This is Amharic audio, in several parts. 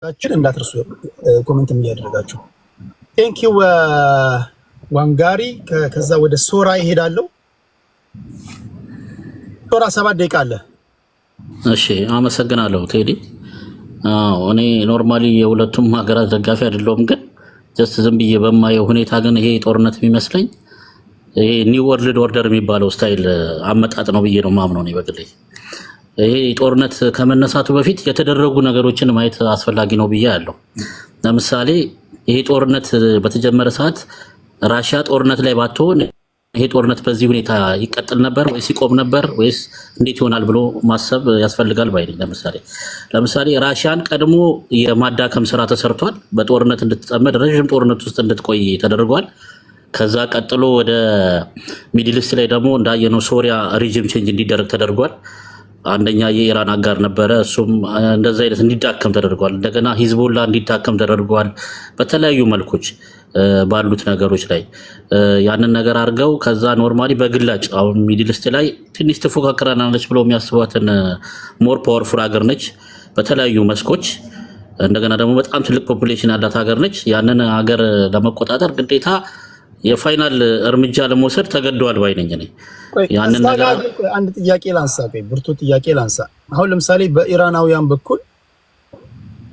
አችን እንዳትርሱ ኮሜንት እያደረጋችሁ ቴንክ ዩ ዋንጋሪ ከዛ ወደ ሶራ ይሄዳለው ሶራ 7 ደቂቃ አለ እሺ አመሰግናለሁ ቴዲ እኔ ኖርማሊ የሁለቱም ሀገራት ደጋፊ አይደለሁም ግን ጀስት ዝም ብዬ በማየው ሁኔታ ግን ይሄ ጦርነት የሚመስለኝ ይሄ ኒው ወርልድ ኦርደር የሚባለው ስታይል አመጣጥ ነው ብዬ ነው ማምነው ነው በግሌ ይሄ ጦርነት ከመነሳቱ በፊት የተደረጉ ነገሮችን ማየት አስፈላጊ ነው ብዬ አለው ለምሳሌ ይሄ ጦርነት በተጀመረ ሰዓት ራሽያ ጦርነት ላይ ባትሆን ይሄ ጦርነት በዚህ ሁኔታ ይቀጥል ነበር ወይስ ይቆም ነበር ወይስ እንዴት ይሆናል ብሎ ማሰብ ያስፈልጋል ባይነኝ ለምሳሌ ራሽያን ቀድሞ የማዳከም ስራ ተሰርቷል በጦርነት እንድትጠመድ ረጅም ጦርነት ውስጥ እንድትቆይ ተደርጓል ከዛ ቀጥሎ ወደ ሚድል ኢስት ላይ ደግሞ እንዳየነው ሶሪያ ሪጅም ቼንጅ እንዲደረግ ተደርጓል አንደኛ የኢራን አጋር ነበረ እሱም እንደዛ አይነት እንዲዳከም ተደርጓል እንደገና ሂዝቦላ እንዲዳከም ተደርጓል በተለያዩ መልኮች ባሉት ነገሮች ላይ ያንን ነገር አድርገው ከዛ ኖርማሊ በግላጭ አሁን ሚድል ኢስት ላይ ትንሽ ተፎካከራናለች ብለው የሚያስቧትን ሞር ፓወርፉል ሀገር ነች በተለያዩ መስኮች እንደገና ደግሞ በጣም ትልቅ ፖፑሌሽን ያላት ሀገር ነች ያንን ሀገር ለመቆጣጠር ግዴታ የፋይናል እርምጃ ለመውሰድ ተገደዋል ባይነኝ ነኝ ያንን ነገር አንድ ጥያቄ ላንሳ ብርቱ ጥያቄ ላንሳ አሁን ለምሳሌ በኢራናውያን በኩል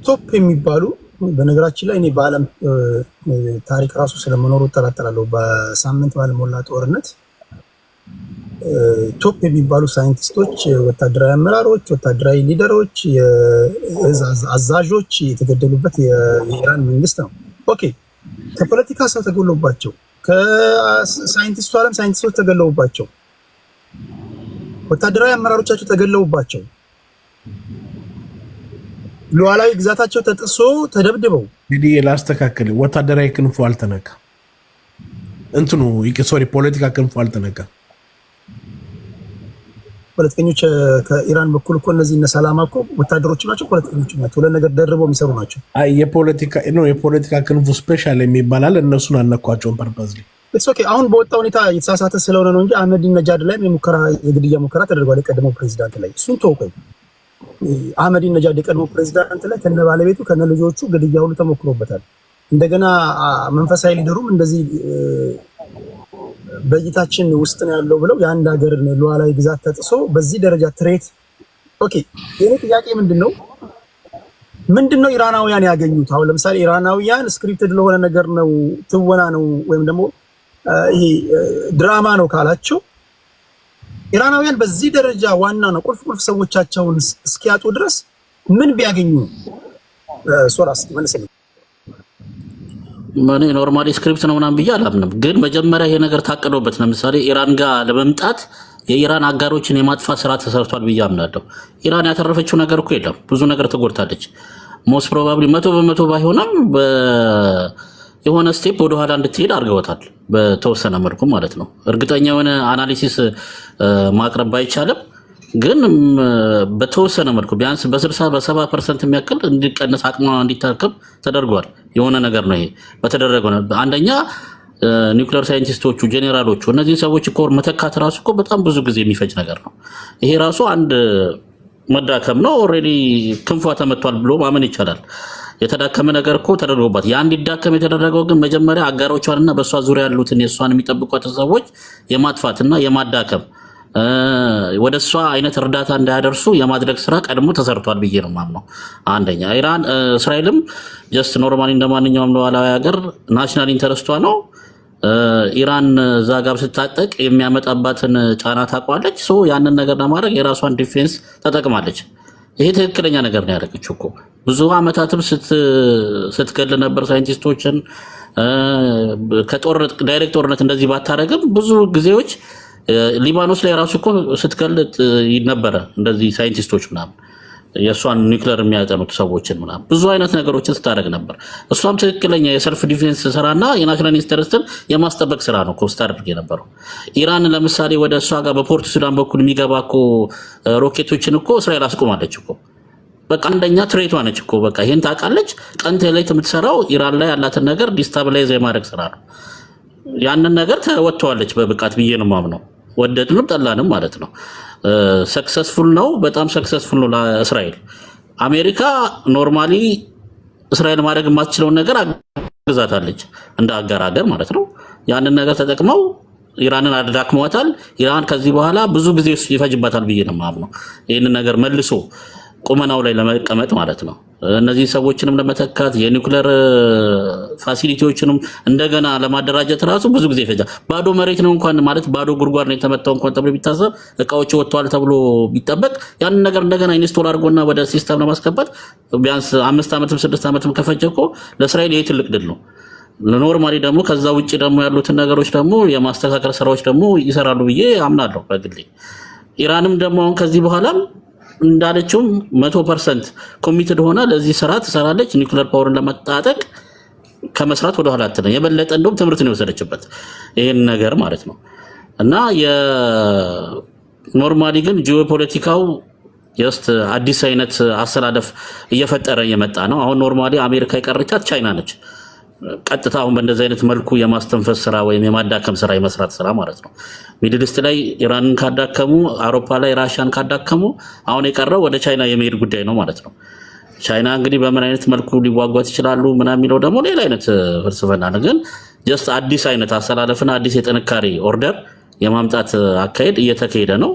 ቶፕ የሚባሉ በነገራችን ላይ እኔ በአለም ታሪክ ራሱ ስለመኖሩ ተራጠራለሁ በሳምንት ባልሞላ ጦርነት ቶፕ የሚባሉ ሳይንቲስቶች ወታደራዊ አመራሮች ወታደራዊ ሊደሮች አዛዦች የተገደሉበት የኢራን መንግስት ነው ኦኬ ከፖለቲካ ሰው ተገሎባቸው ከሳይንቲስቱ ዓለም ሳይንቲስቶች ተገለውባቸው ወታደራዊ አመራሮቻቸው ተገለውባቸው ሉዓላዊ ግዛታቸው ተጥሶ ተደብድበው እንግዲህ ላስተካክል ወታደራዊ ክንፉ አልተነካ እንትኑ ሶሪ ፖለቲካ ክንፉ አልተነካ ፖለቲከኞች ከኢራን በኩል እኮ እነዚህ እነ ሰላማ እኮ ወታደሮች ናቸው ፖለቲከኞች ናቸው ለነገር ደርበው የሚሰሩ ናቸው አይ የፖለቲካ ክንፉ ስፔሻል የሚባላል እነሱን አነኳቸውን ፐርፐዝሊ ኦኬ አሁን በወጣው ሁኔታ የተሳሳተ ስለሆነ ነው እንጂ አህመዲን ነጃድ ላይ የግድያ ሙከራ ተደርጓል የቀድሞው ፕሬዝዳንት ላይ እሱን ተወቀኝ አህመዲን ነጃድ የቀድሞው ፕሬዝዳንት ላይ ከነ ባለቤቱ ከነ ልጆቹ ግድያ ሁሉ ተሞክሮበታል እንደገና መንፈሳዊ ሊደሩም እንደዚህ በይታችን ውስጥ ነው ያለው ብለው የአንድ ሀገር ሉዓላዊ ግዛት ተጥሶ በዚህ ደረጃ ትሬት ኦኬ የኔ ጥያቄ ምንድነው ኢራናውያን ያገኙት አሁን ለምሳሌ ኢራናውያን ስክሪፕትድ ለሆነ ነገር ነው ትወና ነው ወይም ደግሞ ይሄ ድራማ ነው ካላቸው ኢራናውያን በዚህ ደረጃ ዋና ነው ቁልፍ ሰዎቻቸውን እስኪያጡ ድረስ ምን ቢያገኙ ሶራስ መልሰልኝ ማኔ ኖርማሊ ስክሪፕት ነው ምናምን ብዬ አላምንም ግን መጀመሪያ ይሄ ነገር ታቀደውበት ለምሳሌ ኢራን ጋር ለመምጣት የኢራን አጋሮችን የማጥፋት ስራ ተሰርቷል ብዬ አምናለሁ ኢራን ያተረፈችው ነገር እኮ የለም ብዙ ነገር ተጎድታለች ሞስት ፕሮባብሊ 100% ባይሆንም የሆነ ስቴፕ ወደ ኋላ እንድትሄድ አድርገውታል በተወሰነ መልኩ ማለት ነው እርግጠኛ የሆነ አናሊሲስ ማቅረብ ባይቻልም ግን በተወሰነ መልኩ ቢያንስ በ60-70% የሚያክል እንዲቀነስ አቅሟ እንዲታከም ተደርጓል የሆነ ነገር ነው ይሄ በተደረገው አንደኛ ኒውክሌር ሳይንቲስቶቹ ጄኔራሎቹ እነዚህ ሰዎች እኮ መተካት ራሱ እኮ በጣም ብዙ ጊዜ የሚፈጅ ነገር ነው ይሄ ራሱ አንድ መዳከም ነው ኦሬዲ ክንፏ ተመቷል ብሎ ማመን ይቻላል የተዳከመ ነገር እኮ ተደርጎባት ያ እንዲዳከም የተደረገው ግን መጀመሪያ አጋሮቿንና በሷ ዙሪያ ያሉትን የሷን የሚጠብቋት ሰዎች የማጥፋትና የማዳከም ወደሷ አይነት እርዳታ እንዳያደርሱ የማድረግ ስራ ቀድሞ ተሰርቷል ብዬ ነው ማምነው አንደኛ ኢራን እስራኤልም ጀስት ኖርማሊ እንደማንኛውም ሉዓላዊ ሀገር ናሽናል ኢንተረስቷ ነው ኢራን ዛጋብ ስታጠቅ የሚያመጣባትን ጫና ታቋለች ሶ ያንን ነገር ለማድረግ የራሷን ዲፌንስ ተጠቅማለች ይሄ ትክክለኛ ነገር ነው ያደረገችው እኮ ብዙ አመታትም ስትገል ነበር ሳይንቲስቶችን ከጦርነት ዳይሬክት ጦርነት እንደዚህ ባታረግም ብዙ ጊዜዎች ሊባኖስ ላይ ራሱ እኮ ስትገለጥ ይነበረ እንደዚህ ሳይንቲስቶች ምናምን የሷን ኒውክሌር የሚያጠኑት ሰዎችን ምናምን ብዙ አይነት ነገሮችን ስታደርግ ነበር እሷም ትክክለኛ የሰልፍ ዲፌንስ ስራና የናሽናል ኢንተረስትን የማስጠበቅ ስራ ነው ኮስታ አድርጌ የነበረው ኢራን ለምሳሌ ወደ እሷ ጋር በፖርት ሱዳን በኩል የሚገባ እኮ ሮኬቶችን እኮ እስራኤል አስቆማለች እኮ በቃ አንደኛ ትሬቷ ነች እኮ በቃ ይሄን ታውቃለች ቀንተ ላይ የምትሰራው ኢራን ላይ ያላትን ነገር ዲስታብላይዝ የማድረግ ስራ ነው ያንን ነገር ተወጥተዋለች በብቃት ብዬ ነው ማምነው ወደድንም ጠላንም ማለት ነው ሰክሰስፉል ነው በጣም ሰክሰስፉል ነው ለእስራኤል አሜሪካ ኖርማሊ እስራኤል ማድረግ የማትችለውን ነገር አግዛታለች እንደ አጋር ሀገር ማለት ነው። ያንን ነገር ተጠቅመው ኢራንን አዳክመዋታል። ኢራን ከዚህ በኋላ ብዙ ጊዜ ይፈጅባታል ብዬ ነው የማምነው ይህንን ነገር መልሶ ቁመናው ላይ ለመቀመጥ ማለት ነው። እነዚህ ሰዎችንም ለመተካት የኒውክሌር ፋሲሊቲዎችንም እንደገና ለማደራጀት ራሱ ብዙ ጊዜ ይፈጃል። ባዶ መሬት ነው እንኳን ማለት ባዶ ጉድጓድ ነው የተመታው እንኳን ተብሎ ቢታሰብ እቃዎች ወጥተዋል ተብሎ ቢጠበቅ ያንን ነገር እንደገና ኢንስቶል አድርጎና ወደ ሲስተም ለማስገባት ቢያንስ 5 ዓመትም 6 ዓመትም ከፈጀ እኮ ለእስራኤል ይሄ ትልቅ ድል ነው። ኖርማሊ ደግሞ ከዛ ውጭ ደግሞ ያሉትን ነገሮች ደግሞ የማስተካከል ስራዎች ደግሞ ይሰራሉ ብዬ አምናለሁ በግሌ። ኢራንም ደግሞ አሁን ከዚህ በኋላም እንዳለችው 100% ኮሚትድ ሆና ለዚህ ስራ ትሰራለች። ኒውክሌር ፓወርን ለመጣጠቅ ከመስራት ወደ ኋላ አትልም። የበለጠ እንደውም ትምህርት ነው የወሰደችበት ይሄን ነገር ማለት ነው። እና የኖርማሊ ግን ጂኦፖለቲካው ጀስት አዲስ አይነት አሰላለፍ እየፈጠረ የመጣ ነው። አሁን ኖርማሊ አሜሪካ የቀረቻት ቻይና ነች። ቀጥታ አሁን በእንደዚህ አይነት መልኩ የማስተንፈስ ስራ ወይም የማዳከም ስራ የመስራት ስራ ማለት ነው። ሚድል ኢስት ላይ ኢራንን ካዳከሙ፣ አውሮፓ ላይ ራሽያን ካዳከሙ አሁን የቀረው ወደ ቻይና የመሄድ ጉዳይ ነው ማለት ነው። ቻይና እንግዲህ በምን አይነት መልኩ ሊዋጓት ይችላሉ ምናምን የሚለው ደግሞ ሌላ አይነት ፍልስፍና ነው። ግን ጀስት አዲስ አይነት አሰላለፍና አዲስ የጥንካሬ ኦርደር የማምጣት አካሄድ እየተካሄደ ነው።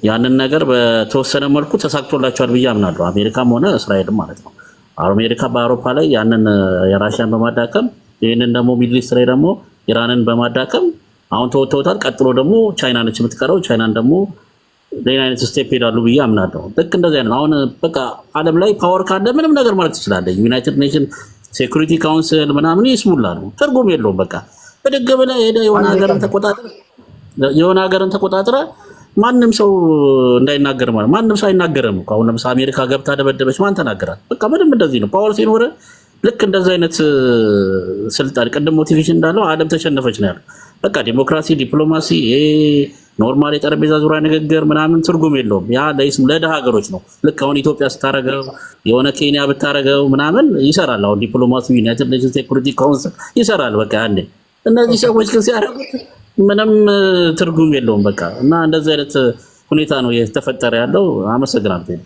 ያንን ነገር በተወሰነ መልኩ ተሳክቶላቸዋል ብዬ አምናለሁ። አሜሪካም ሆነ እስራኤልም ማለት ነው። አሜሪካ በአውሮፓ ላይ ያንን የራሽያን በማዳከም ይህንን ደግሞ ሚድል ኢስት ላይ ደግሞ ኢራንን በማዳከም አሁን ተወጥተውታል። ቀጥሎ ደግሞ ቻይና ነች የምትቀረው። ቻይናን ደግሞ ሌላ አይነት ስቴፕ ሄዳሉ ብዬ አምናለሁ። ልክ እንደዚህ አይነት አሁን በቃ ዓለም ላይ ፓወር ካለ ምንም ነገር ማለት ትችላለህ። ዩናይትድ ኔሽን ሴኩሪቲ ካውንስል ምናምን ይስሙላ ነው፣ ትርጉም የለውም። በቃ በደገ ብለህ ሄደህ የሆነ ሀገርን ተቆጣጥረ ማንም ሰው እንዳይናገር ማለት ማንም ሰው አይናገርም እኮ። አሁን ለምሳሌ አሜሪካ ገብታ ደበደበች፣ ማን ተናገራት? በቃ ምንም እንደዚህ ነው። ፓወር ሲኖር ልክ እንደዚህ አይነት ስልጣን ቅድም ሞቲቬሽን እንዳለው ዓለም ተሸነፈች ነው ያለው። በቃ ዲሞክራሲ፣ ዲፕሎማሲ፣ ኖርማል የጠረጴዛ ዙሪያ ንግግር ምናምን ትርጉም የለውም። ያ ለደሃ ሀገሮች ነው። ልክ አሁን ኢትዮጵያ ስታረገው የሆነ ኬንያ ብታረገው ምናምን ይሰራል። አሁን ዲፕሎማሲ ዩናይትድ ኔሽንስ ሴኩሪቲ ካውንስል ይሰራል። በቃ ያኔ እነዚህ ሰዎች ግን ሲያደርጉት ምንም ትርጉም የለውም። በቃ እና እንደዚህ አይነት ሁኔታ ነው የተፈጠረ ያለው። አመሰግናለሁ።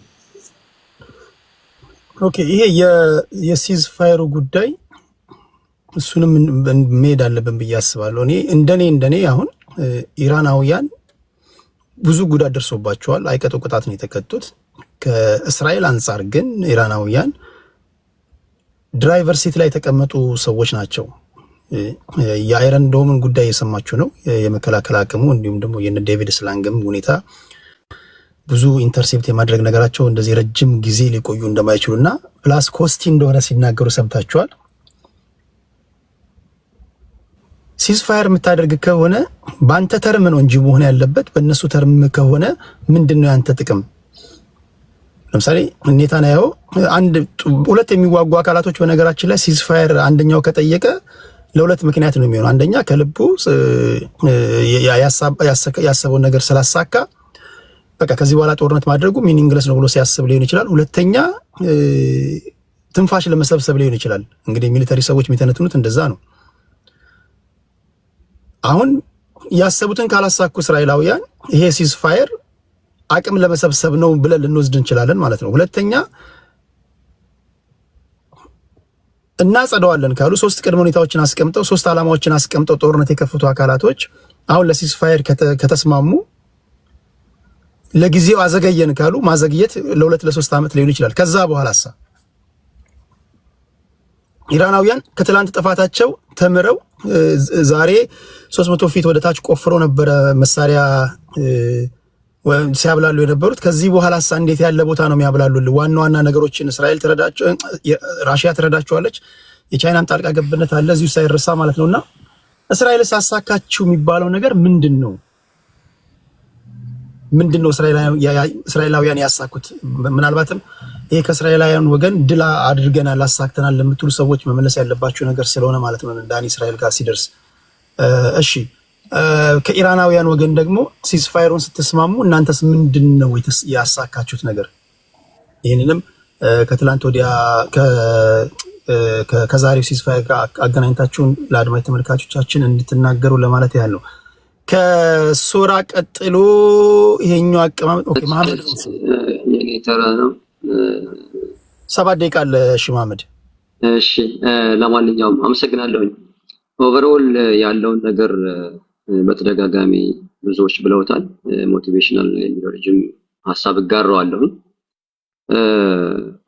ኦኬ፣ ይሄ የሲዝ ፋየሩ ጉዳይ እሱንም መሄድ አለብን ብዬ አስባለሁ። እኔ እንደኔ አሁን ኢራናውያን ብዙ ጉዳት ደርሶባቸዋል። አይቀጡ ቅጣት ነው የተቀጡት። ከእስራኤል አንጻር ግን ኢራናውያን ድራይቨር ሲት ላይ የተቀመጡ ሰዎች ናቸው። የአይረን ዶምን ጉዳይ የሰማችሁ ነው። የመከላከል አቅሙ እንዲሁም ደግሞ የነ ዴቪድ ስላንግም ሁኔታ ብዙ ኢንተርሴፕት የማድረግ ነገራቸው እንደዚህ ረጅም ጊዜ ሊቆዩ እንደማይችሉና ፕላስ ኮስቲ እንደሆነ ሲናገሩ ሰምታችኋል። ሲዝፋየር የምታደርግ ከሆነ በአንተ ተርም ነው እንጂ መሆን ያለበት በእነሱ ተርም ከሆነ ምንድን ነው ያንተ ጥቅም? ለምሳሌ ኔታንያሁ ሁለት የሚዋጉ አካላቶች በነገራችን ላይ ሲዝፋየር አንደኛው ከጠየቀ ለሁለት ምክንያት ነው የሚሆነው። አንደኛ ከልቡ ያሰበውን ነገር ስላሳካ በቃ ከዚህ በኋላ ጦርነት ማድረጉ ሚኒንግለስ ነው ብሎ ሲያስብ ሊሆን ይችላል። ሁለተኛ ትንፋሽ ለመሰብሰብ ሊሆን ይችላል። እንግዲህ ሚሊተሪ ሰዎች የሚተነትኑት እንደዛ ነው። አሁን ያሰቡትን ካላሳኩ እስራኤላውያን ይሄ ሲዝፋየር አቅም ለመሰብሰብ ነው ብለን ልንወስድ እንችላለን ማለት ነው። ሁለተኛ እናጸደዋለን ካሉ ሶስት ቅድመ ሁኔታዎችን አስቀምጠው ሶስት ዓላማዎችን አስቀምጠው ጦርነት የከፈቱ አካላቶች አሁን ለሲዝፋየር ከተስማሙ ለጊዜው አዘገየን ካሉ ማዘግየት ለ2 ለ3 ዓመት ሊሆን ይችላል። ከዛ በኋላሳ ኢራናውያን ከትላንት ጥፋታቸው ተምረው ዛሬ 300 ፊት ወደ ታች ቆፍረው ነበረ መሳሪያ ሲያብላሉ የነበሩት። ከዚህ በኋላሳ እንዴት ያለ ቦታ ነው የሚያብላሉልን? ዋና ነገሮችን እስራኤል ትረዳቸው፣ ራሽያ ትረዳቸዋለች። የቻይናም ጣልቃ ገብነት አለ እዚሁ ሳይረሳ ማለት ነውና እስራኤል ሳሳካችሁ የሚባለው ነገር ምንድነው? እስራኤላውያን ያሳኩት? ምናልባትም ይሄ ከእስራኤላውያን ወገን ድል አድርገናል አሳክተናል ለምትሉ ሰዎች መመለስ ያለባችሁ ነገር ስለሆነ ማለት ነው። ዳኒ እስራኤል ጋር ሲደርስ እሺ፣ ከኢራናውያን ወገን ደግሞ ሲዝፋየሩን ስትስማሙ እናንተስ ምንድነው ያሳካችሁት ነገር? ይህንንም ከትላንት ወዲያ ከዛሬው ሲዝፋየር ጋር አገናኝታችሁን ለአድማጭ ተመልካቾቻችን እንድትናገሩ ለማለት ያህል ነው። ከሶራ ቀጥሎ ይሄኛው አቀማመጥ ኦኬ፣ መሐመድ የኔ ተራ ነው። 7 ደቂቃ አለ። እሺ መሐመድ እሺ ለማንኛውም አመሰግናለሁኝ። ኦቨርኦል ያለውን ነገር በተደጋጋሚ ብዙዎች ብለውታል። ሞቲቬሽናል የሚለው ልጅም ሀሳብ እጋራዋለሁኝ።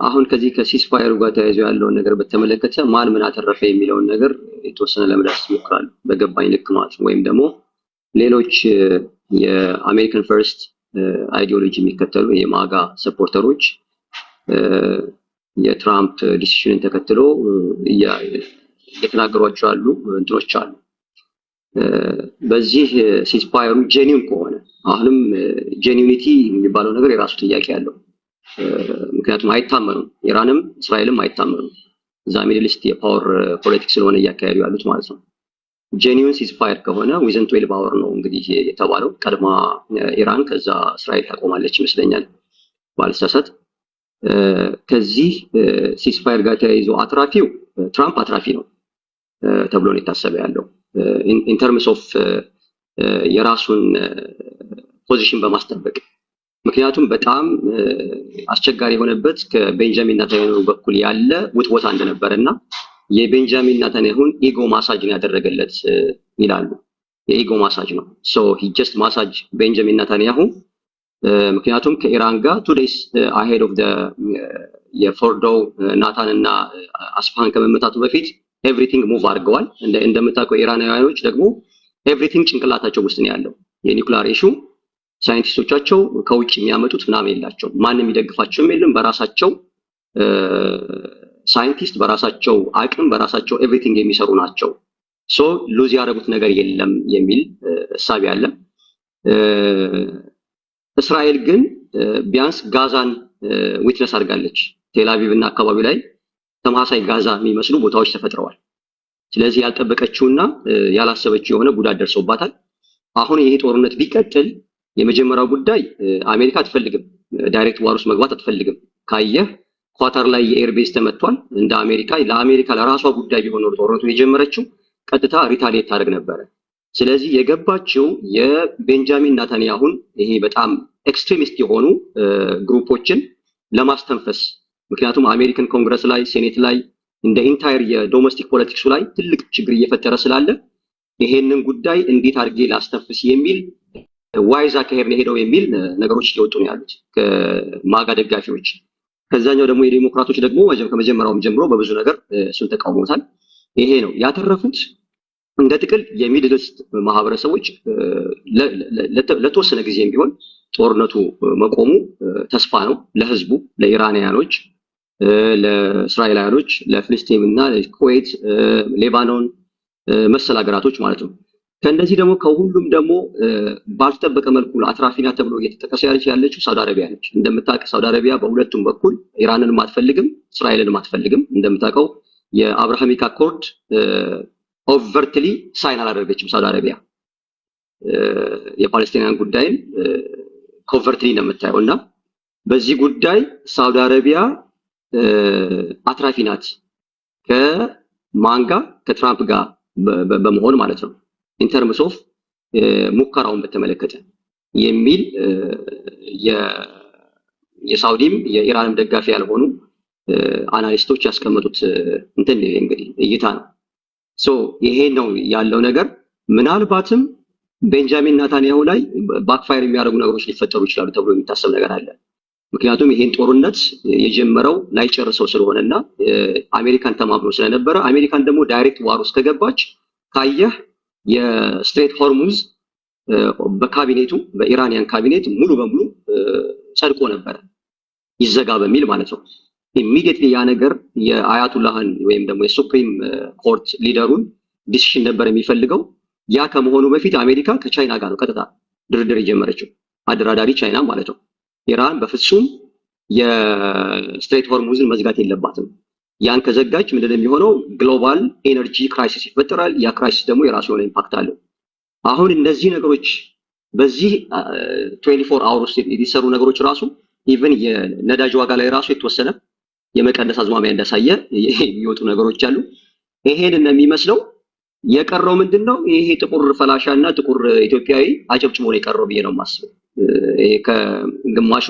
አሁን ከዚህ ከሲስፋየሩ ጋር ተያይዞ ያለውን ነገር በተመለከተ ማን ምን አተረፈ የሚለውን ነገር የተወሰነ ለመዳሰስ እሞክራለሁ በገባኝ ልክ ማለት ነው። ወይም ደግሞ ሌሎች የአሜሪካን ፈርስት አይዲዮሎጂ የሚከተሉ የማጋ ሰፖርተሮች የትራምፕ ዲሲሽንን ተከትሎ እየተናገሯቸው ያሉ እንትኖች አሉ። በዚህ ሲስፋየሩ ጄኒውን ከሆነ አሁንም ጄኒዩኒቲ የሚባለው ነገር የራሱ ጥያቄ ያለው ምክንያቱም አይታመኑም፣ ኢራንም እስራኤልም አይታመኑም። እዛ ሚድል ኢስት የፓወር ፖለቲክስ ስለሆነ እያካሄዱ ያሉት ማለት ነው። ጄኒውን ሲስፋየር ከሆነ ዊዝን 12 አወር ነው እንግዲህ የተባለው። ቀድማ ኢራን ከዛ እስራኤል ታቆማለች ይመስለኛል ባልሳሳት። ከዚህ ሲስፋየር ጋር ተያይዞ አትራፊው ትራምፕ አትራፊ ነው ተብሎ ነው የታሰበ ያለው ኢን ተርምስ ኦፍ የራሱን ፖዚሽን በማስጠበቅ ምክንያቱም በጣም አስቸጋሪ የሆነበት ከቤንጃሚን ኔታንያሁ በኩል ያለ ውትወታ እንደነበረና የቤንጃሚን ኔታንያሁን ኢጎ ማሳጅን ያደረገለት ይላሉ። የኢጎ ማሳጅ ነው። ሶ ሂ ጀስት ማሳጅ ቤንጃሚን ኔታንያሁ ምክንያቱም ከኢራን ጋር 2 days ahead of the የፎርዶ ናታን እና አስፋሃን ከመመታቱ በፊት ኤቭሪቲንግ ሙቭ አድርገዋል። እንደምታውቀው ኢራናውያኖች ደግሞ ኤቭሪቲንግ ጭንቅላታቸው ውስጥ ነው ያለው። የኒውክሊየር ኢሹ ሳይንቲስቶቻቸው ከውጭ የሚያመጡት ምናምን የላቸው፣ ማንም የሚደግፋቸውም የለም። በራሳቸው ሳይንቲስት፣ በራሳቸው አቅም፣ በራሳቸው ኤቭሪቲንግ የሚሰሩ ናቸው። ሶ ሉዝ ያደረጉት ነገር የለም የሚል እሳቤ አለ። እስራኤል ግን ቢያንስ ጋዛን ዊትነስ አድርጋለች። ቴልአቪቭ እና አካባቢ ላይ ተመሳሳይ ጋዛ የሚመስሉ ቦታዎች ተፈጥረዋል። ስለዚህ ያልጠበቀችውና ያላሰበችው የሆነ ጉዳት ደርሶባታል። አሁን ይሄ ጦርነት ቢቀጥል የመጀመሪያው ጉዳይ አሜሪካ አትፈልግም፣ ዳይሬክት ዋር ውስጥ መግባት አትፈልግም። ካየህ ኳታር ላይ የኤር ቤዝ ተመቷል። እንደ ለአሜሪካ ለራሷ ጉዳይ ቢሆን ነው ጦርነቱን የጀመረችው፣ ቀጥታ ሪታሊየት ታደርግ ነበረ። ስለዚህ የገባችው የቤንጃሚን ኔታንያሁን ይሄ በጣም ኤክስትሪሚስት የሆኑ ግሩፖችን ለማስተንፈስ፣ ምክንያቱም አሜሪካን ኮንግረስ ላይ ሴኔት ላይ እንደ ኢንታየር የዶሜስቲክ ፖለቲክሱ ላይ ትልቅ ችግር እየፈጠረ ስላለ ይሄንን ጉዳይ እንዴት አድርጌ ላስተንፍስ የሚል ዋይዝ አካሄድ ነው ሄደው የሚል ነገሮች እየወጡ ነው ያሉት ከማጋ ደጋፊዎች። ከዛኛው ደግሞ የዲሞክራቶች ደግሞ ከመጀመሪያውም ጀምሮ በብዙ ነገር እሱን ተቃውሞታል። ይሄ ነው ያተረፉት። እንደ ጥቅል የሚድል ኢስት ማህበረሰቦች ለተወሰነ ጊዜም ቢሆን ጦርነቱ መቆሙ ተስፋ ነው ለህዝቡ፣ ለኢራናውያኖች፣ ለእስራኤላውያኖች፣ ለፍልስጤም እና ለኩዌት፣ ሌባኖን መሰል ሀገራቶች ማለት ነው። ከእነዚህ ደግሞ ከሁሉም ደግሞ ባልተጠበቀ መልኩ አትራፊና ተብሎ እየተጠቀሰ ያለችው ሳውዲ አረቢያ ነች። እንደምታውቅ ሳውዲ አረቢያ በሁለቱም በኩል ኢራንንም አትፈልግም፣ እስራኤልንም አትፈልግም። እንደምታውቀው የአብርሃሚክ አኮርድ ኦቨርትሊ ሳይን አላደረገችም ሳውዲ አረቢያ። የፓለስቲናን ጉዳይን ኮቨርትሊ ነው የምታየው። እና በዚህ ጉዳይ ሳውዲ አረቢያ አትራፊ ናት ከማን ጋር? ከትራምፕ ጋር በመሆን ማለት ነው። ኢንተርምስ ኦፍ ሙከራውን በተመለከተ የሚል የሳውዲም የኢራንም ደጋፊ ያልሆኑ አናሊስቶች ያስቀመጡት እንትን እንግዲህ እይታ ነው። ሶ ይሄ ነው ያለው ነገር። ምናልባትም ቤንጃሚን ኔታንያሁ ላይ ባክፋየር የሚያደርጉ ነገሮች ሊፈጠሩ ይችላሉ ተብሎ የሚታሰብ ነገር አለ። ምክንያቱም ይሄን ጦርነት የጀመረው ላይጨርሰው ስለሆነና አሜሪካን ተማምኖ ስለነበረ፣ አሜሪካን ደግሞ ዳይሬክት ዋር ውስጥ ከገባች ካየህ የስትሬት ሆርሙዝ በካቢኔቱ በኢራኒያን ካቢኔት ሙሉ በሙሉ ጸድቆ ነበረ ይዘጋ በሚል ማለት ነው። ኢሚዲየትሊ ያ ነገር የአያቱላህን ወይም ደግሞ የሱፕሪም ኮርት ሊደሩን ዲሲሽን ነበር የሚፈልገው። ያ ከመሆኑ በፊት አሜሪካ ከቻይና ጋር ነው ቀጥታ ድርድር የጀመረችው፣ አደራዳሪ ቻይና ማለት ነው። ኢራን በፍጹም የስትሬት ሆርሙዝን መዝጋት የለባትም። ያን ከዘጋች ምንድን ነው የሚሆነው? ግሎባል ኤነርጂ ክራይሲስ ይፈጠራል። ያ ክራይሲስ ደግሞ የራሱ የሆነ ኢምፓክት አለው። አሁን እነዚህ ነገሮች በዚህ 24 አወር ውስጥ የተሰሩ ነገሮች ራሱ ኢቭን የነዳጅ ዋጋ ላይ ራሱ የተወሰነ የመቀነስ አዝማሚያ እንዳሳየ የሚወጡ ነገሮች አሉ። ይሄን ነው የሚመስለው። የቀረው ምንድነው? ይሄ ጥቁር ፈላሻና ጥቁር ኢትዮጵያዊ አጨብጭቦ ነው የቀረው ብዬ ነው የማስበው። ግማሹ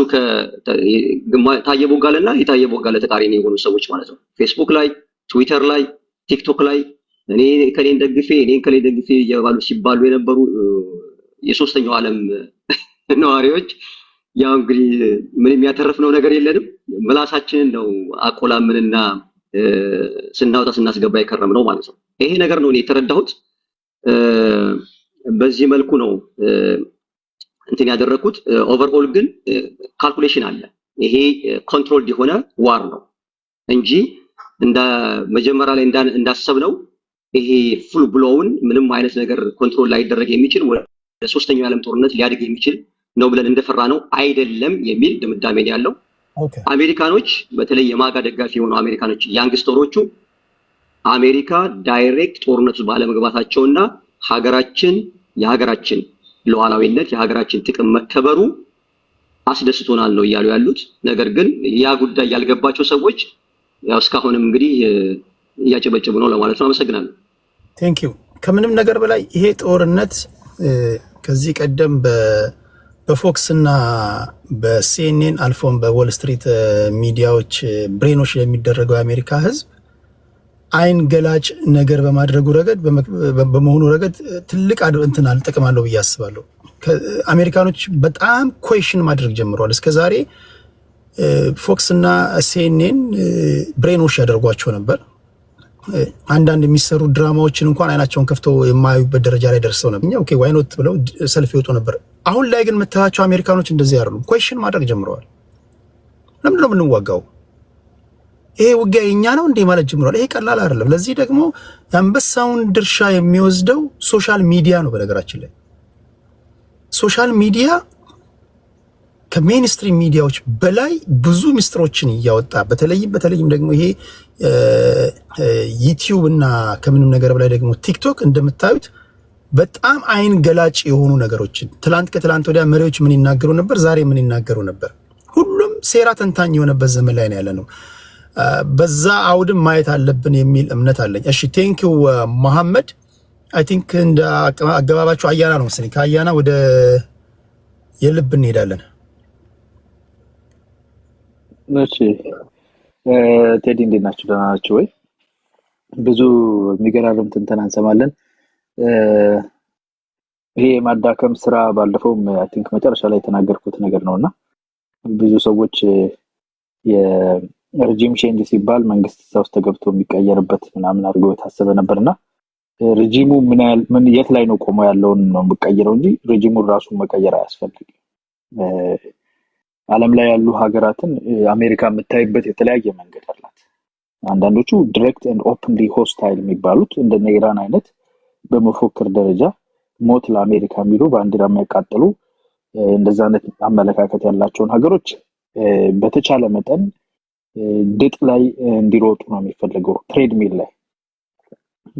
ታየ ቦጋለና የታየ ቦጋለ ተቃራኒ የሆኑ ሰዎች ማለት ነው። ፌስቡክ ላይ ትዊተር ላይ ቲክቶክ ላይ እኔ ከሌን ደግፌ እኔን ከሌ ደግፌ እየባሉ ሲባሉ የነበሩ የሶስተኛው ዓለም ነዋሪዎች ያው እንግዲህ ምንም ያተረፍነው ነገር የለንም። ምላሳችንን ነው አቆላምንና ስናወጣ ስናስገባ የከረምነው ማለት ነው። ይሄ ነገር ነው እኔ የተረዳሁት። በዚህ መልኩ ነው እንትን ያደረኩት። ኦቨርኦል ግን ካልኩሌሽን አለ። ይሄ ኮንትሮልድ የሆነ ዋር ነው እንጂ እንደ መጀመሪያ ላይ እንዳሰብነው ይሄ ፉል ብሎውን ምንም አይነት ነገር ኮንትሮል ላይ ያደረገ የሚችል ወደ ሶስተኛው ዓለም ጦርነት ሊያድግ የሚችል ነው ብለን እንደፈራ ነው አይደለም የሚል ድምዳሜ ነው ያለው። አሜሪካኖች በተለይ የማጋ ደጋፊ የሆኑ አሜሪካኖች ያንግስተሮቹ አሜሪካ ዳይሬክት ጦርነቱ ባለመግባታቸውና የሀገራችን ሉዓላዊነት የሀገራችን ጥቅም መከበሩ አስደስቶናል ነው እያሉ ያሉት። ነገር ግን ያ ጉዳይ ያልገባቸው ሰዎች ያው እስካሁንም እንግዲህ እያጨበጨቡ ነው ለማለት ነው። አመሰግናለሁ። ቴንክ ዩ። ከምንም ነገር በላይ ይሄ ጦርነት ከዚህ ቀደም በፎክስ እና በሲኤንኤን አልፎም በዎል ስትሪት ሚዲያዎች ብሬኖች የሚደረገው የአሜሪካ ሕዝብ አይን ገላጭ ነገር በማድረጉ ረገድ በመሆኑ ረገድ ትልቅ እንትን ጥቅም አለው ብዬ አስባለሁ። አሜሪካኖች በጣም ኩዌሽን ማድረግ ጀምረዋል። እስከዛሬ ፎክስ እና ሲኤንኤን ብሬኖች ያደርጓቸው ነበር። አንዳንድ የሚሰሩ ድራማዎችን እንኳን አይናቸውን ከፍተው የማያዩበት ደረጃ ላይ ደርሰው ነበር። ኦኬ ዋይ ኖት ብለው ሰልፍ ይወጡ ነበር። አሁን ላይ ግን የምታያቸው አሜሪካኖች እንደዚህ አይደሉም። ኩዌሽን ማድረግ ጀምረዋል። ለምንድን ነው የምንዋጋው? ይሄ ውጊያ የኛ ነው እንዴ ማለት ጀምረዋል። ይሄ ቀላል አይደለም። ለዚህ ደግሞ የአንበሳውን ድርሻ የሚወስደው ሶሻል ሚዲያ ነው። በነገራችን ላይ ሶሻል ሚዲያ ከሜንስትሪም ሚዲያዎች በላይ ብዙ ሚስጥሮችን እያወጣ በተለይም ደግሞ ይሄ ዩቲዩብ እና ከምንም ነገር በላይ ደግሞ ቲክቶክ እንደምታዩት በጣም አይን ገላጭ የሆኑ ነገሮችን ከትላንት ወዲያ መሪዎች ምን ይናገሩ ነበር፣ ዛሬ ምን ይናገሩ ነበር፣ ሁሉም ሴራ ተንታኝ የሆነበት ዘመን ላይ ነው ያለ ነው። በዛ አውድም ማየት አለብን የሚል እምነት አለኝ። እሺ ቴንክ ዩ መሐመድ። አይ ቲንክ እንደ አገባባቸው አያና ነው መሰለኝ። ከአያና ወደ የልብ እንሄዳለን። እሺ ቴዲ እንዴት ናችሁ? ደህና ናችሁ ወይ? ብዙ የሚገራርም ትንተና እንሰማለን። ይሄ የማዳከም ስራ ባለፈውም አይ ቲንክ መጨረሻ ላይ የተናገርኩት ነገር ነውና ብዙ ሰዎች የሬጂም ቼንጅ ሲባል መንግስት ውስጥ ተገብቶ የሚቀየርበት ምናምን አድርገው የታሰበ ነበርና ሬጂሙ ምን የት ላይ ነው ቆሞ ያለውን ነው የሚቀየረው እንጂ ሬጂሙን ራሱን መቀየር አያስፈልግም። ዓለም ላይ ያሉ ሀገራትን አሜሪካ የምታይበት የተለያየ መንገድ አላት። አንዳንዶቹ ዳይሬክት ኤንድ ኦፕንሊ ሆስታይል የሚባሉት እንደነ ኢራን አይነት በመፎከር ደረጃ ሞት ለአሜሪካ የሚሉ ባንዲራ የሚያቃጥሉ እንደዛ አይነት አመለካከት ያላቸውን ሀገሮች በተቻለ መጠን ድጥ ላይ እንዲሮጡ ነው የሚፈልገው። ትሬድ ሚል ላይ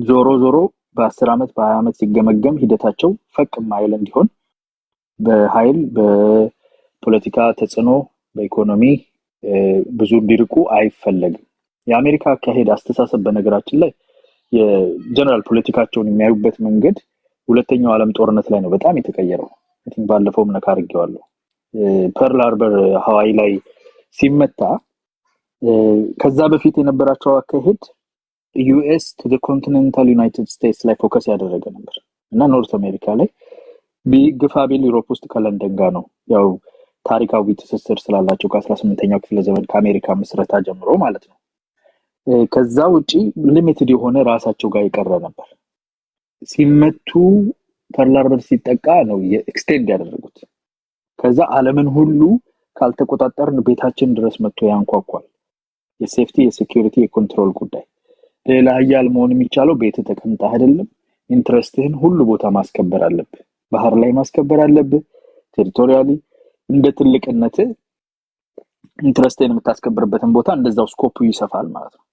ዞሮ በ10 ዓመት በ20 ዓመት ሲገመገም ሂደታቸው ፈቅ ማይል እንዲሆን በኃይል በፖለቲካ ተጽዕኖ በኢኮኖሚ ብዙ እንዲርቁ አይፈለግም። የአሜሪካ አካሄድ አስተሳሰብ በነገራችን ላይ የጀነራል ፖለቲካቸውን የሚያዩበት መንገድ ሁለተኛው ዓለም ጦርነት ላይ ነው በጣም የተቀየረው። እንትን ባለፈውም ነካርጌዋለሁ። ፐርል ሃርበር ሃዋይ ላይ ሲመታ ከዛ በፊት የነበራቸው አካሄድ ዩኤስ ቱ ዘ ኮንቲኔንታል ዩናይትድ ስቴትስ ላይ ፎከስ ያደረገ ነበር እና ኖርት አሜሪካ ላይ ቢግፋቢል ዩሮፕ ውስጥ ከለንደን ጋር ነው ያው ታሪካዊ ትስስር ስላላቸው ከ18ኛው ክፍለ ዘመን ከአሜሪካ ምስረታ ጀምሮ ማለት ነው። ከዛ ውጪ ሊሚትድ የሆነ ራሳቸው ጋር ይቀረ ነበር። ሲመቱ ፐርል ሃርበር ሲጠቃ ነው ኤክስቴንድ ያደረጉት። ከዛ ዓለምን ሁሉ ካልተቆጣጠርን ቤታችን ድረስ መጥቶ ያንኳኳል። የሴፍቲ የሴኩሪቲ የኮንትሮል ጉዳይ ሌላ ሀያል መሆን የሚቻለው ቤት ተቀምጣ አይደለም። ኢንትረስትህን ሁሉ ቦታ ማስከበር አለብህ። ባህር ላይ ማስከበር አለብህ። ቴሪቶሪያሊ እንደ ትልቅነት ኢንትረስትህን የምታስከብርበትን ቦታ እንደዛው ስኮፑ ይሰፋል ማለት ነው።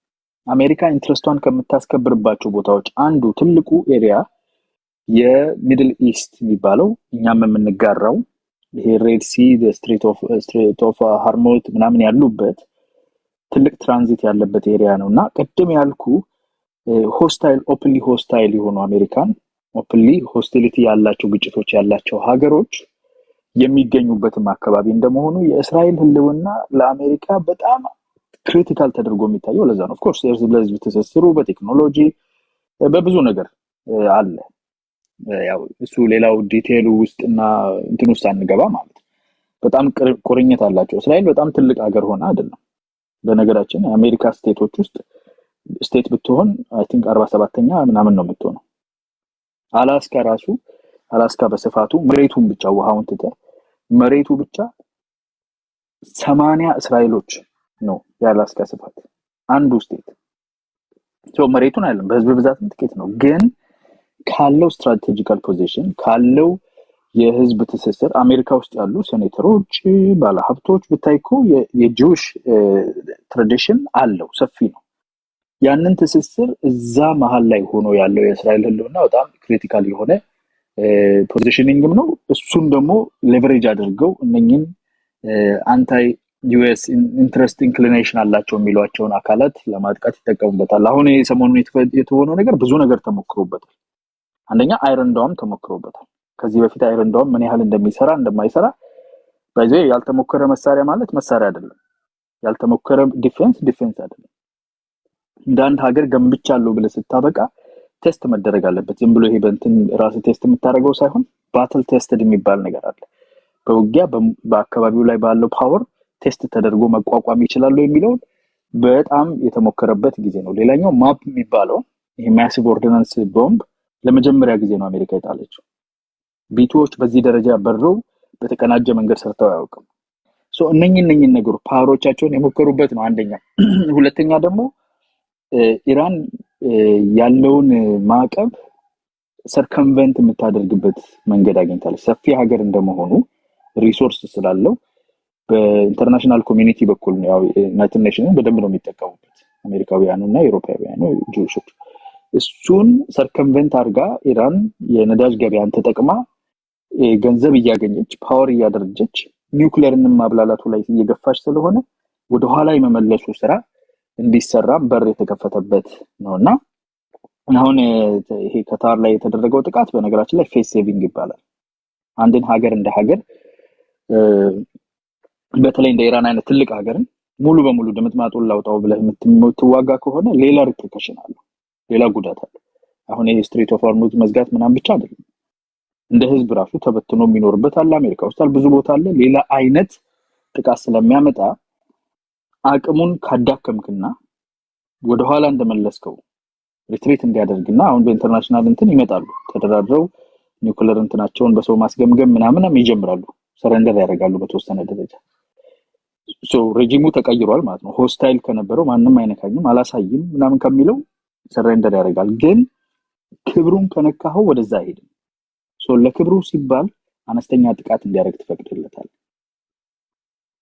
አሜሪካ ኢንትረስቷን ከምታስከብርባቸው ቦታዎች አንዱ ትልቁ ኤሪያ የሚድል ኢስት የሚባለው እኛም የምንጋራው ይሄ ሬድ ሲ ስትሬት ኦፍ ሃርሙዝ ምናምን ያሉበት ትልቅ ትራንዚት ያለበት ኤሪያ ነውና ቀደም ያልኩ ሆስታይል ኦፕንሊ ሆስታይል የሆኑ አሜሪካን ኦፕንሊ ሆስቲሊቲ ያላቸው ግጭቶች ያላቸው ሀገሮች የሚገኙበትም አካባቢ እንደመሆኑ የእስራኤል ህልውና ለአሜሪካ በጣም ክሪቲካል ተደርጎ የሚታየው ለዛ ነው። ኦፍ ኮርስ ለህዝብ ትስስሩ በቴክኖሎጂ በብዙ ነገር አለ። ያው እሱ ሌላው ዲቴይሉ ውስጥና እንትን ውስጥ አንገባ ማለት ነው። በጣም ቁርኝት አላቸው። እስራኤል በጣም ትልቅ ሀገር ሆነ አይደለም። በነገራችን አሜሪካ ስቴቶች ውስጥ ስቴት ብትሆን አይ ቲንክ 47ኛ ምናምን ነው የምትሆነው። አላስካ በስፋቱ መሬቱን ብቻ ውሃውን ትተ መሬቱ ብቻ 80 እስራኤሎች ነው የአላስካ ስፋት አንዱ ስቴት። መሬቱን አይደለም በህዝብ ብዛትም ጥቂት ነው፣ ግን ካለው ስትራቴጂካል ፖዚሽን ካለው የህዝብ ትስስር አሜሪካ ውስጥ ያሉ ሴኔተሮች ባለሀብቶች ብታይኮ የጂውሽ ትራዲሽን አለው ሰፊ ነው። ያንን ትስስር እዛ መሃል ላይ ሆኖ ያለው የእስራኤል ህልውና በጣም ክሪቲካል የሆነ ፖዚሽኒንግም ነው። እሱን ደግሞ ሌቨሬጅ አድርገው እነኝን አንታይ ዩኤስ ኢንትረስት ኢንክሊኔሽን አላቸው የሚሏቸውን አካላት ለማጥቃት ይጠቀሙበታል። አሁን የሰሞኑን የተሆነው ነገር ብዙ ነገር ተሞክሮበታል። አንደኛ አይረን ዶም ተሞክሮበታል። ከዚህ በፊት አይረን ዶም ምን ያህል እንደሚሰራ እንደማይሰራ ባይዘይ ያልተሞከረ መሳሪያ ማለት መሳሪያ አይደለም። ያልተሞከረ ዲፌንስ አይደለም። እንዳንድ ሀገር ገንብቻለሁ ብለ ስታበቃ ቴስት መደረግ አለበት። ዝም ብሎ ይሄ በእንትን ራስ ቴስት የምታደርገው ሳይሆን ባትል ቴስትድ የሚባል ነገር አለ። በውጊያ በአካባቢው ላይ ባለው ፓወር ቴስት ተደርጎ መቋቋም ይችላል የሚለው በጣም የተሞከረበት ጊዜ ነው። ሌላኛው ማፕ የሚባለው ይሄ ማሲቭ ኦርዲናንስ ቦምብ ለመጀመሪያ ጊዜ ነው አሜሪካ የጣለችው። ቢቶች በዚህ ደረጃ በረው በተቀናጀ መንገድ ሰርተው አያውቅም። እነኝን ነገሮች ፓወሮቻቸውን የሞከሩበት ነው አንደኛ። ሁለተኛ ደግሞ ኢራን ያለውን ማዕቀብ ሰርከምቨንት የምታደርግበት መንገድ አግኝታለች። ሰፊ ሀገር እንደመሆኑ ሪሶርስ ስላለው በኢንተርናሽናል ኮሚኒቲ በኩል ነው ያው ዩናይትድ ኔሽንን በደንብ ነው የሚጠቀሙበት አሜሪካውያኑና አውሮፓውያኑ ጁሾች። እሱን ሰርከምቨንት አድርጋ ኢራን የነዳጅ ገበያን ተጠቅማ ገንዘብ እያገኘች ፓወር እያደረጀች ኒውክሌርን ማብላላቱ ላይ እየገፋች ስለሆነ ወደ ኋላ የመመለሱ ስራ እንዲሰራ በር የተከፈተበት ነውና አሁን ይሄ ካታር ላይ የተደረገው ጥቃት በነገራችን ላይ ፌስ ሴቪንግ ይባላል። አንድን ሀገር እንደ ሀገር በተለይ እንደ ኢራን አይነት ትልቅ ሀገርን ሙሉ በሙሉ ድምጥማጡን ላውጣው ብለህ የምትዋጋ ከሆነ ሌላ ሪፕሪካሽን አለው፣ ሌላ ጉዳት አለው። አሁን ይሄ ስትሬት ኦፍ ሆርሙዝ መዝጋት ምናምን ብቻ አይደለም፣ እንደ ህዝብ ራሱ ተበትኖ የሚኖርበት አለ። አሜሪካ ውስጥ ብዙ ቦታ አለ። ሌላ አይነት ጥቃት ስለሚያመጣ አቅሙን ካዳከምክና ወደ ኋላ እንደመለስከው ሪትሪት እንዲያደርግና አሁን በኢንተርናሽናል እንትን ይመጣሉ ተደራድረው ኒውክሌር እንትናቸውን በሰው ማስገምገም ምናምን ይጀምራሉ፣ ሰረንደር ያደርጋሉ በተወሰነ ደረጃ። ሬጂሙ ተቀይሯል ማለት ነው። ሆስታይል ከነበረው ማንንም አይነካኝም አላሳይም ምናምን ከሚለው ሰረንደር ያደርጋል። ግን ክብሩን ከነካኸው ወደዛ አይሄድም። ለክብሩ ሲባል አነስተኛ ጥቃት እንዲያደርግ ትፈቅድለታል።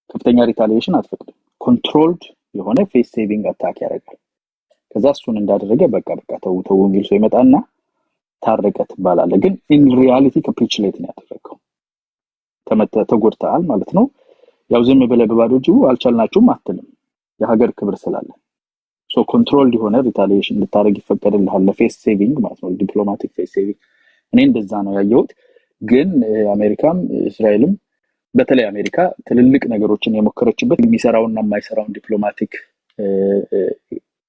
ከፍተኛ ሪታሊዬሽን አትፈቅድም። ኮንትሮልድ የሆነ ፌስ ሴቪንግ አታክ ያደርጋል። ከዛ እሱን እንዳደረገ በቃ ተው የሚል ሰው ይመጣና ታረቀ ትባላለህ። ግን ኢን ሪያሊቲ ካፒቹሌት ነው ያደረገው። ተጎድተሃል ማለት ነው። ያው ዝም ብለህ በባዶ እጁ አልቻልናችሁም አትልም፣ የሀገር ክብር ስላለ። ኮንትሮልድ የሆነ ሪታሊዬሽን ልታደርግ ይፈቀድልሃል፣ ለፌስ ሴቪንግ ማለት ነው፣ ዲፕሎማቲክ ፌስ ሴቪንግ። እኔ እንደዛ ነው ያየሁት። ግን አሜሪካም እስራኤልም በተለይ አሜሪካ ትልልቅ ነገሮችን የሞከረችበት የሚሰራውና የማይሰራውን ዲፕሎማቲክ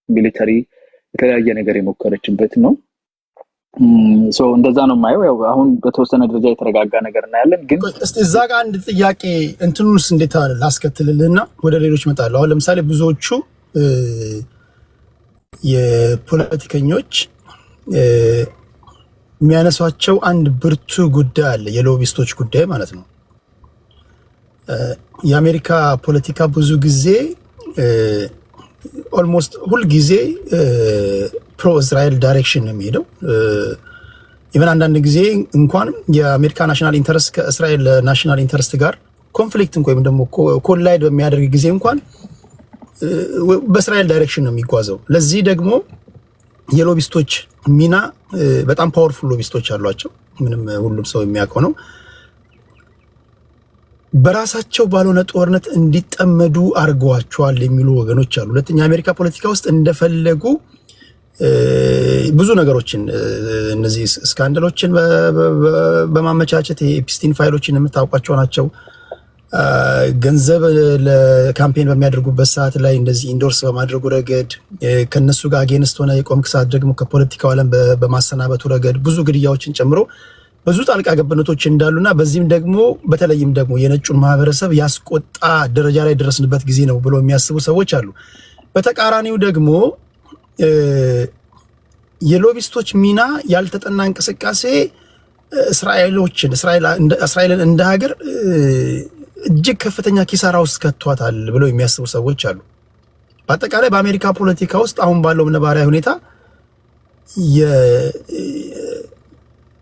ሚሊተሪ የተለያየ ነገር የሞከረችበት ነው። እንደዛ ነው የማየው። ያው አሁን በተወሰነ ደረጃ የተረጋጋ ነገር እናያለን። ግን እስቲ እዛ ጋር አንድ ጥያቄ እንትኑስ እንዴት አለ ላስከትልልና ወደ ሌሎች መጣለሁ። አሁን ለምሳሌ ብዙዎቹ የፖለቲከኞች የሚያነሷቸው አንድ ብርቱ ጉዳይ አለ፣ የሎቢስቶች ጉዳይ ማለት ነው። የአሜሪካ ፖለቲካ ብዙ ጊዜ ኦልሞስት ሁል ጊዜ ፕሮ እስራኤል ዳይሬክሽን ነው የሚሄደው። ኢቨን አንዳንድ ጊዜ እንኳን የአሜሪካ ናሽናል ኢንተረስት ከእስራኤል ናሽናል ኢንተረስት ጋር ኮንፍሊክት ወይም ደግሞ ኮላይድ በሚያደርግ ጊዜ እንኳን በእስራኤል ዳይሬክሽን ነው የሚጓዘው። ለዚህ ደግሞ የሎቢስቶች ሚና በጣም ፓወርፉል ሎቢስቶች አሏቸው። ምንም ሁሉም ሰው የሚያውቀው ነው። በራሳቸው ባልሆነ ጦርነት እንዲጠመዱ አድርገዋቸዋል የሚሉ ወገኖች አሉ። ሁለተኛ የአሜሪካ ፖለቲካ ውስጥ እንደፈለጉ ብዙ ነገሮችን እነዚህ ስካንዳሎችን በማመቻቸት የኤፕስቲን ፋይሎችን የምታውቋቸው ናቸው። ገንዘብ ለካምፔን በሚያደርጉበት ሰዓት ላይ እንደዚህ ኢንዶርስ በማድረጉ ረገድ ከነሱ ጋር አጌንስት ሆነ የቆምክ ሰዓት ደግሞ ከፖለቲካው ዓለም በማሰናበቱ ረገድ ብዙ ግድያዎችን ጨምሮ ብዙ ጣልቃ ገብነቶች እንዳሉና በዚህም ደግሞ በተለይም ደግሞ የነጩን ማህበረሰብ ያስቆጣ ደረጃ ላይ ደረስንበት ጊዜ ነው ብሎ የሚያስቡ ሰዎች አሉ። በተቃራኒው ደግሞ የሎቢስቶች ሚና ያልተጠና እንቅስቃሴ እስራኤልን እንደ ሀገር እጅግ ከፍተኛ ኪሳራ ውስጥ ከቷታል ብለው የሚያስቡ ሰዎች አሉ። በአጠቃላይ በአሜሪካ ፖለቲካ ውስጥ አሁን ባለው ነባራዊ ሁኔታ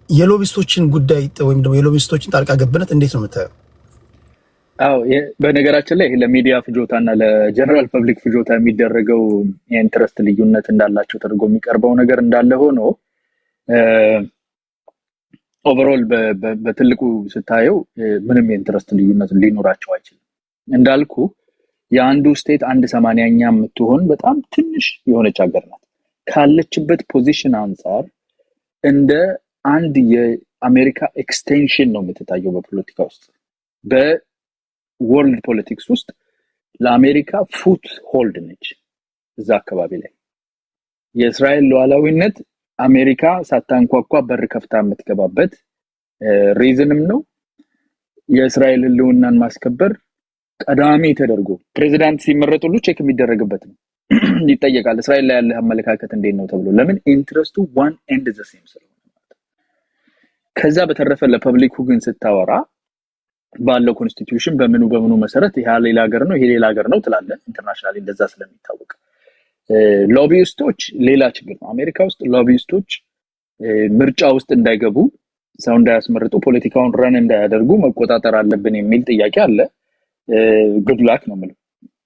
የሎቢስቶችን ጉዳይ ወይም ደግሞ የሎቢስቶችን ጣልቃ ገብነት እንዴት ነው የምታየው? አዎ በነገራችን ላይ ለሚዲያ ፍጆታና ለጀነራል ፐብሊክ ፍጆታ የሚደረገው የኢንትረስት ልዩነት እንዳላቸው ተደርጎ የሚቀርበው ነገር እንዳለ ሆኖ ኦቨርኦል በትልቁ ስታየው ምንም የኢንትረስት ልዩነት ሊኖራቸው አይችልም። እንዳልኩ የአንዱ ስቴት 1/80ኛ የምትሆን በጣም ትንሽ የሆነች ሀገር ናት። ካለችበት ፖዚሽን አንጻር እንደ አንድ የአሜሪካ ኤክስቴንሽን ነው የምትታየው በፖለቲካ ውስጥ። በወርልድ ፖለቲክስ ውስጥ ለአሜሪካ ፉት ሆልድ ነች። እዛ አካባቢ ላይ የእስራኤል ሉዓላዊነት አሜሪካ ሳታንኳኳ በር ከፍታ የምትገባበት ሪዝንም ነው። የእስራኤል ህልውናን ማስከበር ቀዳሚ ተደርጎ ፕሬዚዳንት ሲመረጥ ሁሉ ቼክ የሚደረግበት ነው። ይጠየቃል፣ እስራኤል ላይ ያለ አመለካከት እንዴት ነው ተብሎ። ለምን? ኢንትረስቱ ዋን ኤንድ ዘ ሴም ስለሆነ። ከዛ በተረፈ ለፐብሊኩ ግን ስታወራ ባለው ኮንስቲቲዩሽን በምኑ መሰረት ይሄ ሌላ ሀገር ነው ይሄ ሌላ ሀገር ነው ትላለህ። ኢንተርናሽናሊ እንደዛ ስለሚታወቅ ሎቢስቶች ሌላ ችግር ነው። አሜሪካ ውስጥ ሎቢስቶች ምርጫ ውስጥ እንዳይገቡ፣ ሰው እንዳያስመርጡ፣ ፖለቲካውን ረን እንዳያደርጉ መቆጣጠር አለብን የሚል ጥያቄ አለ። ጉድ ላክ ነው ማለት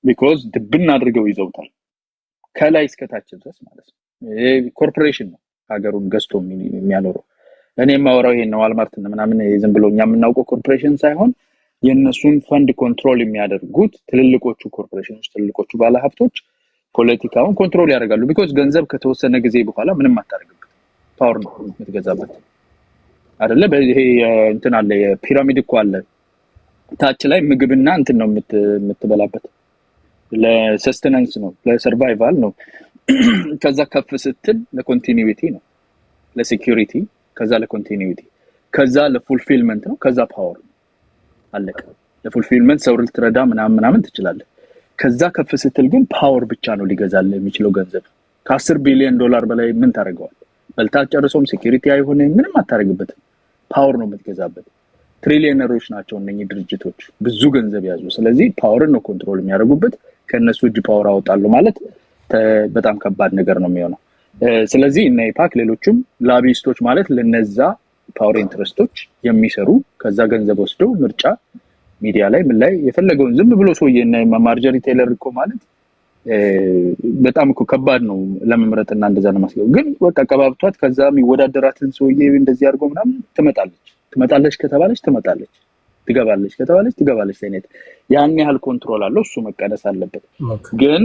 ቢኮዝ ድብን አድርገው ይዘውታል ከላይ እስከታች ድረስ ማለት ነው። ኮርፖሬሽን ነው ሀገሩን ገዝቶ የሚያኖረው። እኔ የማወራው ይሄን ነው። ዋልማርት ምናምን ዝም ብሎ እኛ የምናውቀው ኮርፖሬሽን ሳይሆን የነሱን ፈንድ ኮንትሮል የሚያደርጉት ትልልቆቹ ኮርፖሬሽኖች፣ ትልልቆቹ ባለሀብቶች ፖለቲካውን ኮንትሮል ያደርጋሉ። ቢኮዝ ገንዘብ ከተወሰነ ጊዜ በኋላ ምንም አታደርግበት፣ ፓወር ነው የምትገዛበት አይደለ? በይሄ እንትን አለ፣ የፒራሚድ እኮ አለ። ታች ላይ ምግብና እንትን ነው የምትበላበት፣ ለሰስተናንስ ነው፣ ለሰርቫይቫል ነው። ከዛ ከፍ ስትል ለኮንቲኒዩቲ ነው፣ ለሴኩሪቲ፣ ከዛ ለኮንቲኒዩቲ፣ ከዛ ለፉልፊልመንት ነው፣ ከዛ ፓወር ነው። አለቀ። ለፉልፊልመንት ሰው ልትረዳ ምናምን ትችላለህ። ከዛ ከፍ ስትል ግን ፓወር ብቻ ነው ሊገዛል የሚችለው ገንዘብ። ከ10 ቢሊዮን ዶላር በላይ ምን ታደርገዋል? በልታ ጨርሶም ሴኩሪቲ አይሆነ ምንም አታደርግበትም። ፓወር ነው የምትገዛበት። ትሪሊየነሮች ናቸው እነኚህ ድርጅቶች፣ ብዙ ገንዘብ ያዙ። ስለዚህ ፓወርን ነው ኮንትሮል የሚያደርጉበት። ከነሱ እጅ ፓወር አወጣሉ ማለት በጣም ከባድ ነገር ነው የሚሆነው። ስለዚህ እነ ኢፓክ ሌሎችም ላቢስቶች ማለት ለነዛ ፓወር ኢንትረስቶች የሚሰሩ ከዛ ገንዘብ ወስደው ምርጫ ሚዲያ ላይ ምን ላይ የፈለገውን ዝም ብሎ ሰውዬና ማርጀሪ ቴይለር እኮ ማለት በጣም እኮ ከባድ ነው ለመምረጥና እንደዛ ነው ማስገው። ግን በቃ ቀባብቷት ከዛ የሚወዳደራትን ሰውዬ እንደዚህ አድርጎ ምናምን ትመጣለች ከተባለች ትመጣለች፣ ትገባለች ከተባለች ትገባለች። አይነት ያን ያህል ኮንትሮል አለው። እሱ መቀደስ አለበት። ግን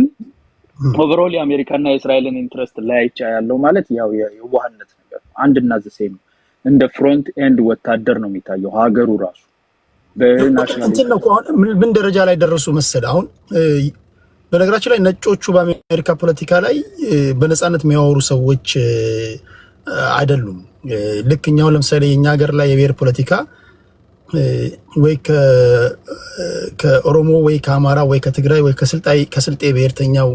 ኦቨርኦል የአሜሪካና የእስራኤልን ኢንትረስት ላይቻ ያለው ማለት ያው የዋህነት ነገር አንድና ዘሴም እንደ ፍሮንት ኤንድ ወታደር ነው የሚታየው ሀገሩ ራሱ በናሽናል ነው። ምን ደረጃ ላይ ደረሱ መሰለ? አሁን በነገራችን ላይ ነጮቹ በአሜሪካ ፖለቲካ ላይ በነፃነት የሚያወሩ ሰዎች አይደሉም። ልክኛው ለምሳሌ የኛ ሀገር ላይ የብሔር ፖለቲካ ወይ ከኦሮሞ ወይ ከአማራ ወይ ከትግራይ ወይ ከስልጤ ብሔርተኛው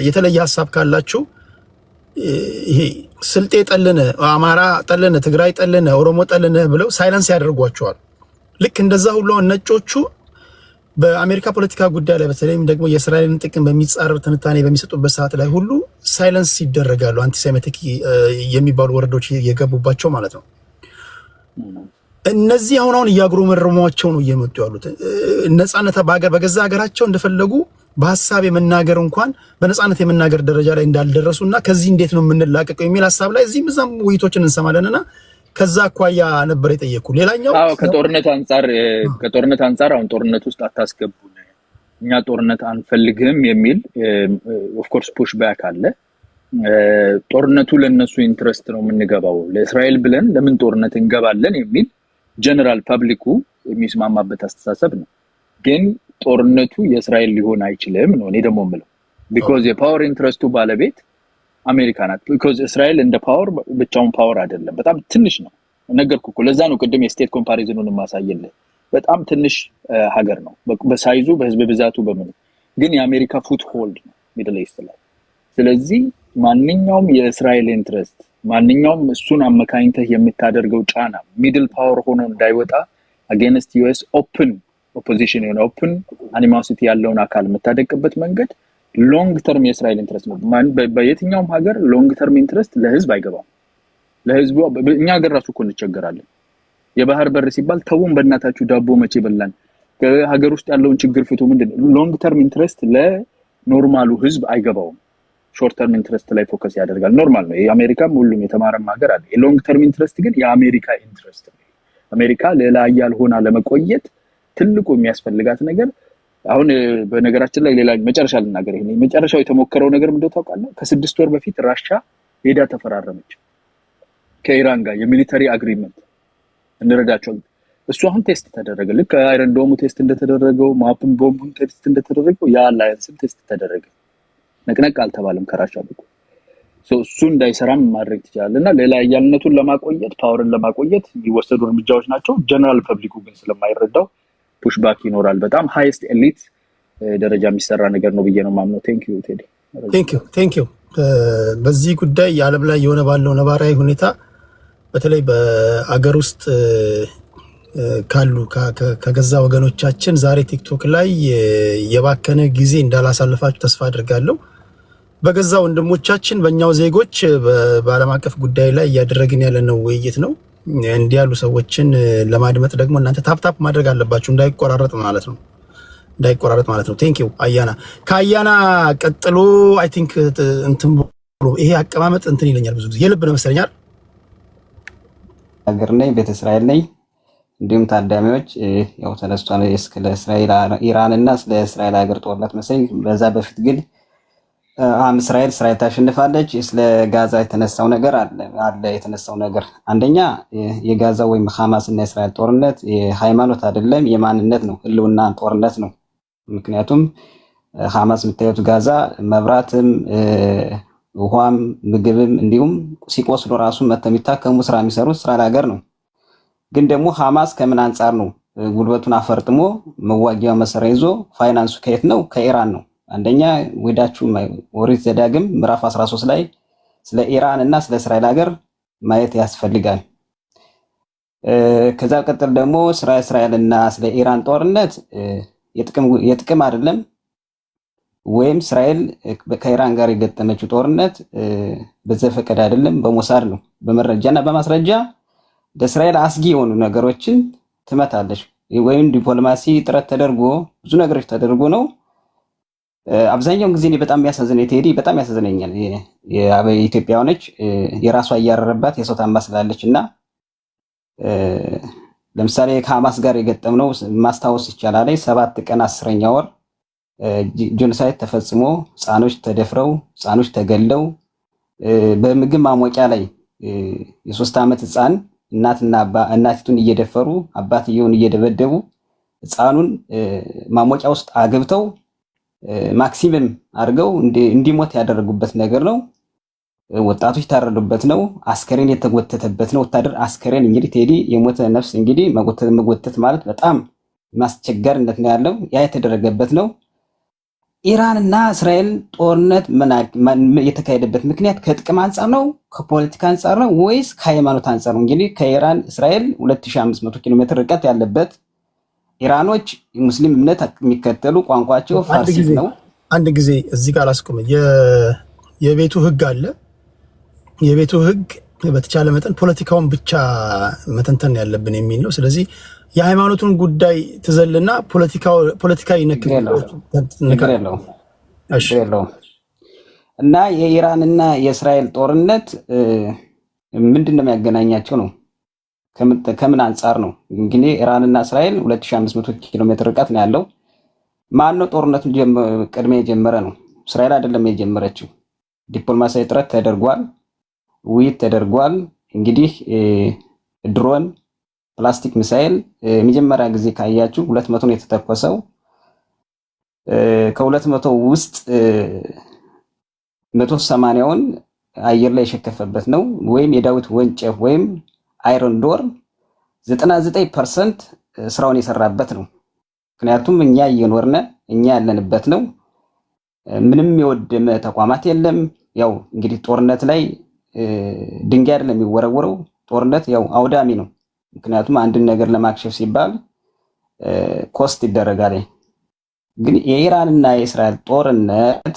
የተለየ ሀሳብ ካላችሁ ይሄ ስልጤ ጠልነ፣ አማራ ጠልነ፣ ትግራይ ጠልነ፣ ኦሮሞ ጠልነ ብለው ሳይለንስ ያደርጓቸዋል። ልክ እንደዛ ሁሉ ነጮቹ በአሜሪካ ፖለቲካ ጉዳይ ላይ በተለይም ደግሞ የእስራኤልን ጥቅም በሚጻረር ትንታኔ በሚሰጡበት ሰዓት ላይ ሁሉ ሳይለንስ ይደረጋሉ። አንቲሴሜቲክ የሚባሉ ወረዶች የገቡባቸው ማለት ነው። እነዚህ አሁን እያጉረመረሟቸው ነው እየመጡ ያሉት። ነፃነት በገዛ ሀገራቸው እንደፈለጉ በሀሳብ የመናገር እንኳን በነፃነት የመናገር ደረጃ ላይ እንዳልደረሱና ከዚህ እንዴት ነው የምንላቀቀው የሚል ሀሳብ ላይ እዚህም እዛም ውይይቶችን እንሰማለንና ከዛ አኳያ ነበር የጠየቁ። ሌላኛው ከጦርነት አንፃር አሁን ጦርነት ውስጥ አታስገቡን፣ እኛ ጦርነት አንፈልግም የሚል ኦፍ ኮርስ ፑሽ ባክ አለ። ጦርነቱ ለነሱ ኢንትረስት ነው የምንገባው፣ ለእስራኤል ብለን ለምን ጦርነት እንገባለን የሚል ጀነራል ፐብሊኩ የሚስማማበት አስተሳሰብ ነው። ግን ጦርነቱ የእስራኤል ሊሆን አይችልም ነው እኔ ደግሞ የምለው። ቢኮዝ የፓወር ኢንትረስቱ ባለቤት አሜሪካ ናት። ቢኮዝ እስራኤል እንደ ፓወር ብቻውን ፓወር አይደለም፣ በጣም ትንሽ ነው። ነገርኩህ እኮ ለዛ ነው ቅድም የስቴት ኮምፓሪዝኑን ማሳየልህ። በጣም ትንሽ ሀገር ነው በሳይዙ በህዝብ ብዛቱ በምን ግን የአሜሪካ ፉት ሆልድ ነው ሚድል ኢስት ላይ። ስለዚህ ማንኛውም የእስራኤል ኢንትረስት ማንኛውም እሱን አመካኝተህ የምታደርገው ጫና ሚድል ፓወር ሆኖ እንዳይወጣ አጌንስት ዩኤስ ኦፕን ኦፖዚሽን የሆነ ኦፕን አኒማሲቲ ያለውን አካል የምታደቅበት መንገድ ሎንግ ተርም የእስራኤል ኢንትረስት ነው። በየትኛውም ሀገር ሎንግ ተርም ኢንትረስት ለህዝብ አይገባም። ለህዝቡ እኛ ሀገር ራሱ እኮ እንቸገራለን። የባህር በር ሲባል ተውን በእናታችሁ ዳቦ መቼ በላን፣ ከሀገር ውስጥ ያለውን ችግር ፍቱ። ምንድነው ሎንግ ተርም ኢንትረስት ለኖርማሉ ህዝብ አይገባውም። ሾርት ተርም ኢንትረስት ላይ ፎከስ ያደርጋል። ኖርማል ነው። የአሜሪካም ሁሉም የተማረም ሀገር አለ። የሎንግ ተርም ኢንትረስት ግን የአሜሪካ ኢንትረስት ነው። አሜሪካ ሌላ ሀያል ሆና ለመቆየት ትልቁ የሚያስፈልጋት ነገር አሁን በነገራችን ላይ ሌላ መጨረሻ ልናገር። ይሄ መጨረሻው የተሞከረው ነገር ምንድነው ታውቃለህ? ከ6 ወር በፊት ራሻ ሄዳ ተፈራረመች ከኢራን ጋር የሚሊተሪ አግሪመንት እንረዳቸው። እሱ አሁን ቴስት ተደረገ። ልክ አይረን ዶሙ ቴስት እንደተደረገው ማፕን ቦምቡን ቴስት እንደተደረገው ያ አላያንስም ቴስት ተደረገ። ነቅነቅ አልተባለም ከራሻ በኩል። እሱ እንዳይሰራም ማድረግ ትችላለና ሌላ ያያልነቱን ለማቆየት ፓወርን ለማቆየት የሚወሰዱ እርምጃዎች ናቸው። ጀነራል ፐብሊኩ ግን ስለማይረዳው ፑሽባክ ይኖራል። በጣም ሃይስት ኤሊት ደረጃ የሚሰራ ነገር ነው ብዬ ነው ማምነው። ቴንክ ዩ ቴዲ። ቴንክ ዩ። በዚህ ጉዳይ የዓለም ላይ የሆነ ባለው ነባራዊ ሁኔታ በተለይ በአገር ውስጥ ካሉ ከገዛ ወገኖቻችን ዛሬ ቲክቶክ ላይ የባከነ ጊዜ እንዳላሳልፋችሁ ተስፋ አድርጋለሁ። በገዛ ወንድሞቻችን በእኛው ዜጎች በዓለም አቀፍ ጉዳይ ላይ እያደረግን ያለነው ውይይት ነው። እንዲህ ያሉ ሰዎችን ለማድመጥ ደግሞ እናንተ ታፕታፕ ማድረግ አለባችሁ፣ እንዳይቆራረጥ ማለት ነው። ቴንክ ዩ አያና። ከአያና ቀጥሎ አይ ቲንክ እንትን ብሎ ይሄ አቀማመጥ እንትን ይለኛል ብዙ ጊዜ የልብ ነው መሰለኛል። ሀገር ነኝ፣ ቤተ እስራኤል ነኝ። እንዲሁም ታዳሚዎች ያው ተነስቷል ስለ እስራኤል ኢራን እና ስለ እስራኤል ሀገር ጦርነት መሰለኝ። በዛ በፊት ግን እስራኤል ታሸንፋለች። ስለ ጋዛ የተነሳው ነገር አለ የተነሳው ነገር አንደኛ የጋዛ ወይም ሐማስ እና እስራኤል ጦርነት የሃይማኖት አይደለም፣ የማንነት ነው፣ ህልውና ጦርነት ነው። ምክንያቱም ሐማስ የምታዩት ጋዛ መብራትም ውሃም ምግብም እንዲሁም ሲቆስሉ ራሱ መተው የሚታከሙ ስራ የሚሰሩት እስራኤል ሀገር ነው። ግን ደግሞ ሐማስ ከምን አንጻር ነው ጉልበቱን አፈርጥሞ መዋጊያው መሰረት ይዞ ፋይናንሱ ከየት ነው? ከኢራን ነው። አንደኛ ወዳችሁ ኦሪት ዘዳግም ምዕራፍ 13 ላይ ስለ ኢራን እና ስለ እስራኤል ሀገር ማየት ያስፈልጋል። ከዛ ቀጥል ደግሞ ስለ እስራኤል እና ስለ ኢራን ጦርነት የጥቅም አይደለም፣ ወይም እስራኤል ከኢራን ጋር የገጠመችው ጦርነት በዘፈቀደ አይደለም፣ በሞሳድ ነው። በመረጃና በማስረጃ ለእስራኤል አስጊ የሆኑ ነገሮችን ትመታለች። ወይም ዲፕሎማሲ ጥረት ተደርጎ ብዙ ነገሮች ተደርጎ ነው። አብዛኛውን ጊዜ በጣም ያሳዝነኝ ቴዲ፣ በጣም ያሳዝነኛል። የኢትዮጵያውያኖች የራሷ እያረረባት የሰው ታማስላለች እና ለምሳሌ ከሐማስ ጋር የገጠምነው ማስታወስ ይቻላል። 7 ቀን 10ኛ ወር ጄኖሳይድ ተፈጽሞ ህፃኖች ተደፍረው ህፃኖች ተገለው በምግብ ማሞቂያ ላይ የ3 ዓመት ህፃን እናቲቱን እየደፈሩ አባትየውን እየደበደቡ ህፃኑን ማሞቂያ ውስጥ አገብተው ማክሲመም አድርገው እንዲሞት ያደረጉበት ነገር ነው። ወጣቶች ታረዱበት ነው። አስከሬን የተጎተተበት ነው። ወታደር አስከሬን እንግዲህ ቴዲ የሞተ ነፍስ እንግዲህ መጎተት ማለት በጣም ማስቸገርነት ነው ያለው። ያ የተደረገበት ነው። ኢራን እና እስራኤል ጦርነት የተካሄደበት ምክንያት ከጥቅም አንጻር ነው፣ ከፖለቲካ አንጻር ነው ወይስ ከሃይማኖት አንጻር ነው? እንግዲህ ከኢራን እስራኤል 2500 ኪሎ ሜትር ርቀት ያለበት፣ ኢራኖች ሙስሊም እምነት የሚከተሉ ቋንቋቸው ፋርሲ ነው። አንድ ጊዜ እዚህ ጋር አላስቆም። የቤቱ ህግ አለ። የቤቱ ህግ በተቻለ መጠን ፖለቲካውን ብቻ መተንተን ያለብን የሚል ነው። ስለዚህ የሃይማኖቱን ጉዳይ ትዘልና ፖለቲካዊ ነገር ያለው እና የኢራን እና የእስራኤል ጦርነት ምንድነው የሚያገናኛቸው ነው? ከምን አንጻር ነው? እንግዲህ ኢራን እና እስራኤል 2500 ኪሎ ሜትር ርቀት ነው ያለው። ማን ነው ጦርነቱን ቅድሚያ የጀመረ ነው? እስራኤል አይደለም የጀመረችው። ዲፕሎማሲያዊ ጥረት ተደርጓል፣ ውይይት ተደርጓል። እንግዲህ ድሮን ፕላስቲክ ሚሳኤል መጀመሪያ ጊዜ ካያችሁ 200 ነው የተተኮሰው። ከ200 ውስጥ 180ውን አየር ላይ የሸከፈበት ነው። ወይም የዳዊት ወንጨፍ ወይም አይረን ዶር 99% ስራውን የሰራበት ነው። ምክንያቱም እኛ እየኖርነ እኛ ያለንበት ነው። ምንም የወደመ ተቋማት የለም። ያው እንግዲህ ጦርነት ላይ ድንጋይ አይደለም የሚወረወረው። ጦርነት ያው አውዳሚ ነው። ምክንያቱም አንድን ነገር ለማክሸፍ ሲባል ኮስት ይደረጋል። ግን የኢራንና የእስራኤል ጦርነት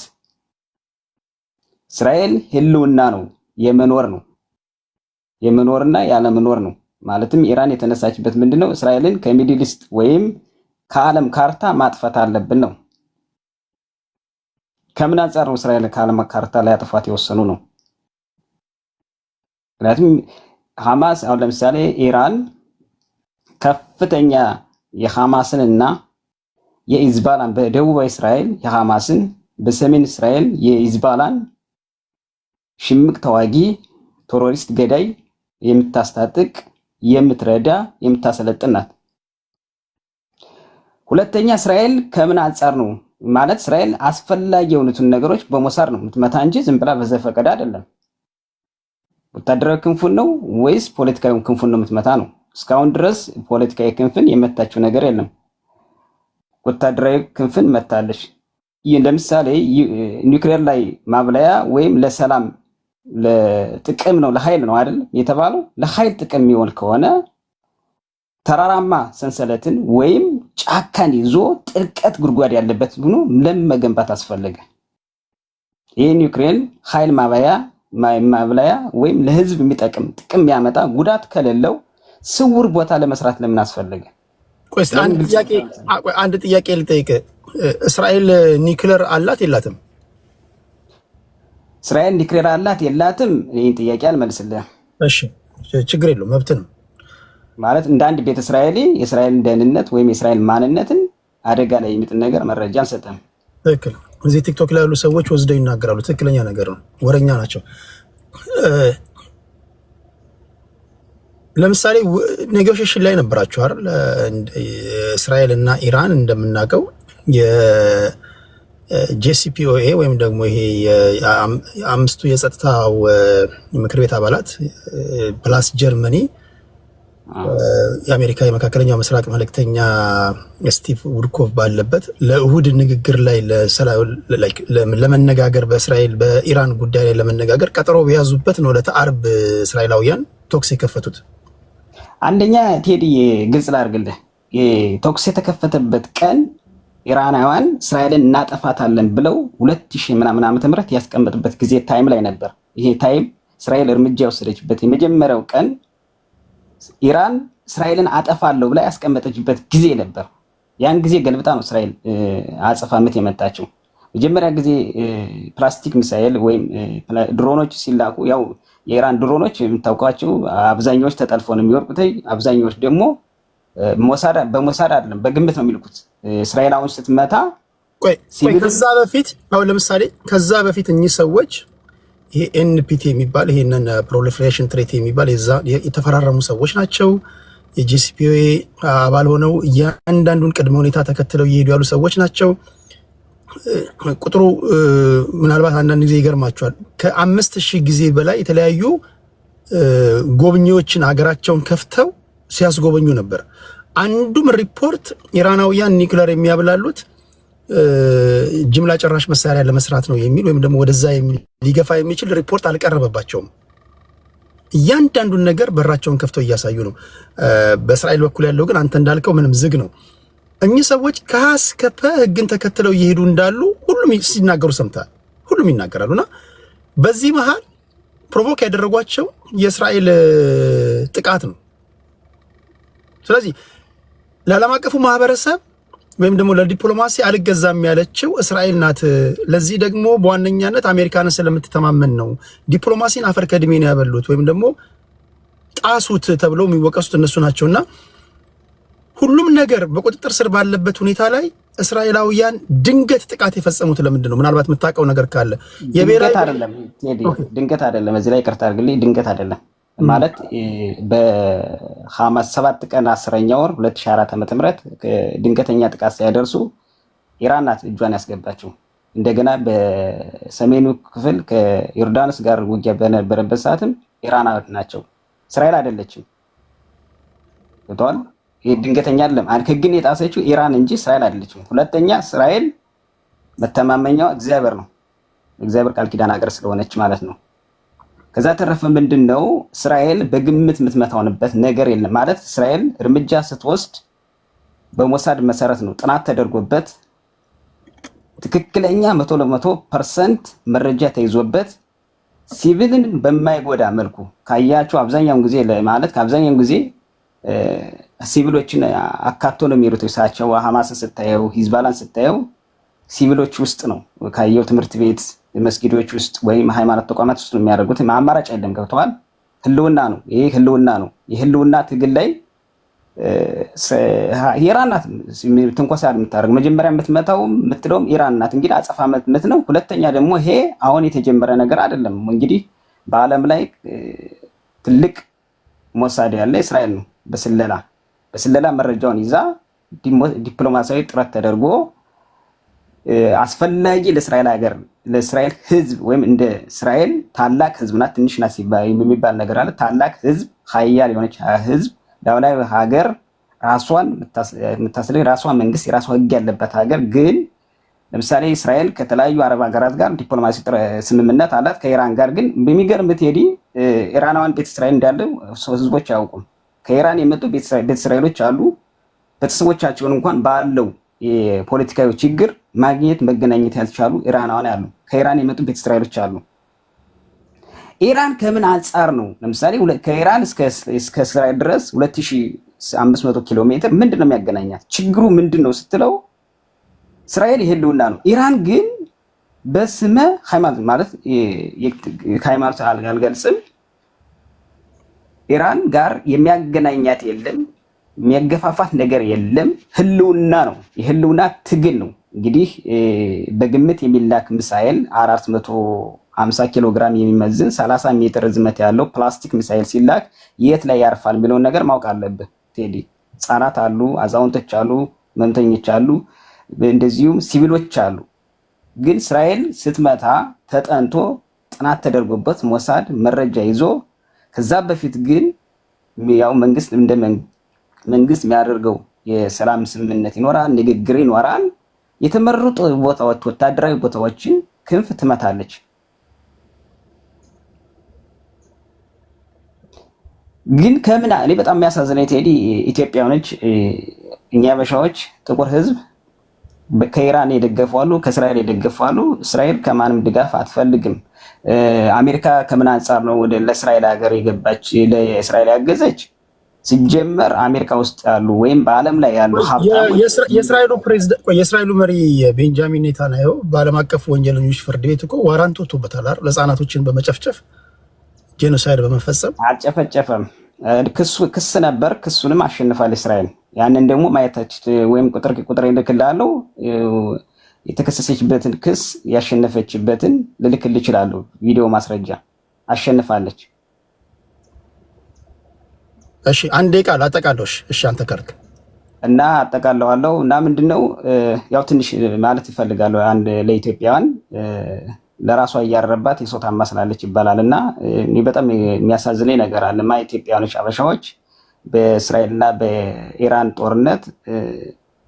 እስራኤል ህልውና ነው፣ የመኖር ነው፣ የመኖርና ያለመኖር ነው። ማለትም ኢራን የተነሳችበት ምንድነው? እስራኤልን ከሚድል ኢስት ወይም ከዓለም ካርታ ማጥፋት አለብን ነው። ከምን አንፃር ነው እስራኤል ከዓለም ካርታ ላይ አጥፋት የወሰኑ ነው? ምክንያቱም ሐማስ አሁን ለምሳሌ ኢራን ከፍተኛ የሐማስን እና የኢዝባላን በደቡባዊ እስራኤል የሐማስን በሰሜን እስራኤል የኢዝባላን ሽምቅ ተዋጊ ቴሮሪስት ገዳይ የምታስታጥቅ የምትረዳ የምታሰለጥን ናት። ሁለተኛ እስራኤል ከምን አንፃር ነው ማለት እስራኤል አስፈላጊ የሆኑትን ነገሮች በሞሳድ ነው የምትመታ እንጂ ዝም ብላ በዘፈቀደ አይደለም። ወታደራዊ ክንፉን ነው ወይስ ፖለቲካዊ ክንፉን ነው የምትመታ ነው? እስካሁን ድረስ ፖለቲካዊ ክንፍን የመታችው ነገር የለም። ወታደራዊ ክንፍን መታለሽ። ለምሳሌ ኒውክሌር ላይ ማብላያ ወይም ለሰላም ለጥቅም ነው ለኃይል ነው አይደል የተባለው። ለኃይል ጥቅም የሚሆን ከሆነ ተራራማ ሰንሰለትን ወይም ጫካን ይዞ ጥልቀት ጉድጓድ ያለበት ሆኖ ለምን መገንባት አስፈለገ? ይሄ ኒውክሌር ኃይል ማብላያ ወይም ለህዝብ የሚጠቅም ጥቅም ያመጣ ጉዳት ከሌለው ስውር ቦታ ለመስራት ለምን አስፈለገ? ቆይ አንድ ጥያቄ ልጠይቅ። እስራኤል ኒውክሌር አላት የላትም? እስራኤል ኒውክሌር አላት የላትም? ይሄን ጥያቄ አልመልስልህም። እሺ ችግር የለውም መብት ነው። ማለት እንደ አንድ ቤተ እስራኤሊ የእስራኤል ደህንነት ወይም የእስራኤል ማንነትን አደጋ ላይ የሚጥል ነገር መረጃ አልሰጠም። ትክክል። እዚህ ቲክቶክ ላይ ያሉ ሰዎች ወስደው ይናገራሉ። ትክክለኛ ነገር ነው። ወረኛ ናቸው። ለምሳሌ ኔጎሽዬሽን ላይ ነበራችሁ አይደል? እስራኤል እና ኢራን እንደምናውቀው የጄሲፒኦኤ ወይም ደግሞ ይሄ የአምስቱ የጸጥታው ምክር ቤት አባላት ፕላስ ጀርመኒ የአሜሪካ የመካከለኛው ምስራቅ መልእክተኛ ስቲቭ ውድኮቭ ባለበት ለእሁድ ንግግር ላይ ለመነጋገር በእስራኤል በኢራን ጉዳይ ላይ ለመነጋገር ቀጠሮ በያዙበት ነው ለተአርብ እስራኤላውያን ቶክስ የከፈቱት። አንደኛ ቴዲ ግልጽ ላድርግልህ፣ ቶክስ የተከፈተበት ቀን ኢራናውያን እስራኤልን እናጠፋታለን ብለው 2000 ምናምን ዓመተ ምህረት ያስቀመጡበት ጊዜ ታይም ላይ ነበር። ይሄ ታይም እስራኤል እርምጃ የወሰደችበት የመጀመሪያው ቀን ኢራን እስራኤልን አጠፋለሁ ብላ ያስቀመጠችበት ጊዜ ነበር። ያን ጊዜ ገልብጣ ነው እስራኤል አጸፋመት የመጣችው። መጀመሪያ ጊዜ ፕላስቲክ ሚሳኤል ወይም ድሮኖች ሲላኩ ያው የኢራን ድሮኖች የምታውቋቸው አብዛኛዎች ተጠልፈው ነው የሚወርቁት። አብዛኛዎች ደግሞ በሞሳድ አይደለም በግምት ነው የሚልኩት። እስራኤል አሁን ስትመታ ከዛ በፊት አሁን ለምሳሌ ከዛ በፊት እኚህ ሰዎች ይሄ ኤንፒቲ የሚባል ይሄንን ፕሮሊፌሬሽን ትሬቲ የሚባል የተፈራረሙ ሰዎች ናቸው። የጂሲፒኦኤ አባል ሆነው እያንዳንዱን ቅድመ ሁኔታ ተከትለው እየሄዱ ያሉ ሰዎች ናቸው። ቁጥሩ ምናልባት አንዳንድ ጊዜ ይገርማቸዋል። ከ5000 ጊዜ በላይ የተለያዩ ጎብኚዎችን ሀገራቸውን ከፍተው ሲያስጎበኙ ነበር። አንዱም ሪፖርት ኢራናውያን ኒውክሌር የሚያብላሉት ጅምላ ጨራሽ መሳሪያ ለመስራት ነው የሚል ወይም ደግሞ ወደዛ ሊገፋ የሚችል ሪፖርት አልቀረበባቸውም። እያንዳንዱን ነገር በራቸውን ከፍተው እያሳዩ ነው። በእስራኤል በኩል ያለው ግን አንተ እንዳልከው ምንም ዝግ ነው። እኚህ ሰዎች ከሀስከፈ ህግን ተከትለው እየሄዱ እንዳሉ ሁሉም ሲናገሩ ሰምተሃል። ሁሉም ይናገራሉና በዚህ መሃል ፕሮቮክ ያደረጓቸው የእስራኤል ጥቃት ነው። ስለዚህ ለዓለም አቀፉ ማህበረሰብ ወይም ደግሞ ለዲፕሎማሲ አልገዛም ያለችው እስራኤል ናት። ለዚህ ደግሞ በዋነኛነት አሜሪካንን ስለምትተማመን ነው። ዲፕሎማሲን አፈር ከድሜ ነው ያበሉት ወይም ደግሞ ጣሱት ተብለው የሚወቀሱት እነሱ ናቸውና ሁሉም ነገር በቁጥጥር ስር ባለበት ሁኔታ ላይ እስራኤላውያን ድንገት ጥቃት የፈጸሙት ለምንድን ነው? ምናልባት የምታውቀው ነገር ካለ ድንገት አይደለም። እዚህ ላይ ይቅርታ አድርግልኝ፣ ድንገት አይደለም። ማለት በሐማስ 7 ቀን 10ኛ ወር 2004 ዓ.ም ድንገተኛ ጥቃት ሲያደርሱ ኢራን ናት እጇን ያስገባችው። እንደገና በሰሜኑ ክፍል ከዮርዳኖስ ጋር ውጊያ በነበረበት ሰዓትም ኢራናውያን ናቸው፣ እስራኤል አይደለችም። ገብቶሃል? ይሄ ድንገተኛ አይደለም። ህግን የጣሰችው ኢራን እንጂ እስራኤል አይደለችም። ሁለተኛ እስራኤል መተማመኛዋ እግዚአብሔር ነው፣ እግዚአብሔር ቃል ኪዳን ሀገር ስለሆነች ማለት ነው። ከዛ ተረፈ ምንድነው እስራኤል በግምት የምትመታውንበት ነገር የለም ማለት እስራኤል እርምጃ ስትወስድ በሞሳድ መሰረት ነው ጥናት ተደርጎበት ትክክለኛ 100% መረጃ ተይዞበት ሲቪልን በማይጎዳ መልኩ ካያቸው አብዛኛውን ጊዜ ማለት ከአብዛኛውን ጊዜ ሲቪሎችን አካቶ ነው የሚሩት። እሳቸው ሐማስን ስታየው ሂዝባላን ስታየው ሲቪሎች ውስጥ ነው ካየው ትምህርት ቤት መስጊዶች ውስጥ ወይም ሃይማኖት ተቋማት ውስጥ ነው የሚያደርጉት። አማራጭ አይደለም። ገብተዋል? ህልውና ነው ይሄ ህልውና ነው። የህልውና ትግል ላይ ኢራን ናት ትንኮሳ የምታደርግ መጀመሪያ የምትመታው የምትለውም ኢራን ናት። እንግዲህ አጸፋ ምት ነው። ሁለተኛ ደግሞ ይሄ አሁን የተጀመረ ነገር አይደለም። እንግዲህ በዓለም ላይ ትልቅ ሞሳድ ያለ እስራኤል ነው። በስለላ መረጃውን ይዛ ዲፕሎማሲያዊ ጥረት ተደርጎ አስፈላጊ ለእስራኤል ሀገር ለእስራኤል ህዝብ ወይም እንደ እስራኤል ታላቅ ህዝብና ትንሽ ናት የሚባል ነገር አለ። ታላቅ ህዝብ ሀያል የሆነች ህዝብ ዳውላይ ሀገር ራሷን የምታስለይ ራሷ መንግስት የራሷ ህግ ያለበት ሀገር ግን ለምሳሌ እስራኤል ከተለያዩ አረብ ሀገራት ጋር ዲፕሎማሲ ስምምነት አላት። ከኢራን ጋር ግን በሚገርም ብትሄዲ ኢራናውያን ቤተ እስራኤል እንዳለው ህዝቦች አያውቁም። ከኢራን የመጡ ቤተ እስራኤሎች አሉ። ቤተሰቦቻቸውን እንኳን ባለው የፖለቲካዊ ችግር ማግኘት መገናኘት ያልቻሉ ኢራናውያን አሉ። ከኢራን የመጡ ቤተ እስራኤሎች አሉ። ኢራን ከምን አንጻር ነው ለምሳሌ ከኢራን እስከ እስራኤል ድረስ 2500 ኪሎ ሜትር ምንድነው የሚያገናኛት? ችግሩ ምንድነው ስትለው እስራኤል የህልውና ነው። ኢራን ግን በስመ ሃይማኖት ማለት ሃይማኖት አልገልጽም ኢራን ጋር የሚያገናኛት የለም፣ የሚያገፋፋት ነገር የለም። ህልውና ነው፣ የህልውና ትግል ነው። እንግዲህ በግምት የሚላክ ሚሳኤል 450 ኪሎ ግራም የሚመዝን 30 ሜትር ርዝመት ያለው ፕላስቲክ ሚሳኤል ሲላክ የት ላይ ያርፋል የሚለውን ነገር ማወቅ አለብህ ቴዲ። ህጻናት አሉ፣ አዛውንቶች አሉ፣ መምተኞች አሉ፣ እንደዚሁም ሲቪሎች አሉ። ግን እስራኤል ስትመታ ተጠንቶ ጥናት ተደርጎበት ሞሳድ መረጃ ይዞ ከዛ በፊት ግን ያው መንግስት እንደ መንግስት የሚያደርገው የሰላም ስምምነት ይኖራል፣ ንግግር ይኖራል። የተመረጡ ቦታዎች ወታደራዊ ቦታዎችን ክንፍ ትመታለች። ግን ከምን እኔ በጣም የሚያሳዝነኝ ቴዲ ኢትዮጵያውያኖች እኛ በሻዎች ጥቁር ህዝብ ከኢራን የደገፉ አሉ፣ ከእስራኤል የደገፉ አሉ። እስራኤል ከማንም ድጋፍ አትፈልግም። አሜሪካ ከምን አንጻር ነው ወደ ለእስራኤል ሀገር የገባች ለእስራኤል ያገዘች? ሲጀመር አሜሪካ ውስጥ ያሉ ወይም በዓለም ላይ ያሉ የእስራኤሉ ፕሬዝዳንት የእስራኤሉ መሪ ቤንጃሚን ኔታንያሁ በዓለም አቀፍ ወንጀለኞች ፍርድ ቤት እኮ ዋራንት ወጥቶበታል አይደል? ለህፃናቶችን በመጨፍጨፍ ጄኖሳይድ በመፈጸም አልጨፈጨፈም። ክስ ነበር፣ ክሱንም አሸንፋል እስራኤል። ያንን ደግሞ ማየታች ወይም ቁጥር ይልክልሃለሁ። የተከሰሰችበትን ክስ ያሸነፈችበትን ልልክልህ እችላለሁ። ቪዲዮ ማስረጃ አሸንፋለች። እሺ አንዴ ቃል አጠቃለሽ። እሺ አንተ ከርክ እና አጠቃለዋለሁ እና ምንድነው ያው ትንሽ ማለት ይፈልጋሉ። አንድ ለኢትዮጵያውያን ለራሷ እያረባት የሰው ታማስላለች ይባላልና እኔ በጣም የሚያሳዝነኝ ነገር አለ። ኢትዮጵያውያኖች አበሻዎች በእስራኤልና በኢራን ጦርነት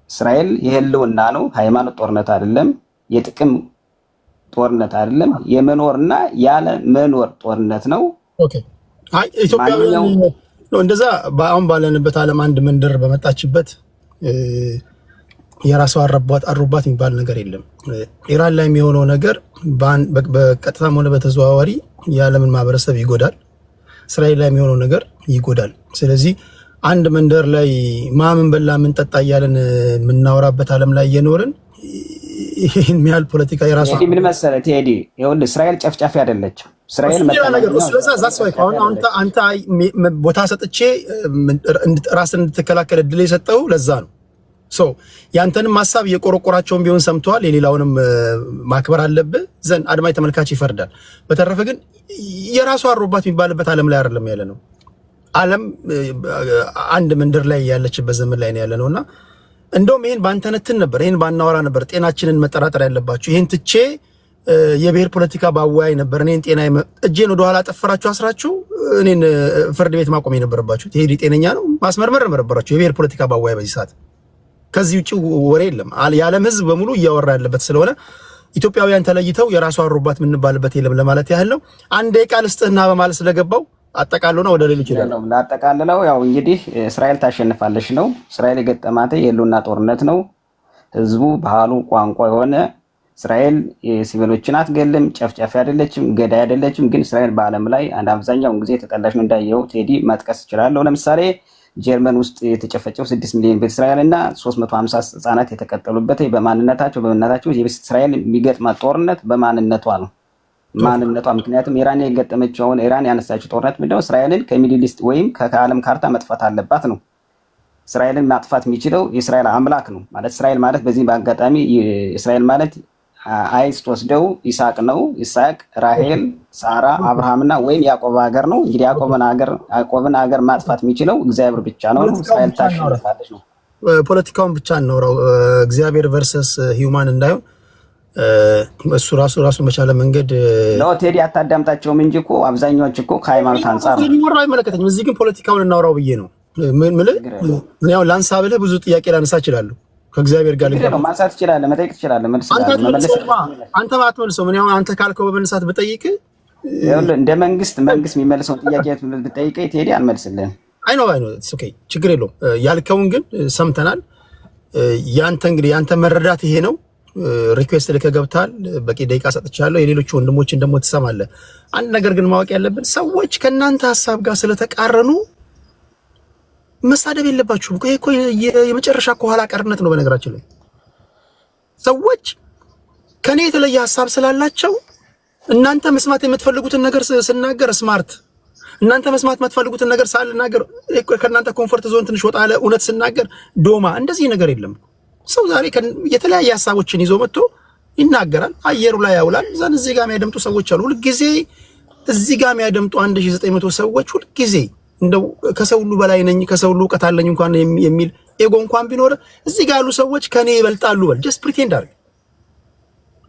እስራኤል የህልውና ነው፣ ሃይማኖት ጦርነት አይደለም፣ የጥቅም ጦርነት አይደለም፣ የመኖርና ያለ መኖር ጦርነት ነው። ኦኬ አይ ኢትዮጵያውያን እንደዛ አሁን ባለንበት ዓለም አንድ መንደር በመጣችበት የራሷ አሩባት የሚባል ነገር የለም። ኢራን ላይ የሚሆነው ነገር በቀጥታም ሆነ በተዘዋዋሪ የዓለምን ማህበረሰብ ይጎዳል። እስራኤል ላይ የሚሆነው ነገር ይጎዳል። ስለዚህ አንድ መንደር ላይ ማምን በላ ምን ጠጣ እያለን የምናወራበት ዓለም ላይ እየኖርን ይህን ያህል ፖለቲካ የራሷ ምን መሰለህ ቴዲ፣ ይኸውልህ እስራኤል ጨፍጫፊ አይደለችም። እስራኤል አንተ ቦታ ሰጥቼ ራስን እንድትከላከል እድል የሰጠው ለዛ ነው። ያንተንም ሐሳብ የቆረቆራቸውን ቢሆን ሰምተዋል። የሌላውንም ማክበር አለብህ ዘንድ አድማጭ ተመልካች ይፈርዳል። በተረፈ ግን የራሱ አሮባት የሚባልበት ዓለም ላይ አይደለም ያለ ነው። ዓለም አንድ መንደር ላይ ያለችበት ዘመን ላይ ነው ያለ ነውና እንደውም ይሄን ባንተነትን ነበር፣ ይሄን ባናወራ ነበር ጤናችንን መጠራጠር ያለባችሁ። ይሄን ትቼ የብሔር ፖለቲካ ባወያይ ነበር። እኔን ጤና እጄን ወደ ኋላ ጠፈራችሁ አስራችሁ እኔን ፍርድ ቤት ማቆም የነበረባችሁ። ቴዲ ጤነኛ ነው ማስመርመር ነበረባችሁ። የብሔር ፖለቲካ ባወያይ በዚህ ሰዓት ከዚህ ውጪ ወሬ የለም። የዓለም ሕዝብ በሙሉ እያወራ ያለበት ስለሆነ ኢትዮጵያውያን ተለይተው የራሱ አሮባት የምንባልበት የለም ለማለት ያህል ነው። አንድ ደቂቃ ልስጥህና በማለት ስለገባው አጠቃለውና ወደ ሌሎች ይላል። ላጠቃልለው ያው እንግዲህ እስራኤል ታሸንፋለች ነው። እስራኤል የገጠማት የህልውና ጦርነት ነው። ህዝቡ ባህሉ ቋንቋ የሆነ እስራኤል ሲቪሎችን አትገልም፣ ጨፍጫፊ አይደለችም፣ ገዳይ አይደለችም። ግን እስራኤል በዓለም ላይ አብዛኛውን ጊዜ ተጠላሽ ነው። እንዳየው ቴዲ መጥቀስ እችላለሁ። ለምሳሌ ጀርመን ውስጥ የተጨፈጨው 6 ሚሊዮን ቤተ እስራኤል እና 350 ህጻናት የተቀጠሉበት በማንነታቸው እስራኤል የሚገጥማት ጦርነት በማንነቷ ነው። ማንነቷ ምክንያቱም ኢራን የገጠመችውን ኢራን ያነሳችው ጦርነት ምንድነው? እስራኤልን ከሚድል ኢስት ወይም ከዓለም ካርታ መጥፋት አለባት ነው። እስራኤልን ማጥፋት የሚችለው የእስራኤል አምላክ ነው ማለት እስራኤል ማለት በዚህ በአጋጣሚ እስራኤል ማለት አይስት ወስደው ይስሐቅ ነው። ይስሐቅ፣ ራሄል፣ ሳራ፣ አብርሃምና ወይም ያዕቆብ ሀገር ነው። እንግዲህ ያዕቆብን ሀገር ማጥፋት የሚችለው እግዚአብሔር ብቻ ነው። እስራኤል ታሸንፋለች ነው። ፖለቲካውን ብቻ እናውራው፣ እግዚአብሔር ቨርሰስ ሂውማን እንዳይሆን እሱ ራሱ መቻለ መንገድ ነው። ቴዲ አታዳምጣቸውም እንጂ እኮ አብዛኛዎች እኮ ከሃይማኖት አንፃር ነው የሚወራው። አይመለከተኝም። እዚህ ግን ፖለቲካውን እናውራው ብዬ ነው። ምን ያው ላንሳ ብለህ ብዙ ጥያቄ ላነሳ እችላለሁ። ከእግዚአብሔር ጋር ነው ማንሳት ትችላለህ፣ መጠየቅ ትችላለህ። አንተ ባትመልሰው ምን ያው አንተ ካልከው በመነሳት ብጠይቅ እንደ መንግስት የሚመልሰውን ጥያቄ ብጠይቅ ቴዲ አልመልስልህም። አይ ነው ኦኬ፣ ችግር የለውም። ያልከውን ግን ሰምተናል። ያንተ መረዳት ይሄ ነው። ሪኩዌስት ልከህ ገብታል። በቂ ደቂቃ ሰጥቻለሁ። የሌሎች ወንድሞችን ደግሞ ትሰማለህ። አንድ ነገር ግን ማወቅ ያለብን ሰዎች ከእናንተ ሀሳብ ጋር ስለተቃረኑ መሳደብ የለባችሁም። ይሄ እኮ የመጨረሻ ከኋላ ቀርነት ነው። በነገራችን ላይ ሰዎች ከኔ የተለየ ሀሳብ ስላላቸው እናንተ መስማት የምትፈልጉትን ነገር ስናገር ስማርት፣ እናንተ መስማት የምትፈልጉትን ነገር ሳልናገር ከእናንተ ኮምፎርት ዞን ትንሽ ወጣ ያለ እውነት ስናገር ዶማ፣ እንደዚህ ነገር የለም። ሰው ዛሬ የተለያየ ሀሳቦችን ይዞ መጥቶ ይናገራል፣ አየሩ ላይ ያውላል። እዛን እዚህ ጋር የሚያደምጡ ሰዎች አሉ። ሁልጊዜ እዚህ ጋር የሚያደምጡ 1900 ሰዎች ሁልጊዜ እንደው ከሰው ሁሉ በላይ ነኝ፣ ከሰው ሁሉ እውቀት አለኝ እንኳን የሚል ኤጎ እንኳን ቢኖር እዚህ ጋር ያሉ ሰዎች ከኔ ይበልጣሉ በል። ጀስት ፕሪቴንድ አድርግ።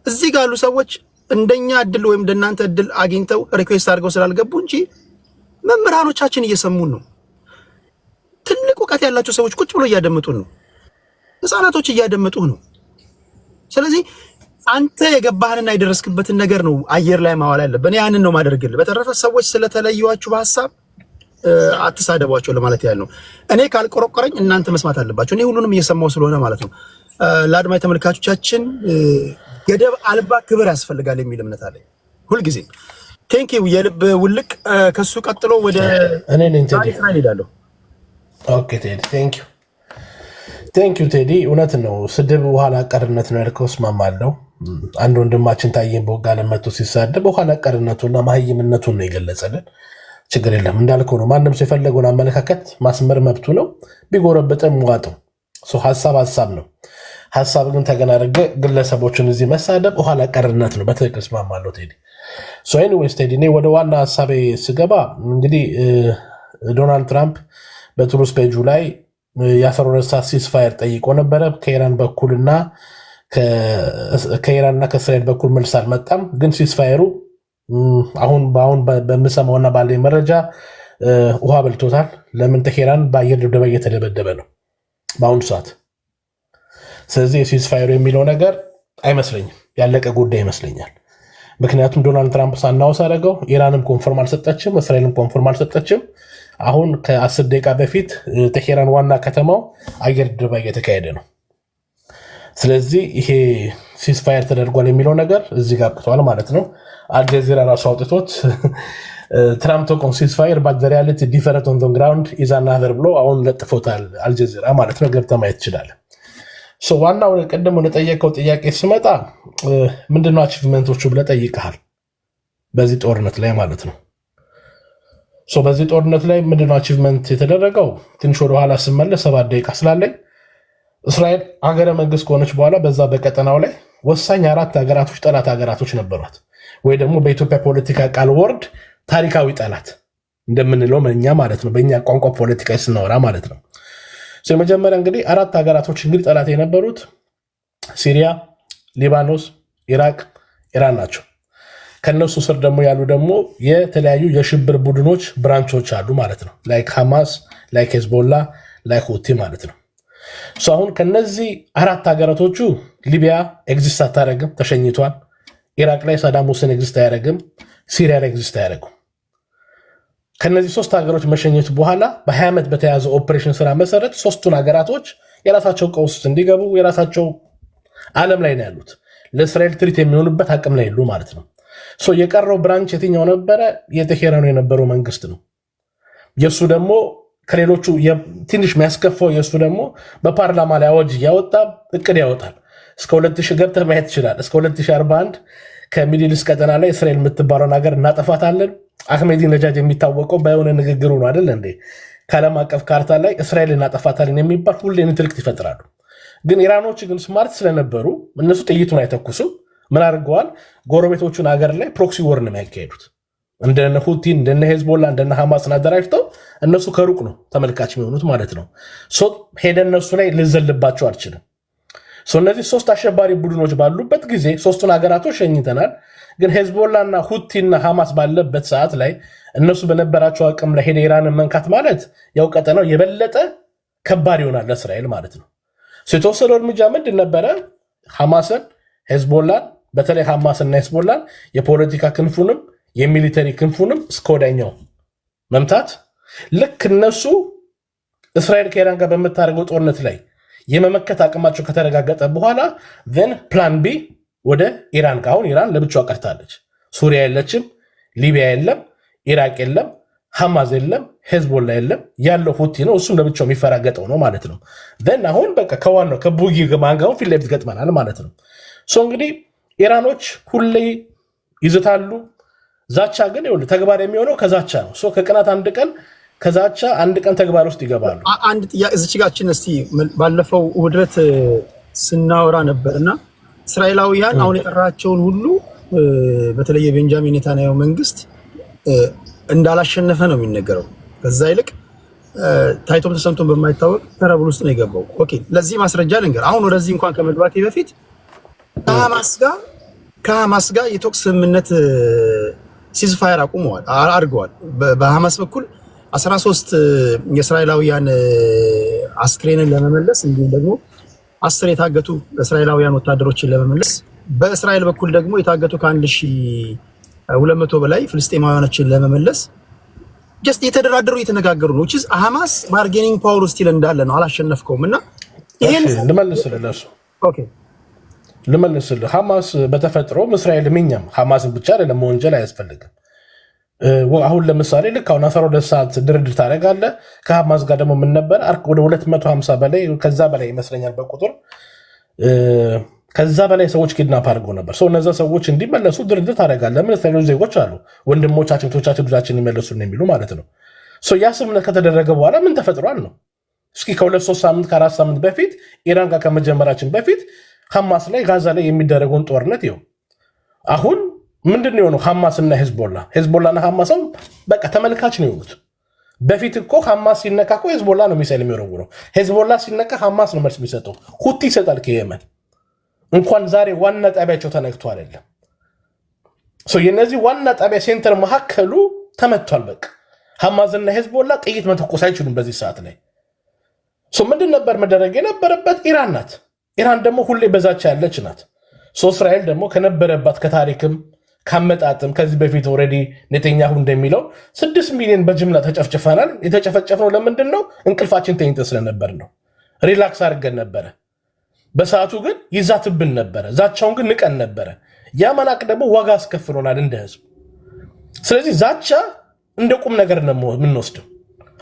እዚህ ጋር ያሉ ሰዎች እንደኛ እድል ወይም እንደናንተ እድል አግኝተው ሪኩዌስት አድርገው ስላልገቡ እንጂ መምህራኖቻችን እየሰሙን ነው። ትልቅ እውቀት ያላቸው ሰዎች ቁጭ ብሎ እያደመጡን ነው። ህፃናቶች እያደመጡህ ነው። ስለዚህ አንተ የገባህንና የደረስክበትን ነገር ነው አየር ላይ ማዋል ያለብህ። እኔ ያንን ነው ማደርግልህ። በተረፈ ሰዎች ስለተለዩዋችሁ በሀሳብ አትሳደቧቸው ለማለት ያህል ነው። እኔ ካልቆረቆረኝ እናንተ መስማት አለባቸው። እኔ ሁሉንም እየሰማው ስለሆነ ማለት ነው። ለአድማጭ ተመልካቾቻችን ገደብ አልባ ክብር ያስፈልጋል የሚል እምነት አለኝ ሁልጊዜ። ቴንክ ዩ የልብ ውልቅ። ከሱ ቀጥሎ ወደ እኔ ነኝ ቴዲ እሄዳለሁ። ኦኬ ቴዲ ቴንክ ዩ ቴዲ። እውነት ነው፣ ስድብ ኋላ ቀርነት ነው ያልከው እስማማለሁ። አንድ ወንድማችን ታየን በወጋለ መቶ ሲሳደብ ኋላ ቀርነቱና መሀይምነቱን ነው የገለጸልን። ችግር የለም እንዳልከው ነው። ማንም ሰው የፈለገውን አመለካከት ማስመር መብቱ ነው። ቢጎረብጥም ዋጠው። ሀሳብ ነው። ሀሳብ ግን ተገና አድርገህ ግለሰቦችን እዚህ መሳደብ ኋላ ቀርነት ነው። በትክክል እስማማለሁ ቴዲ። ኤኒዌይስ ቴዲ፣ እኔ ወደ ዋና ሀሳቤ ስገባ እንግዲህ ዶናልድ ትራምፕ በትሩዝ ፔጁ ላይ የ12 ሰዓት ሲስፋየር ጠይቆ ነበረ። ከኢራን በኩልና ከኢራንና ከእስራኤል በኩል መልስ አልመጣም። ግን ሲስፋየሩ አሁን በምሰማውና ባለኝ መረጃ ውሃ በልቶታል። ለምን? ቴሄራን በአየር ድብደባ እየተደበደበ ነው በአሁኑ ሰዓት። ስለዚህ የሲስፋየሩ የሚለው ነገር አይመስለኝም፣ ያለቀ ጉዳይ ይመስለኛል። ምክንያቱም ዶናልድ ትራምፕ ሳናውስ አደረገው፣ ኢራንም ኮንፎርም አልሰጠችም፣ እስራኤልም ኮንፎርም አልሰጠችም። አሁን ከ10 ደቂቃ በፊት ቴሄራን ዋና ከተማው አየር ድብደባ እየተካሄደ ነው። ስለዚህ ይሄ ሲስፋየር ተደርጓል የሚለው ነገር እዚህ ጋር አብቅቷል ማለት ነው። አልጀዚራ ራሱ አውጥቶት ትራምፕ ቶክ ኦን ሲስፋየር ባት ዘ ሪያሊቲ ዲፈረንት ኦን ዘ ግራውንድ ኢዝ አናዘር ብሎ አሁን ለጥፎታል አልጀዚራ ማለት ነው። ገብተህ ማየት ትችላለህ። ዋናው ቅድም ለጠየቀው ጥያቄ ስመጣ ምንድነው አቺቭመንቶቹ ብለህ ጠይቀሃል በዚህ ጦርነት ላይ ማለት ነው። በዚህ ጦርነት ላይ ምንድነው አቺቭመንት የተደረገው? ትንሽ ወደኋላ ስመለስ 7 ደቂቃ ስላለኝ እስራኤል ሀገረ መንግስት ከሆነች በኋላ በዛ በቀጠናው ላይ ወሳኝ 4 ሀገራቶች ጠላት ሀገራቶች ነበሯት፣ ወይ ደግሞ በኢትዮጵያ ፖለቲካ ቃል ወርድ ታሪካዊ ጠላት እንደምንለው እኛ ማለት ነው፣ በእኛ ቋንቋ ፖለቲካ ስናወራ ማለት ነው። የመጀመሪያ እንግዲህ 4 ሀገራቶች እንግዲህ ጠላት የነበሩት ሲሪያ፣ ሊባኖስ፣ ኢራቅ፣ ኢራን ናቸው። ከነሱ ስር ደግሞ ያሉ ደግሞ የተለያዩ የሽብር ቡድኖች ብራንቾች አሉ ማለት ነው። ላይክ ሐማስ፣ ላይክ ሄዝቦላ፣ ላይክ ሁቲ ማለት ነው። አሁን ከነዚህ 4 ሀገራቶቹ ሊቢያ ኤግዚስት አታደርግም፣ ተሸኝቷል። ኢራቅ ላይ ሳዳም ሁሴን ኤግዚስት አያደርግም፣ ሲሪያ ላይ ኤግዚስት አያደርጉም። ከነዚህ 3 ሀገሮች መሸኘቱ በኋላ በ20 ዓመት በተያዘ ኦፕሬሽን ስራ መሰረት 3ቱን ሀገራቶች የራሳቸው ቀውስ እንዲገቡ የራሳቸው ዓለም ላይ ነው ያሉት፣ ለእስራኤል ትሪት የሚሆኑበት አቅም ላይ የሉ ማለት ነው። የቀረው ብራንች የትኛው ነበረ? የቴሄራኑ የነበረው መንግስት ነው። የእሱ ደግሞ ከሌሎቹ ትንሽ የሚያስከፋው የእሱ ደግሞ በፓርላማ ላይ አዋጅ እያወጣ እቅድ ያወጣል። እስከ 2000 ገብተህ ማየት ይችላል። እስከ 2041 ከሚድልስ ቀጠና ላይ እስራኤል የምትባለውን ሀገር እናጠፋታለን። አህመዲ ነጃጅ የሚታወቀው በሆነ ንግግሩ ነው አይደል እንዴ? ከዓለም አቀፍ ካርታ ላይ እስራኤል እናጠፋታለን የሚባል ሁሌ ትርክት ይፈጥራሉ። ግን ኢራኖች ግን ስማርት ስለነበሩ እነሱ ጥይቱን አይተኩሱም። ምን አድርገዋል? ጎረቤቶቹን ሀገር ላይ ፕሮክሲ ወር ነው የሚያካሄዱት። እንደነ ሁቲ፣ እንደነ ሄዝቦላ፣ እንደነ ሐማስን አደራጅተው እነሱ ከሩቅ ነው ተመልካች የሚሆኑት ማለት ነው። ሄደ እነሱ ላይ ልዘልባቸው አልችልም። እነዚህ 3 አሸባሪ ቡድኖች ባሉበት ጊዜ 3ቱን ሀገራቶች ሸኝተናል። ግን ሄዝቦላና ሁቲና ሐማስ ባለበት ሰዓት ላይ እነሱ በነበራቸው አቅም ላይ ሄደ ኢራንን መንካት ማለት ያው ቀጠናው የበለጠ ከባድ ይሆናል ለእስራኤል ማለት ነው። የተወሰደው እርምጃ ምንድን ነበረ? ሐማስን፣ ሄዝቦላን፣ በተለይ ሐማስና ሄዝቦላን የፖለቲካ ክንፉንም የሚሊተሪ ክንፉንም እስከ ወዲያኛው መምታት። ልክ እነሱ እስራኤል ከኢራን ጋር በምታደርገው ጦርነት ላይ የመመከት አቅማቸው ከተረጋገጠ በኋላ ን ፕላን ቢ ወደ ኢራን ጋር። አሁን ኢራን ለብቻዋ ቀርታለች። ሱሪያ የለችም፣ ሊቢያ የለም፣ ኢራቅ የለም፣ ሐማስ የለም፣ ሄዝቦላ የለም። ያለው ሁቲ ነው። እሱም ለብቻው የሚፈራገጠው ነው ማለት ነው። ን አሁን በቃ ከዋናው ከቡጊ ማንጋውን ፊት ለፊት ገጥመናል ማለት ነው። እንግዲህ ኢራኖች ሁሌ ይዝታሉ። ዛቻ ግን ይኸውልህ ተግባር የሚሆነው ከዛቻ ነው። ከቀናት አንድ ቀን ከዛቻ አንድ ቀን ተግባር ውስጥ ይገባሉ። አንድ ጥያቄ እዚች ጋችን እስቲ ባለፈው ውድረት ስናወራ ነበርና እስራኤላውያን አሁን የጠራቸውን ሁሉ በተለይ የቤንጃሚን ኔታንያሁ መንግስት እንዳላሸነፈ ነው የሚነገረው። ከዛ ይልቅ ታይቶም ተሰምቶም በማይታወቅ ተረብል ውስጥ ነው የገባው። ኦኬ፣ ለዚህ ማስረጃ ልንገር። አሁን ወደዚህ እንኳን ከመግባቴ በፊት ከሐማስ ጋር የተኩስ ስምምነት ሲዝፋየር አቁመዋል አድርገዋል። በሐማስ በኩል 13 የእስራኤላውያን አስክሬንን ለመመለስ እንዲሁም ደግሞ 10 የታገቱ እስራኤላውያን ወታደሮችን ለመመለስ፣ በእስራኤል በኩል ደግሞ የታገቱ ከ1200 በላይ ፍልስጤማውያኖችን ለመመለስ ጀስት የተደራደሩ እየተነጋገሩ ነው። ዊችዝ ሐማስ ባርጌኒንግ ፓወር ስቲል እንዳለ ነው። አላሸነፍከውም እና ይሄን ልመልስልህ። ሐማስ በተፈጥሮም እስራኤል እኛም ሐማስን ብቻ አይደለም መወንጀል አያስፈልግም። አሁን ለምሳሌ ልክ አሁን 12 ሰዓት ድርድር ታደርጋለህ። ከሐማስ ጋር ደግሞ ምን ነበር ወደ 250 በላይ ከዛ በላይ ይመስለኛል በቁጥር ከዛ በላይ ሰዎች ኪድናፕ አድርገው ነበር። እነዛ ሰዎች እንዲመለሱ ድርድር ታደርጋለህ። ምን እስራኤሎች ዜጎች አሉ፣ ወንድሞቻችን ቶቻችን ልጆቻችን ይመለሱ የሚሉ ማለት ነው። ያ ስምምነት ከተደረገ በኋላ ምን ተፈጥሯል ነው? እስኪ ከ2-3 ሳምንት ከ4 ሳምንት በፊት ኢራን ጋር ከመጀመራችን በፊት ሐማስ ላይ ጋዛ ላይ የሚደረገውን ጦርነት ይኸው አሁን ምንድን ነው የሆነው? ሐማስና ሄዝቦላና ሐማስም በቃ ተመልካች ነው የሆኑት። በፊት እኮ ሐማስ ሲነካ እኮ ሄዝቦላ ነው ሚሳይል የሚወረውረው። ሄዝቦላ ሲነካ ሐማስ ነው መልስ የሚሰጠው። ሁቲ ይሰጣል ከየመን። እንኳን ዛሬ ዋና ጣቢያቸው ተነክቶ አይደለም። የነዚህ ዋና ጣቢያ ሴንተር መካከሉ ተመቷል። በቃ ሐማስና ሄዝቦላ ጥይት መተኮስ አይችሉም በዚህ ሰዓት ላይ። ምንድን ነበር መደረግ የነበረበት? ኢራን ናት። ኢራን ደግሞ ሁሌ በዛቻ ያለች ናት። እስራኤል ደግሞ ከነበረባት ከታሪክም ካመጣጥም ከዚህ በፊት ኦልሬዲ ኔተኛሁ እንደሚለው 6 ሚሊዮን በጅምላ ተጨፍጭፈናል። የተጨፈጨፍነው ለምንድን ነው? እንቅልፋችን ተኝተን ስለነበር ነው። ሪላክስ አድርገን ነበረ። በሰዓቱ ግን ይዛትብን ነበረ። ዛቻውን ግን ንቀን ነበረ። ያ መናቅ ደግሞ ዋጋ አስከፍሎናል እንደ ህዝብ። ስለዚህ ዛቻ እንደ ቁም ነገር ነው የምንወስደው።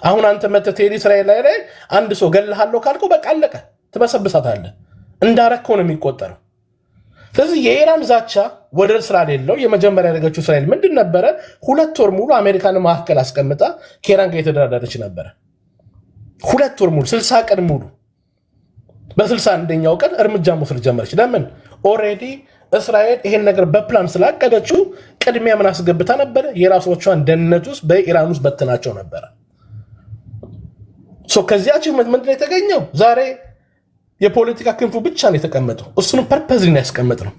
አሁን አንተ መተቴሊ እስራኤል ላይ አንድ ሰው ገለሃለሁ ካልከው በቃ አለቀ፣ ትበሰብሳታለህ። እንዳረከው ነው የሚቆጠረው። ስለዚህ የኢራን ዛቻ ወደር ስላሌለው የመጀመሪያ ያደረገችው እስራኤል ምንድን ነበረ? 2 ወር ሙሉ አሜሪካን መካከል አስቀምጣ ከኢራን ጋር የተደራደረች ነበረ። 2 ወር ሙሉ 60 ቀን ሙሉ በ61ኛው ቀን እርምጃ መውሰድ ጀመረች። ለምን? ኦልሬዲ እስራኤል ይሄን ነገር በፕላን ስላቀደችው ቅድሚያ ምን አስገብታ ነበረ? የራሶቿን ደህንነት ውስጥ በኢራን ውስጥ በትናቸው ነበረ። ከዚህ አቺቭመንት ምንድን ነው የተገኘው? ዛሬ የፖለቲካ ክንፉ ብቻ ነው የተቀመጠው። እሱንም ፐርፐዝ ነው ያስቀመጥነው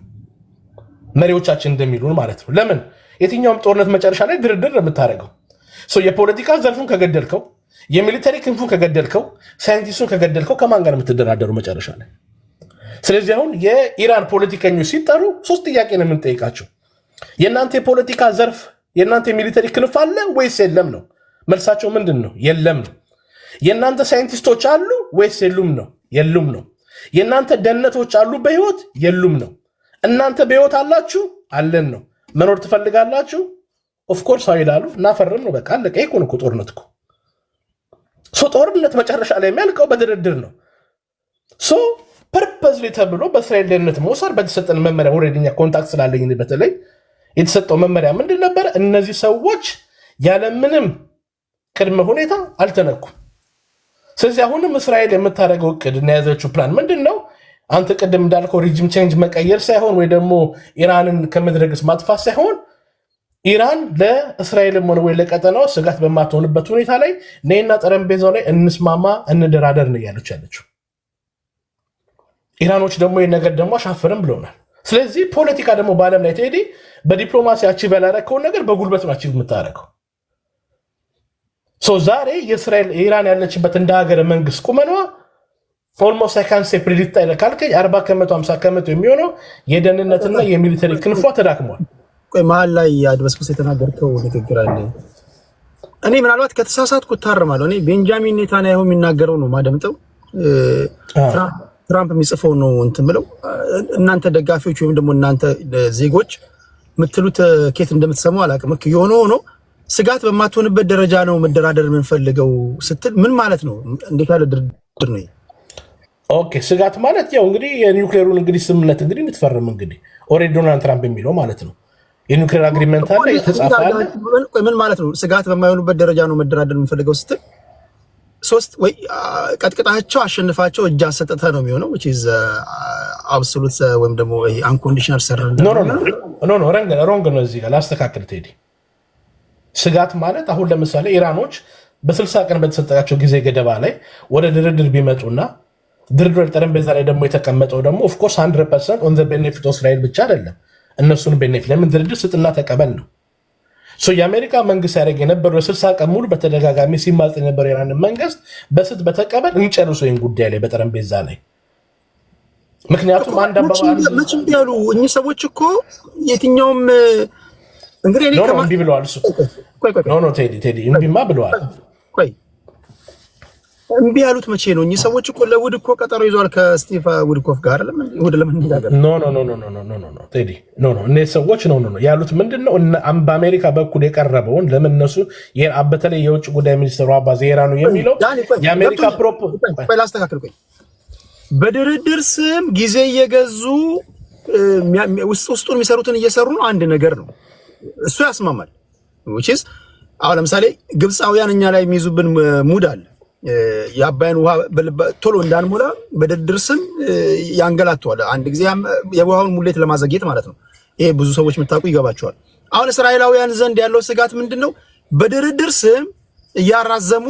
መሪዎቻችን እንደሚሉን ማለት ነው። ለምን? የትኛውም ጦርነት መጨረሻ ላይ ድርድር የምታደርገው የፖለቲካ ዘርፉን ከገደልከው፣ የሚሊተሪ ክንፉን ከገደልከው፣ ሳይንቲስቱን ከገደልከው ከማን ጋር የምትደራደሩ መጨረሻ ላይ? ስለዚህ አሁን የኢራን ፖለቲከኞች ሲጠሩ 3 ጥያቄ ነው የምንጠይቃቸው። የእናንተ የፖለቲካ ዘርፍ የእናንተ የሚሊተሪ ክንፍ አለ ወይስ የለም ነው? መልሳቸው ምንድን ነው? የለም ነው። የእናንተ ሳይንቲስቶች አሉ ወይስ የሉም ነው? የሉም ነው። የእናንተ ደህንነቶች አሉ በህይወት? የሉም ነው። እናንተ በህይወት አላችሁ? አለን ነው። መኖር ትፈልጋላችሁ? ኦፍኮርስ ይላሉ። እናፈርም ነው። በቃ አለቀ። ይሄ እኮ ጦርነት እኮ ጦርነት መጨረሻ ላይ የሚያልቀው በድርድር ነው። ፐርፐዝ ተብሎ በእስራኤል ደህንነት መውሰድ በተሰጠን መመሪያ ወረድኛ ኮንታክት ስላለኝ በተለይ የተሰጠው መመሪያ ምንድን ነበረ? እነዚህ ሰዎች ያለምንም ቅድመ ሁኔታ አልተነኩም። ስለዚህ አሁንም እስራኤል የምታደርገው እቅድ እና የያዘችው ፕላን ምንድን ነው? አንተ ቅድም እንዳልከው ሪጅም ቼንጅ መቀየር ሳይሆን ወይ ደግሞ ኢራንን ከምድረገጽ ማጥፋት ሳይሆን ኢራን ለእስራኤልም ሆነ ወይ ለቀጠናው ስጋት በማትሆንበት ሁኔታ ላይ ነይና ጠረጴዛው ላይ እንስማማ እንደራደር ነው ያለች ያለችው። ኢራኖች ደግሞ የነገር ደግሞ አሻፈረም ብለውናል። ስለዚህ ፖለቲካ ደግሞ በዓለም ላይ ተሄዲ በዲፕሎማሲ አቺቭ ያላረከውን ነገር በጉልበት ነው አቺቭ የምታረከው። ዛሬ የእስራኤል ኢራን ያለችበት እንደ ሀገረ መንግስት ቁመኗ ኦልሞስት አይካንሴ ፕሪዲክት አይለካልከኝ 40 ከመቶ 50 ከመቶ የሚሆነው የደህንነትና የሚሊተሪ ክንፏ ተዳክሟል። ቆይ መሀል ላይ አድበስብስ የተናገርከው ንግግር አለ። እኔ ምናልባት ከተሳሳትኩ ታርማለሁ። እኔ ቤንጃሚን ኔታንያሁ የሚናገረው ነው ማደምጠው፣ ትራምፕ የሚጽፈው ነው እንትን ብለው እናንተ ደጋፊዎች ወይም ደግሞ እናንተ ዜጎች የምትሉት ኬት እንደምትሰሙ አላውቅም። የሆነ ሆኖ ስጋት በማትሆንበት ደረጃ ነው መደራደር የምንፈልገው ስትል ምን ማለት ነው? እንዴት ያለ ድርድር ነው? ኦኬ ስጋት ማለት ያው እንግዲህ የኒውክሌሩን እንግዲህ ስምምነት እንግዲህ የምትፈርም እንግዲህ ኦልሬዲ ዶናልድ ትራምፕ የሚለው ማለት ነው። የኒውክሌር አግሪመንት አለ የተጻፈ አለ። ምን ማለት ነው? ስጋት በማይሆኑበት ደረጃ ነው መደራደር የምንፈልገው ስትል ሶስት ወይ ቀጥቅጣቸው አሸንፋቸው እጅ አሰጥተ ነው የሚሆነው which is absolute ወይም ደግሞ ይሄ unconditional surrender ኖ ሮንግ ነው። እዚህ ጋር ላስተካክል ቴዲ። ስጋት ማለት አሁን ለምሳሌ ኢራኖች በ60 ቀን በተሰጣቸው ጊዜ ገደባ ላይ ወደ ድርድር ቢመጡና ድርድር ጠረጴዛ ላይ ደግሞ የተቀመጠው ደግሞ ኦፍ ኮርስ 100% on the benefit of Israel ብቻ አይደለም እነሱን ቤኔፊት ለምን ድርድር ስጥና ተቀበል ነው። የአሜሪካ መንግስት ያደረገ የነበረው 60 ቀን ሙሉ በተደጋጋሚ ሲማጽ የነበረው ኢራን መንግስት በስት በተቀበል እንጨርሶ ይሄን ጉዳይ ላይ በጠረጴዛ ላይ ምክንያቱም አንድ አባባል ምንም ቢያሉ እኚህ ሰዎች እኮ የትኛውም እንግዲህ እኔ ከማን ቢብለዋል እሱ ኖ ቴዲ እንቢማ ብለዋል። ቆይ እምቢ ያሉት መቼ ነው? እኚህ ሰዎች እኮ ለውድ እኮ ቀጠሮ ይዟል ከስቲቭ ውድኮፍ ጋር ለምን ይላል? ኖ ቴዲ እነዚህ ሰዎች ያሉት ምንድነው? በአሜሪካ በኩል የቀረበውን ለምን እነሱ በተለይ የውጭ ጉዳይ ሚኒስትሩ አባዝ ኢራኑ የሚለው የአሜሪካ ቆይ ላስተካክል። ቆይ በድርድር ስም ጊዜ እየገዙ ውስጡን የሚሰሩትን እየሰሩ ነው። አንድ ነገር ነው እሱ ያስማማል። which is አሁን ለምሳሌ ግብፃውያን እኛ ላይ የሚይዙብን ሙድ አለ። የአባይን ውሃ ቶሎ እንዳንሞላ በድርድር ስም ያንገላቷል። አንድ ጊዜ የውሃውን ሙሌት ለማዘግየት ማለት ነው። ይሄ ብዙ ሰዎች የምታውቁ ይገባቸዋል። አሁን እስራኤላውያን ዘንድ ያለው ስጋት ምንድነው? በድርድር ስም እያራዘሙ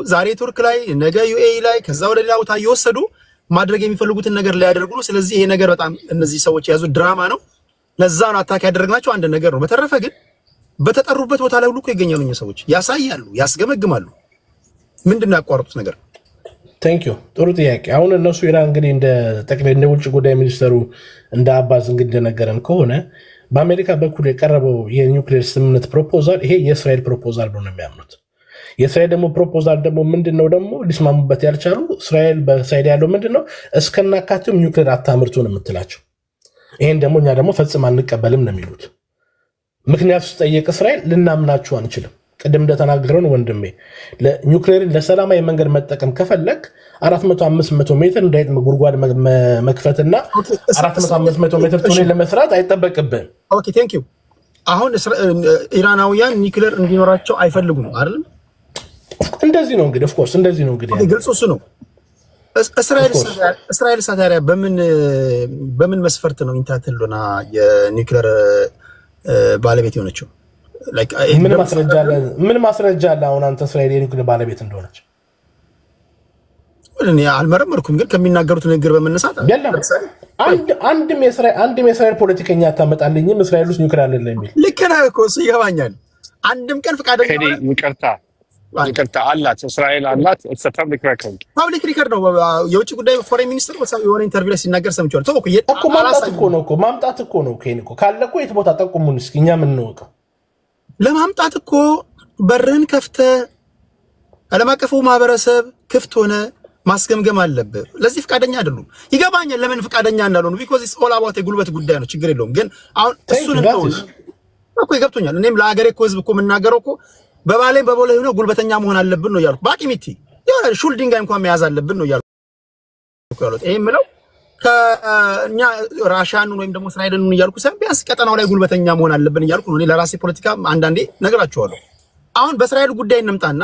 ዛሬ ቱርክ ላይ ነገ ዩኤኢ ላይ ከዛ ወደ ሌላ ቦታ እየወሰዱ ማድረግ የሚፈልጉትን ነገር ሊያደርጉ ነው። ስለዚህ ይሄ ነገር በጣም እነዚህ ሰዎች የያዙት ድራማ ነው። ለዛ ነው አታክ ያደረግናቸው አንድ ነገር ነው። በተረፈ ግን በተጠሩበት ቦታ ላይ ሁሉ እኮ ይገኛሉ። እኛ ሰዎች ያሳያሉ፣ ያስገመግማሉ። ምንድነው ያቋረጡት ነገር? ቴንክ ዩ ጥሩ ጥያቄ። አሁን እነሱ ኢራን እንግዲህ እንደ ጠቅላይ እንደ ውጭ ጉዳይ ሚኒስተሩ እንደ አባዝ እንግዲህ እንደነገረን ከሆነ በአሜሪካ በኩል የቀረበው የኒውክሌር ስምምነት ፕሮፖዛል ይሄ የእስራኤል ፕሮፖዛል ነው የሚያምኑት። የእስራኤል ደግሞ ፕሮፖዛል ደግሞ ምንድነው ደግሞ ሊስማሙበት ያልቻሉ እስራኤል በሳይድ ያለው ምንድነው እስከናካቴው ኒውክሌር አታምርቱ ነው የምትላቸው። ይሄን ደግሞ እኛ ደግሞ ፈጽም አንቀበልም ነው የሚሉት። ምክንያቱ ስጠየቅ እስራኤል ልናምናችሁ አንችልም። ቅድም እንደተናገረው ወንድሜ ለኒውክሌርን ለሰላማዊ መንገድ መጠቀም ከፈለክ 400-500 ሜትር እንዳይጥ ጉድጓድ መክፈትና 400-500 ሜትር ቱኔል ለመስራት አይጠበቅብህም። ኦኬ ቴንክ ዩ። አሁን ኢራናውያን ኒውክሌር እንዲኖራቸው አይፈልጉም አይደል? እንደዚህ ነው እንግዲህ ኦፍ ኮርስ እንደዚህ ነው እንግዲህ ግልጽ እሱ ነው። እስራኤል ሳታሪያ በምን መስፈርት ነው ኢንታትልና የኒውክሌር ባለቤት የሆነችው? ምን ማስረጃ አለ? አሁን አንተ እስራኤል የኒውክሌር ባለቤት እንደሆነች እኔ አልመረመርኩም፣ ግን ከሚናገሩት ንግግር በመነሳት አንድም የእስራኤል ፖለቲከኛ ታመጣልኝም እስራኤል ውስጥ ኒውክሌር አለ የሚል። ልክ ነህ እኮ እሱ ይገባኛል። አንድም ቀን ፈቃደኛ ይቅርታ አላት እስራኤል አላት። ፐብሊክ ሪከርድ ነው። የውጭ ጉዳይ ፎሬን ሚኒስትር የሆነ ኢንተርቪው ላይ ሲናገር ሰምቼዋለሁ። ማምጣት እኮ ነው ካለ እኮ የት ቦታ ጠቁሙን እስኪ እኛ የምንወቀው። ለማምጣት እኮ በርህን ከፍተህ ዓለም አቀፉ ማህበረሰብ ክፍት ሆነ ማስገምገም አለብህ። ለዚህ ፈቃደኛ አይደሉም። ይገባኛል ለምን ፈቃደኛ እንዳልሆኑ። ቢኮዝ ኢትስ ኦል አባውት የጉልበት ጉዳይ ነው። ችግር የለውም። ግን አሁን እሱን እኮ ይገብቶኛል። እኔም ለሀገሬ እኮ ህዝብ እኮ የምናገረው እኮ በባሌም በቦሌ ሆነ ጉልበተኛ መሆን አለብን ነው እያልኩ። ባቂሚቲ የሆነ ሹል ድንጋይ እንኳን መያዝ አለብን ነው እያልኩ ያሉት። ይሄ የምለው ከእኛ ራሻኑን ወይም ደግሞ እስራኤልን እያልኩ ሳይሆን ቢያንስ ቀጠናው ላይ ጉልበተኛ መሆን አለብን እያልኩ ነው። እኔ ለራሴ ፖለቲካ አንዳንዴ ነግራቸዋለሁ። አሁን በእስራኤል ጉዳይ እንምጣና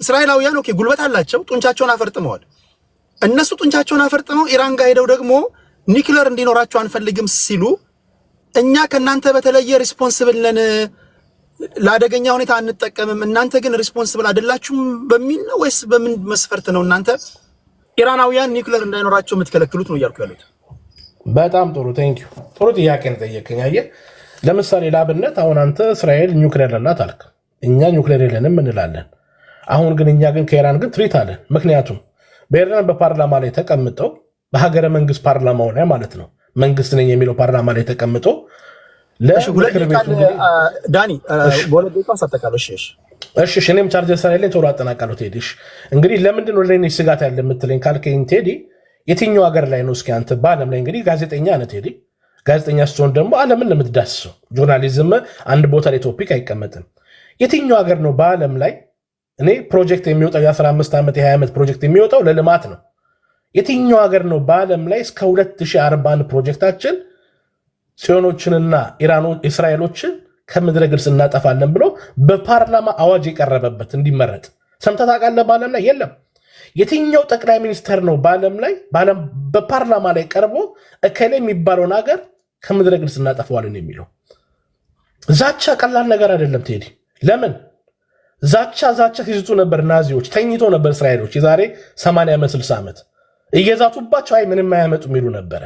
እስራኤላውያን ኦኬ ጉልበት አላቸው፣ ጡንቻቸውን አፈርጥመዋል። እነሱ ጡንቻቸውን አፈርጥመው ኢራን ጋር ሄደው ደግሞ ኒውክሌር እንዲኖራቸው አንፈልግም ሲሉ እኛ ከናንተ በተለየ ሪስፖንሲብል ነን፣ ለአደገኛ ሁኔታ አንጠቀምም፣ እናንተ ግን ሪስፖንሲብል አይደላችሁም በሚል ነው ወይስ በምን መስፈርት ነው እናንተ ኢራናውያን ኒውክሌር እንዳይኖራቸው የምትከለክሉት ነው እያልኩ ያሉት? በጣም ጥሩ ቴንክ ዩ። ጥሩ ጥያቄ ነው ጠየቀኝ። አየህ ለምሳሌ ላብነት አሁን አንተ እስራኤል ኒውክሌር አላት አልክ፣ እኛ ኒውክሌር የለንም እንላለን። አሁን ግን እኛ ግን ከኢራን ግን ትሪት አለን። ምክንያቱም በኢራን በፓርላማ ላይ ተቀምጠው በሀገረ መንግስት ፓርላማው ላይ ማለት ነው መንግስት ነኝ የሚለው ፓርላማ ላይ ተቀምጠው ለምክር ቤቱ ዳኒ በሁለት ደቂቃ ሳጠቃለሽ እሺ እኔም ቻርጅ እስራኤል ላይ ቶሎ አጠናቃለሁ። ቴዲሽ እንግዲህ ለምንድን ነው ለኔ ስጋት ያለ የምትለኝ ካልከኝ ቴዲ የትኛው ሀገር ላይ ነው እስኪ አንተ በዓለም ላይ እንግዲህ ጋዜጠኛ ነህ ቴዲ። ጋዜጠኛ ስትሆን ደግሞ ዓለምን ለምትዳስሰው ጆርናሊዝም አንድ ቦታ ላይ ቶፒክ አይቀመጥም። የትኛው ሀገር ነው በዓለም ላይ እኔ ፕሮጀክት የሚወጣው የ15 ዓመት የ20 ዓመት ፕሮጀክት የሚወጣው ለልማት ነው? የትኛው ሀገር ነው በዓለም ላይ እስከ 2041 ፕሮጀክታችን ጽዮኖችንና እስራኤሎችን ከምድረ ግብፅ እናጠፋለን ብሎ በፓርላማ አዋጅ የቀረበበት እንዲመረጥ ሰምተህ ታውቃለህ? በዓለም ላይ የለም። የትኛው ጠቅላይ ሚኒስተር ነው በዓለም ላይ በፓርላማ ላይ ቀርቦ እከሌ የሚባለውን ሀገር ከምድረ ግብፅ እናጠፋዋለን የሚለው? ዛቻ ቀላል ነገር አይደለም ቴዲ። ለምን ዛቻ ሲዝቱ ነበር ናዚዎች፣ ተኝቶ ነበር እስራኤሎች የዛሬ 80 ዓመት 60 ዓመት እየዛቱባቸው አይ ምንም አያመጡ የሚሉ ነበረ።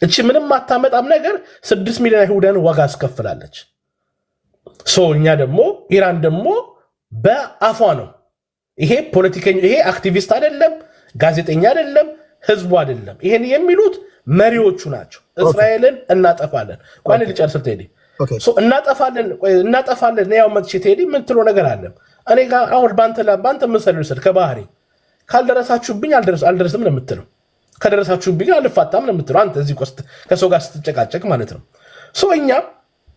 እቺ ምንም አታመጣም ነገር 6 ሚሊዮን አይሁዳን ዋጋ አስከፍላለች። እኛ ደግሞ ኢራን ደግሞ በአፏ ነው። ይሄ ፖለቲከኛ ይሄ አክቲቪስት አይደለም፣ ጋዜጠኛ አይደለም፣ ህዝቡ አይደለም። ይሄን የሚሉት መሪዎቹ ናቸው። እስራኤልን እናጠፋለን ቋን ልጨርስ ቴዲ እናጠፋለን ያው መጥቼ ቴዲ ምን ትሎ ነገር አለ እኔ ጋር አሁን ባንተ መሰለኝ ከባህሪ ካልደረሳችሁብኝ አልደረስም ነው የምትለው፣ ከደረሳችሁብኝ አልፋታም ነው የምትለው። አንተ እዚህ ቆስት ከሰው ጋር ስትጨቃጨቅ ማለት ነው። እኛ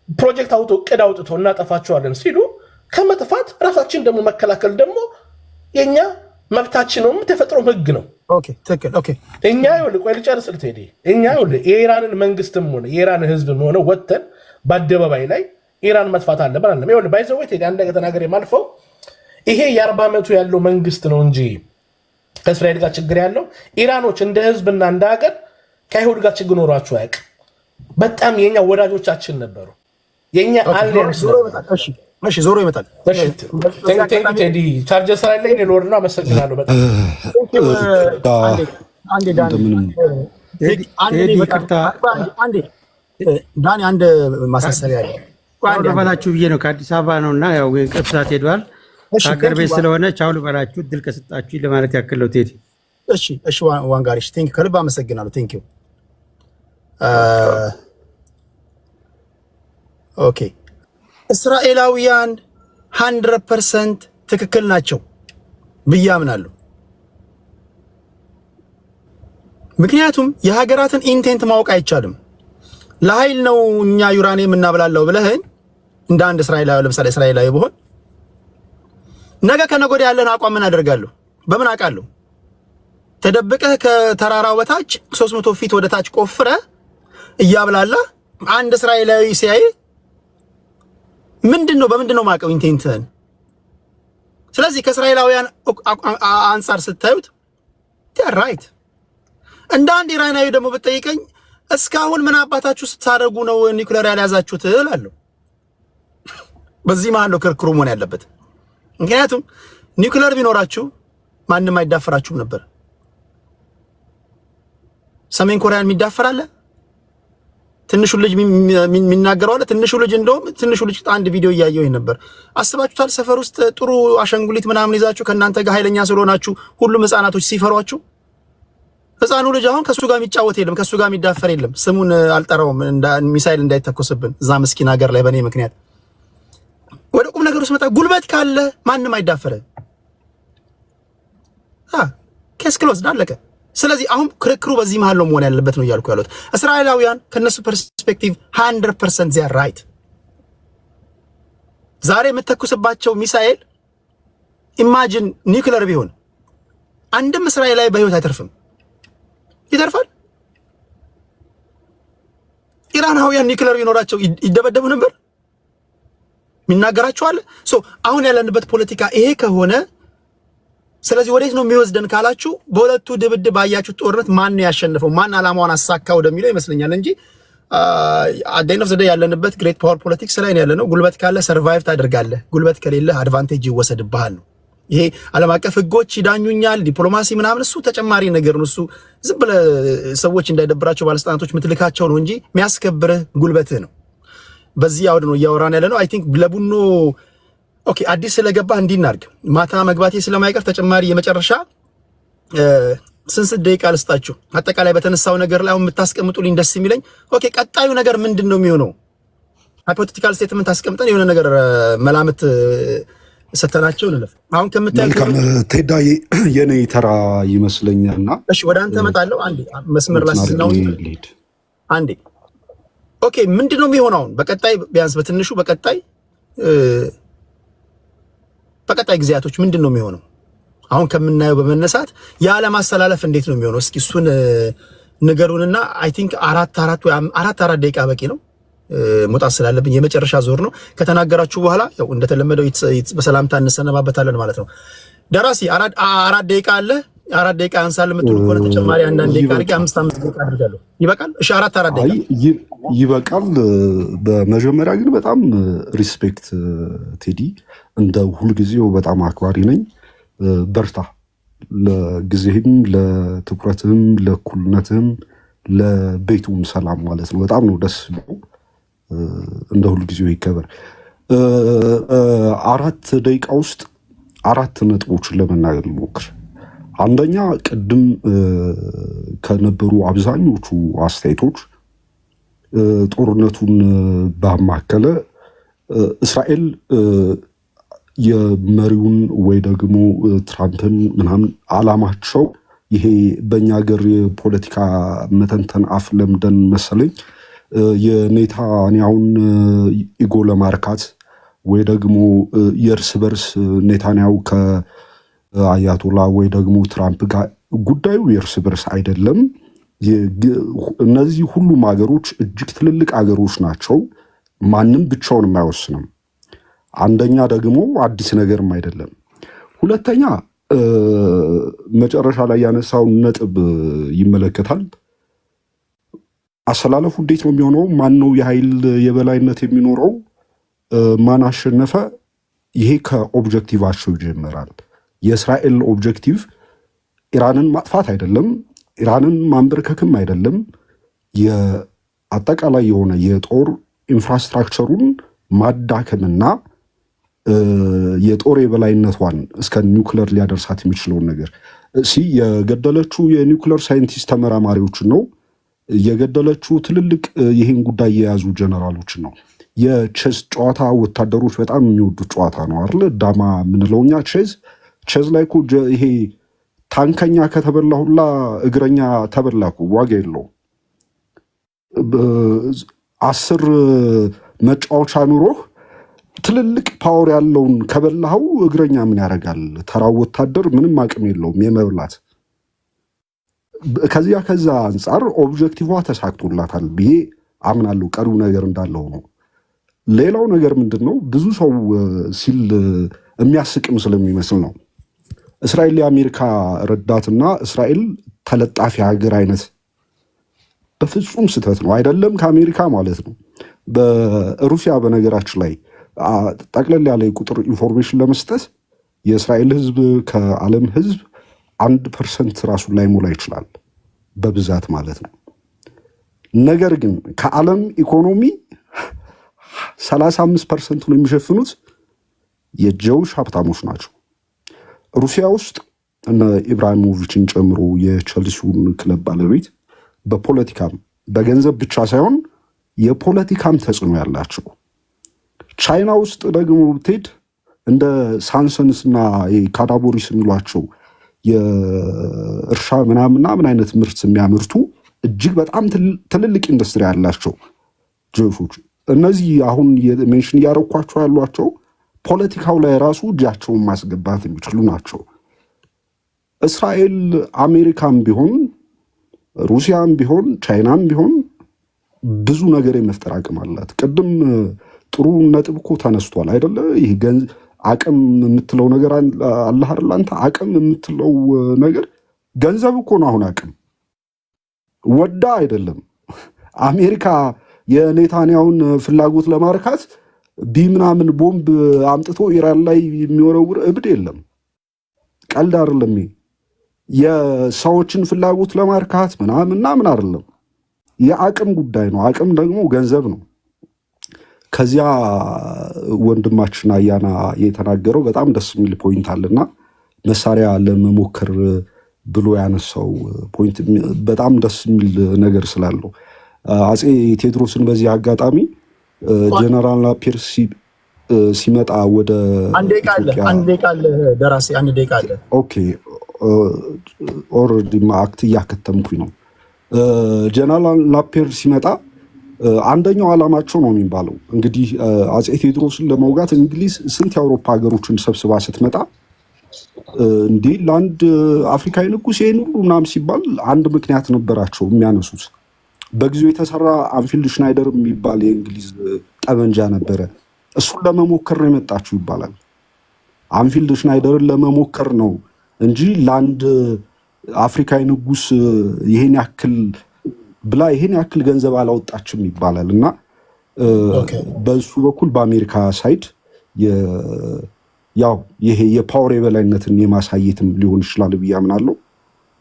ፕሮጀክት እቅድ አውጥቶ እናጠፋቸዋለን ሲሉ ከመጥፋት ራሳችን ደግሞ መከላከል ደግሞ የኛ መብታችን ነው፣ ተፈጥሮ ህግ ነው። ኦኬ ትክክል። ኦኬ እኛ ይኸውልህ ቆይ ልጨርስ ቴዲ። እኛ ይኸውልህ የኢራንን መንግስትም ሆነ የኢራን ህዝብም ሆነ ወጥተን በአደባባይ ላይ ኢራን መጥፋት አለበት አይደለም። ይኸውልህ ባይዘው ቴዲ አንድ ነገር ተናገር የማልፈው ይሄ የ40 ዓመቱ ያለው መንግስት ነው እንጂ ከእስራኤል ጋር ችግር ያለው ኢራኖች እንደ ህዝብና እንደ ሀገር ከአይሁድ ጋር ችግር ኖሯቸው አያውቅም። በጣም የኛ ወዳጆቻችን ነበሩ። የኛ አሊያንስ እሺ ዞሮ ይመጣል። እሺ ቴዲ ቻርጀር ስራ ላይ ሎር ነው። አመሰግናለሁ በጣም ዳኒ አንድ ማሳሰቢያ አለ ልበላችሁ ብዬ ነው። ከአዲስ አበባ ነው እና ያው እንቅልፍ ሰዓት ሄዷል። ከሀገር ቤት ስለሆነ ቻው ልበላችሁ እድል ከሰጣችሁ ለማለት ያክል ነው ቴዲ። እሺ ዋንጋሪሽ ቴንክ ከልብ አመሰግናለሁ። ቴንክ ዩ ኦኬ እስራኤላውያን 100% ትክክል ናቸው ብዬ አምናለሁ። ምክንያቱም የሀገራትን ኢንቴንት ማወቅ አይቻልም። ለኃይል ነው እኛ ዩራኒየም እናብላለው ብለህን እንደ አንድ እስራኤላዊ ለምሳሌ እስራኤላዊ ብሆን ነገ ከነገ ወዲያ ያለን አቋም ምን አደርጋለሁ? በምን አውቃለሁ? ተደብቀህ ከተራራው በታች 300 ፊት ወደ ታች ቆፍረህ እያብላላ አንድ እስራኤላዊ ሲያይ ምንድነው በምንድነው ማቀው ኢንቴንትን? ስለዚህ ከእስራኤላውያን አንፃር ስታዩት ራይት። እንደ አንድ ኢራናዊ ደግሞ ብትጠይቀኝ እስካሁን ምን አባታችሁ ስታደርጉ ነው ኒውክሌር ያልያዛችሁት እላለሁ። በዚህ መሀል ነው ክርክሩ መሆን ያለበት። ምክንያቱም ኒውክሌር ቢኖራችሁ ማንም አይዳፈራችሁም ነበር። ሰሜን ኮሪያን የሚዳፈር አለ? ትንሹ ልጅ የሚናገረው አለ? ትንሹ ልጅ እንደውም ትንሹ ልጅ አንድ ቪዲዮ እያየሁ ነበር። አስባችሁታል? ሰፈር ውስጥ ጥሩ አሻንጉሊት ምናምን ይዛችሁ ከእናንተ ጋር ኃይለኛ ስለሆናችሁ ሁሉም ህፃናቶች ሲፈሯችሁ፣ ህፃኑ ልጅ አሁን ከሱ ጋር የሚጫወት የለም፣ ከሱ ጋር የሚዳፈር የለም። ስሙን አልጠራውም ሚሳይል እንዳይተኮስብን እዛ ምስኪን ሀገር ላይ በእኔ ምክንያት። ወደ ቁም ነገር ውስጥ መጣ። ጉልበት ካለ ማንም አይዳፈርም። ኬስ ክሎዝድ አለቀ። ስለዚህ አሁን ክርክሩ በዚህ መሃል ነው መሆን ያለበት ነው እያልኩ ያሉት። እስራኤላውያን ከነሱ ፐርስፔክቲቭ 100% ዚያ ራይት። ዛሬ የምትተኩስባቸው ሚሳኤል ኢማጂን ኒውክሌር ቢሆን አንድም እስራኤላዊ በህይወት አይተርፍም። ይተርፋል? ኢራናውያን ኒውክሌር ቢኖራቸው ይደበደቡ ነበር? የሚናገራቸው አለ? አሁን ያለንበት ፖለቲካ ይሄ ከሆነ ስለዚህ ወዴት ነው የሚወስደን ካላችሁ በሁለቱ ድብድብ አያችሁት ጦርነት ማን ነው ያሸነፈው ማን አላማውን አሳካ ወደሚለው ይመስለኛል እንጂ አደይን ኦፍ ዘ ዴይ ያለንበት ግሬት ፓወር ፖለቲክስ ላይ ነው ያለነው። ጉልበት ካለ ሰርቫይቭ ታደርጋለህ፣ ጉልበት ከሌለ አድቫንቴጅ ይወሰድብሃል ነው። ይሄ ዓለም አቀፍ ህጎች ይዳኙኛል፣ ዲፕሎማሲ ምናምን እሱ ተጨማሪ ነገር ነው። እሱ ዝም ብለህ ሰዎች እንዳይደብራቸው ባለስልጣናቶች ምትልካቸው ነው እንጂ የሚያስከብርህ ጉልበትህ ነው። በዚህ አውድ ነው እያወራን ያለነው። አይ ቲንክ ለቡኖ ኦኬ አዲስ ስለገባ እንዲናርግ ማታ መግባቴ ስለማይቀር ተጨማሪ የመጨረሻ ስንት ደቂቃ ልስጣችሁ። አጠቃላይ በተነሳው ነገር ላይ አሁን የምታስቀምጡልኝ ደስ የሚለኝ ኦኬ ቀጣዩ ነገር ምንድነው የሚሆነው? ሃይፖቴቲካል ስቴትመንት አስቀምጠን የሆነ ነገር መላምት ሰተናቸው እንለፍ። አሁን መልካም ቴዳ የኔ ተራ ይመስለኛልና እሺ ወደ አንተ እመጣለሁ። አንዴ መስመር ላስነው አንዴ ኦኬ ምንድነው የሚሆነው አሁን በቀጣይ ቢያንስ በትንሹ በቀጣይ ጊዜያቶች ምንድነው የሚሆነው? አሁን ከምናየው በመነሳት የዓለም አስተላለፍ እንዴት ነው የሚሆነው? እስኪ እሱን ንገሩንና አይ ቲንክ አራት ደቂቃ በቂ ነው። መውጣት ስላለብኝ የመጨረሻ ዞር ነው። ከተናገራችሁ በኋላ ያው እንደተለመደው በሰላምታ እንሰነባበታለን ማለት ነው። ደራሲ አራት ደቂቃ አለ። 4 ደቂቃ አንሳል የምትሉ ከሆነ ተጨማሪ አንዳንድ ደቂቃ አድርጌ 5 ደቂቃ አድርጋለሁ። ይበቃል? እሺ 4 ደቂቃ ይበቃል። በመጀመሪያ ግን በጣም ሪስፔክት ቴዲ፣ እንደ ሁልጊዜው በጣም አክባሪ ነኝ። በርታ። ለጊዜህም፣ ለትኩረትህም፣ ለእኩልነትህም፣ ለቤቱም ሰላም ማለት ነው። በጣም ነው ደስ ብሎ እንደ ሁልጊዜው ይከበር። 4 ደቂቃ ውስጥ 4 ነጥቦችን ለመናገር ልሞክር። አንደኛ ቅድም ከነበሩ አብዛኞቹ አስተያየቶች ጦርነቱን ባማከለ እስራኤል የመሪውን ወይ ደግሞ ትራምፕን ምናምን አላማቸው ይሄ በእኛ ሀገር የፖለቲካ መተንተን አፍ ለምደን መሰለኝ የኔታንያሁን ኢጎ ለማርካት ወይ ደግሞ የእርስ በርስ ኔታንያሁ ከአያቶላ ወይ ደግሞ ትራምፕ ጋር ጉዳዩ የእርስ በርስ አይደለም። እነዚህ ሁሉም ሀገሮች እጅግ ትልልቅ ሀገሮች ናቸው። ማንም ብቻውን የማይወስንም። አንደኛ ደግሞ አዲስ ነገርም አይደለም። ሁለተኛ መጨረሻ ላይ ያነሳውን ነጥብ ይመለከታል። አሰላለፉ እንዴት ነው የሚሆነው? ማን ነው የኃይል የበላይነት የሚኖረው? ማን አሸነፈ? ይሄ ከኦብጀክቲቫቸው ይጀምራል። የእስራኤል ኦብጀክቲቭ ኢራንን ማጥፋት አይደለም፣ ኢራንን ማንበርከክም አይደለም። የአጠቃላይ የሆነ የጦር ኢንፍራስትራክቸሩን ማዳከምና የጦር የበላይነቷን እስከ ኒውክለር ሊያደርሳት የሚችለውን ነገር የገደለችው የኒውክለር ሳይንቲስት ተመራማሪዎችን ነው የገደለችው። ትልልቅ ይህን ጉዳይ የያዙ ጀነራሎችን ነው። የቼዝ ጨዋታ ወታደሮች በጣም የሚወዱት ጨዋታ ነው አይደል? ዳማ የምንለው እኛ ቼዝ ላይ እኮ ይሄ ታንከኛ ከተበላ ሁላ እግረኛ ተበላኩ፣ ዋጋ የለውም። 10 መጫወቻ ኑሮህ ትልልቅ ፓወር ያለውን ከበላኸው እግረኛ ምን ያደርጋል? ተራው ወታደር ምንም አቅም የለውም የመብላት። ከዛ አንጻር ኦብጀክቲቭ ተሳክቶላታል ብዬ አምናለሁ። ቀሪው ነገር እንዳለው ነው። ሌላው ነገር ምንድን ነው? ብዙ ሰው ሲል የሚያስቅም ስለሚመስል ነው። እስራኤል የአሜሪካ ረዳትና እስራኤል ተለጣፊ ሀገር አይነት በፍጹም ስህተት ነው። አይደለም ከአሜሪካ ማለት ነው። በሩሲያ በነገራችን ላይ ጠቅለል ያለ የቁጥር ኢንፎርሜሽን ለመስጠት የእስራኤል ህዝብ ከዓለም ህዝብ 1% ራሱን ላይ ሞላ ይችላል በብዛት ማለት ነው። ነገር ግን ከዓለም ኢኮኖሚ 35%ን የሚሸፍኑት የጀውሽ ሀብታሞች ናቸው። ሩሲያ ውስጥ እነ ኢብራሂሞቪችን ጨምሮ የቸልሲውን ክለብ ባለቤት በፖለቲካም በገንዘብ ብቻ ሳይሆን የፖለቲካም ተጽዕኖ ያላቸው። ቻይና ውስጥ ደግሞ ብትሄድ እንደ ሳንሰንስ እና ካዳቦሪስ የሚሏቸው የእርሻ ምናምን አይነት ምርት የሚያመርቱ እጅግ በጣም ትልልቅ ኢንዱስትሪ ያላቸው ጀውሾች እነዚህ አሁን ሜንሽን እያረኳቸው ያሏቸው ፖለቲካው ላይ ራሱ እጃቸውን ማስገባት የሚችሉ ናቸው። እስራኤል አሜሪካም ቢሆን ሩሲያም ቢሆን ቻይናም ቢሆን ብዙ ነገር የመፍጠር አቅም አላት። ቅድም ጥሩ ነጥብ እኮ ተነስቷል አይደለ? ይህ አቅም የምትለው ነገር አላህ አይደል? አንተ አቅም የምትለው ነገር ገንዘብ እኮ ነው። አሁን አቅም ወዳ አይደለም። አሜሪካ የኔታንያውን ፍላጎት ለማርካት ቢምናምን ቦምብ አምጥቶ ኢራን ላይ የሚወረውር እብድ የለም። ቀልድ አይደለም። የሰዎችን ፍላጎት ለማርካት ምናምን አይደለም። የአቅም ጉዳይ ነው። አቅም ደግሞ ገንዘብ ነው። ከዚያ ወንድማችን አያና የተናገረው በጣም ደስ የሚል ፖይንት አለና መሳሪያ ለመሞከር ብሎ ያነሳው ፖይንት በጣም ደስ የሚል ነገር ስላለው አፄ ቴዎድሮስን በዚህ አጋጣሚ ጀነራል ናፒር ሲመጣ ወደ አንድ ደቂቃ አለ ደራሲ አንድ ደቂቃ አለ። ኦኬ ኦልሬዲ አክት እያከተምኩኝ ነው። ጀነራል ናፒር ሲመጣ አንደኛው ዓላማቸው ነው የሚባለው እንግዲህ አፄ ቴዎድሮስን ለመውጋት እንግሊዝ ስንት የአውሮፓ ሀገሮችን ሰብስባ ስትመጣ እንዲህ ለአንድ አፍሪካዊ ንጉስ ይሄን ሁሉ ምናምን ሲባል አንድ ምክንያት ነበራቸው የሚያነሱት። በጊዜው የተሰራ አንፊልድ ሽናይደር የሚባል የእንግሊዝ ጠመንጃ ነበረ። እሱን ለመሞከር ነው የመጣችው ይባላል። አንፊልድ ሽናይደርን ለመሞከር ነው እንጂ ለአንድ አፍሪካዊ ንጉስ ይሄን ያክል ብላ ይሄን ያክል ገንዘብ አላወጣችም ይባላል። እና በሱ በኩል በአሜሪካ ሳይድ ያው ይሄ የፓወር የበላይነትን የማሳየትም ሊሆን ይችላል ብዬ አምናለሁ።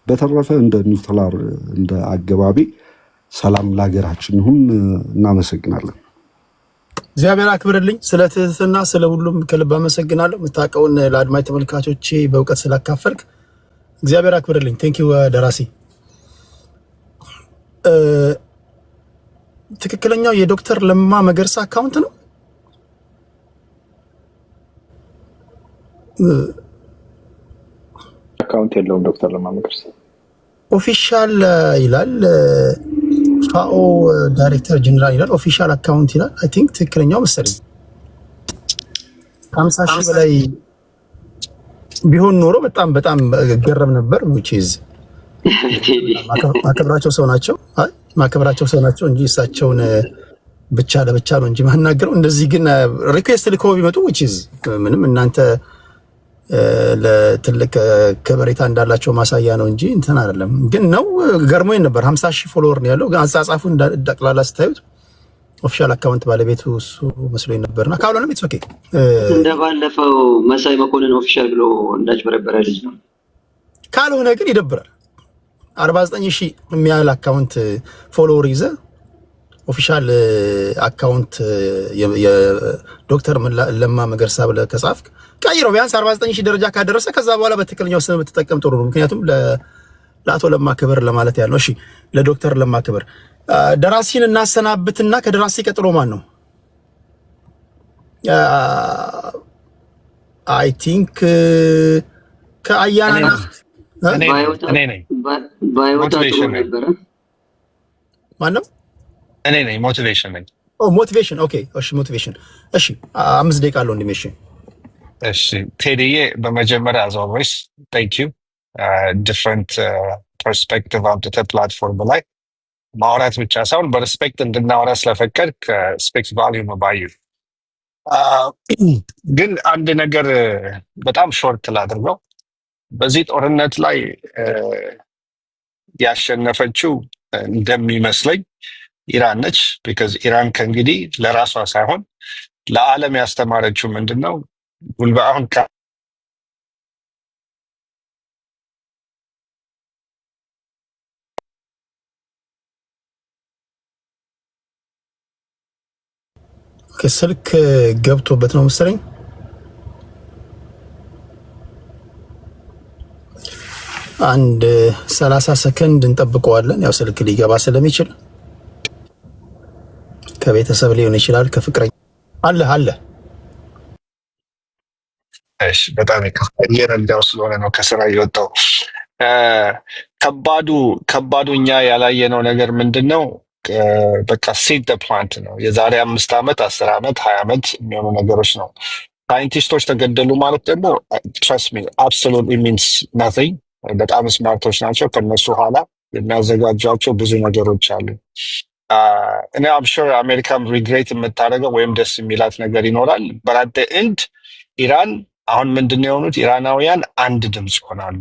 በተረፈ እንደ ኒውትራል እንደ አገባቢ ሰላም ለሀገራችን ይሁን። እናመሰግናለን። እግዚአብሔር አክብርልኝ። ስለ ትህትና ስለ ሁሉም ከልብ አመሰግናለሁ። የምታውቀውን ለአድማጭ ተመልካቾቼ በእውቀት ስላካፈልክ እግዚአብሔር አክብርልኝ። ቴንኪው ደራሲ። ትክክለኛው የዶክተር ለማ መገርሳ አካውንት ነው? አካውንት የለውም ዶክተር ለማ መገርሳ። ኦፊሻል ይላል ፋኦ ዳይሬክተር ጀነራል ይላል። ኦፊሻል አካውንት ይላል። አይ ቲንክ ትክክለኛው መሰለኝ። 50 ሺህ በላይ ቢሆን ኖሮ በጣም ገረም ነበር። ሙቺዝ ማከብራቸው ሰው ናቸው እንጂ እሳቸውን ብቻ ለብቻ ነው እንጂ ማናገረው። እንደዚህ ግን ሪኩዌስት ልከው ቢመጡ ሙቺዝ ምንም እናንተ ለትልቅ ከበሬታ እንዳላቸው ማሳያ ነው እንጂ እንትን አይደለም። ግን ነው ገርሞኝ ነበር። 50 ሺህ ፎሎወር ነው ያለው። ግን አጻጻፉ እንዳጠቅላላ ስታዩት ኦፊሻል አካውንት ባለቤቱ እሱ መስሎኝ ነበርና ካልሆነም ኢትስ ኦኬ። እንደባለፈው መሳይ መኮንን ኦፊሻል ብሎ እንዳጭበረበረ ልጅ ነው። ካልሆነ ግን ይደብራል። 49 ሺህ የሚያህል አካውንት ፎሎወር ይዘ ኦፊሻል አካውንት የዶክተር ለማ መገርሳ ብለህ ከጻፍክ ቀይረው ቢያንስ 49 ሺህ ደረጃ ካደረሰ ከዛ በኋላ በትክክለኛው ስም ብትጠቀም ጥሩ ነው። ምክንያቱም ለአቶ ለማ ክብር ለማለት ያለው። እሺ ለዶክተር ለማ ክብር ደራሲን እናሰናብትና ከደራሲ ቀጥሎ ማን ነው? አይ ቲንክ ከአያና እኔ ነኝ። ሞቲቬሽን ማን ነው? እኔ ነኝ። ሞቲቬሽን ነኝ። ሞቲቬሽን። ኦኬ እሺ ሞቲቬሽን። እሺ 5 ደቂቃ አለው እንዲመሽ። እሺ ቴዲዬ፣ በመጀመሪያ አዝ ኦልዌይስ ቴንክ ዩ ዲፍረንት ፐርስፔክቲቭ አምጥተህ ፕላትፎርም ላይ ማውራት ብቻ ሳይሆን በሪስፔክት እንድናወራ ስለፈቀድክ ስፔክት ቫልዩ መባዩ። ግን አንድ ነገር በጣም ሾርት ላድርገው። በዚህ ጦርነት ላይ ያሸነፈችው እንደሚመስለኝ ኢራን ነች። ቢካዝ ኢራን ከእንግዲህ ለራሷ ሳይሆን ለዓለም ያስተማረችው ምንድን ነው? አሁን ስልክ ገብቶበት ነው መሰለኝ። አንድ 30 ሰከንድ እንጠብቀዋለን። ያው ስልክ ሊገባ ስለሚችል ከቤተሰብ ሊሆን ይችላል፣ ከፍቅረኛ አለ። እሺ፣ በጣም እየረዳው ስለሆነ ነው ከስራ እየወጣው። ከባዱ እኛ ያላየነው ነገር ምንድን ነው? በቃ ሲድ ፕላንት ነው። የዛሬ 5 ዓመት 10 ዓመት 20 ዓመት የሚሆኑ ነገሮች ነው። ሳይንቲስቶች ተገደሉ ማለት ደግሞ ትረስት ሚ አብሶሉትሊ ሚንስ ናቲንግ። በጣም ስማርቶች ናቸው። ከነሱ ኋላ የሚያዘጋጇቸው ብዙ ነገሮች አሉ። እኔ አምሹር አሜሪካም ሪግሬት የምታደርገው ወይም ደስ የሚላት ነገር ይኖራል። በራደ ኤንድ ኢራን አሁን ምንድነው የሆኑት? ኢራናውያን አንድ ድምፅ ይሆናሉ።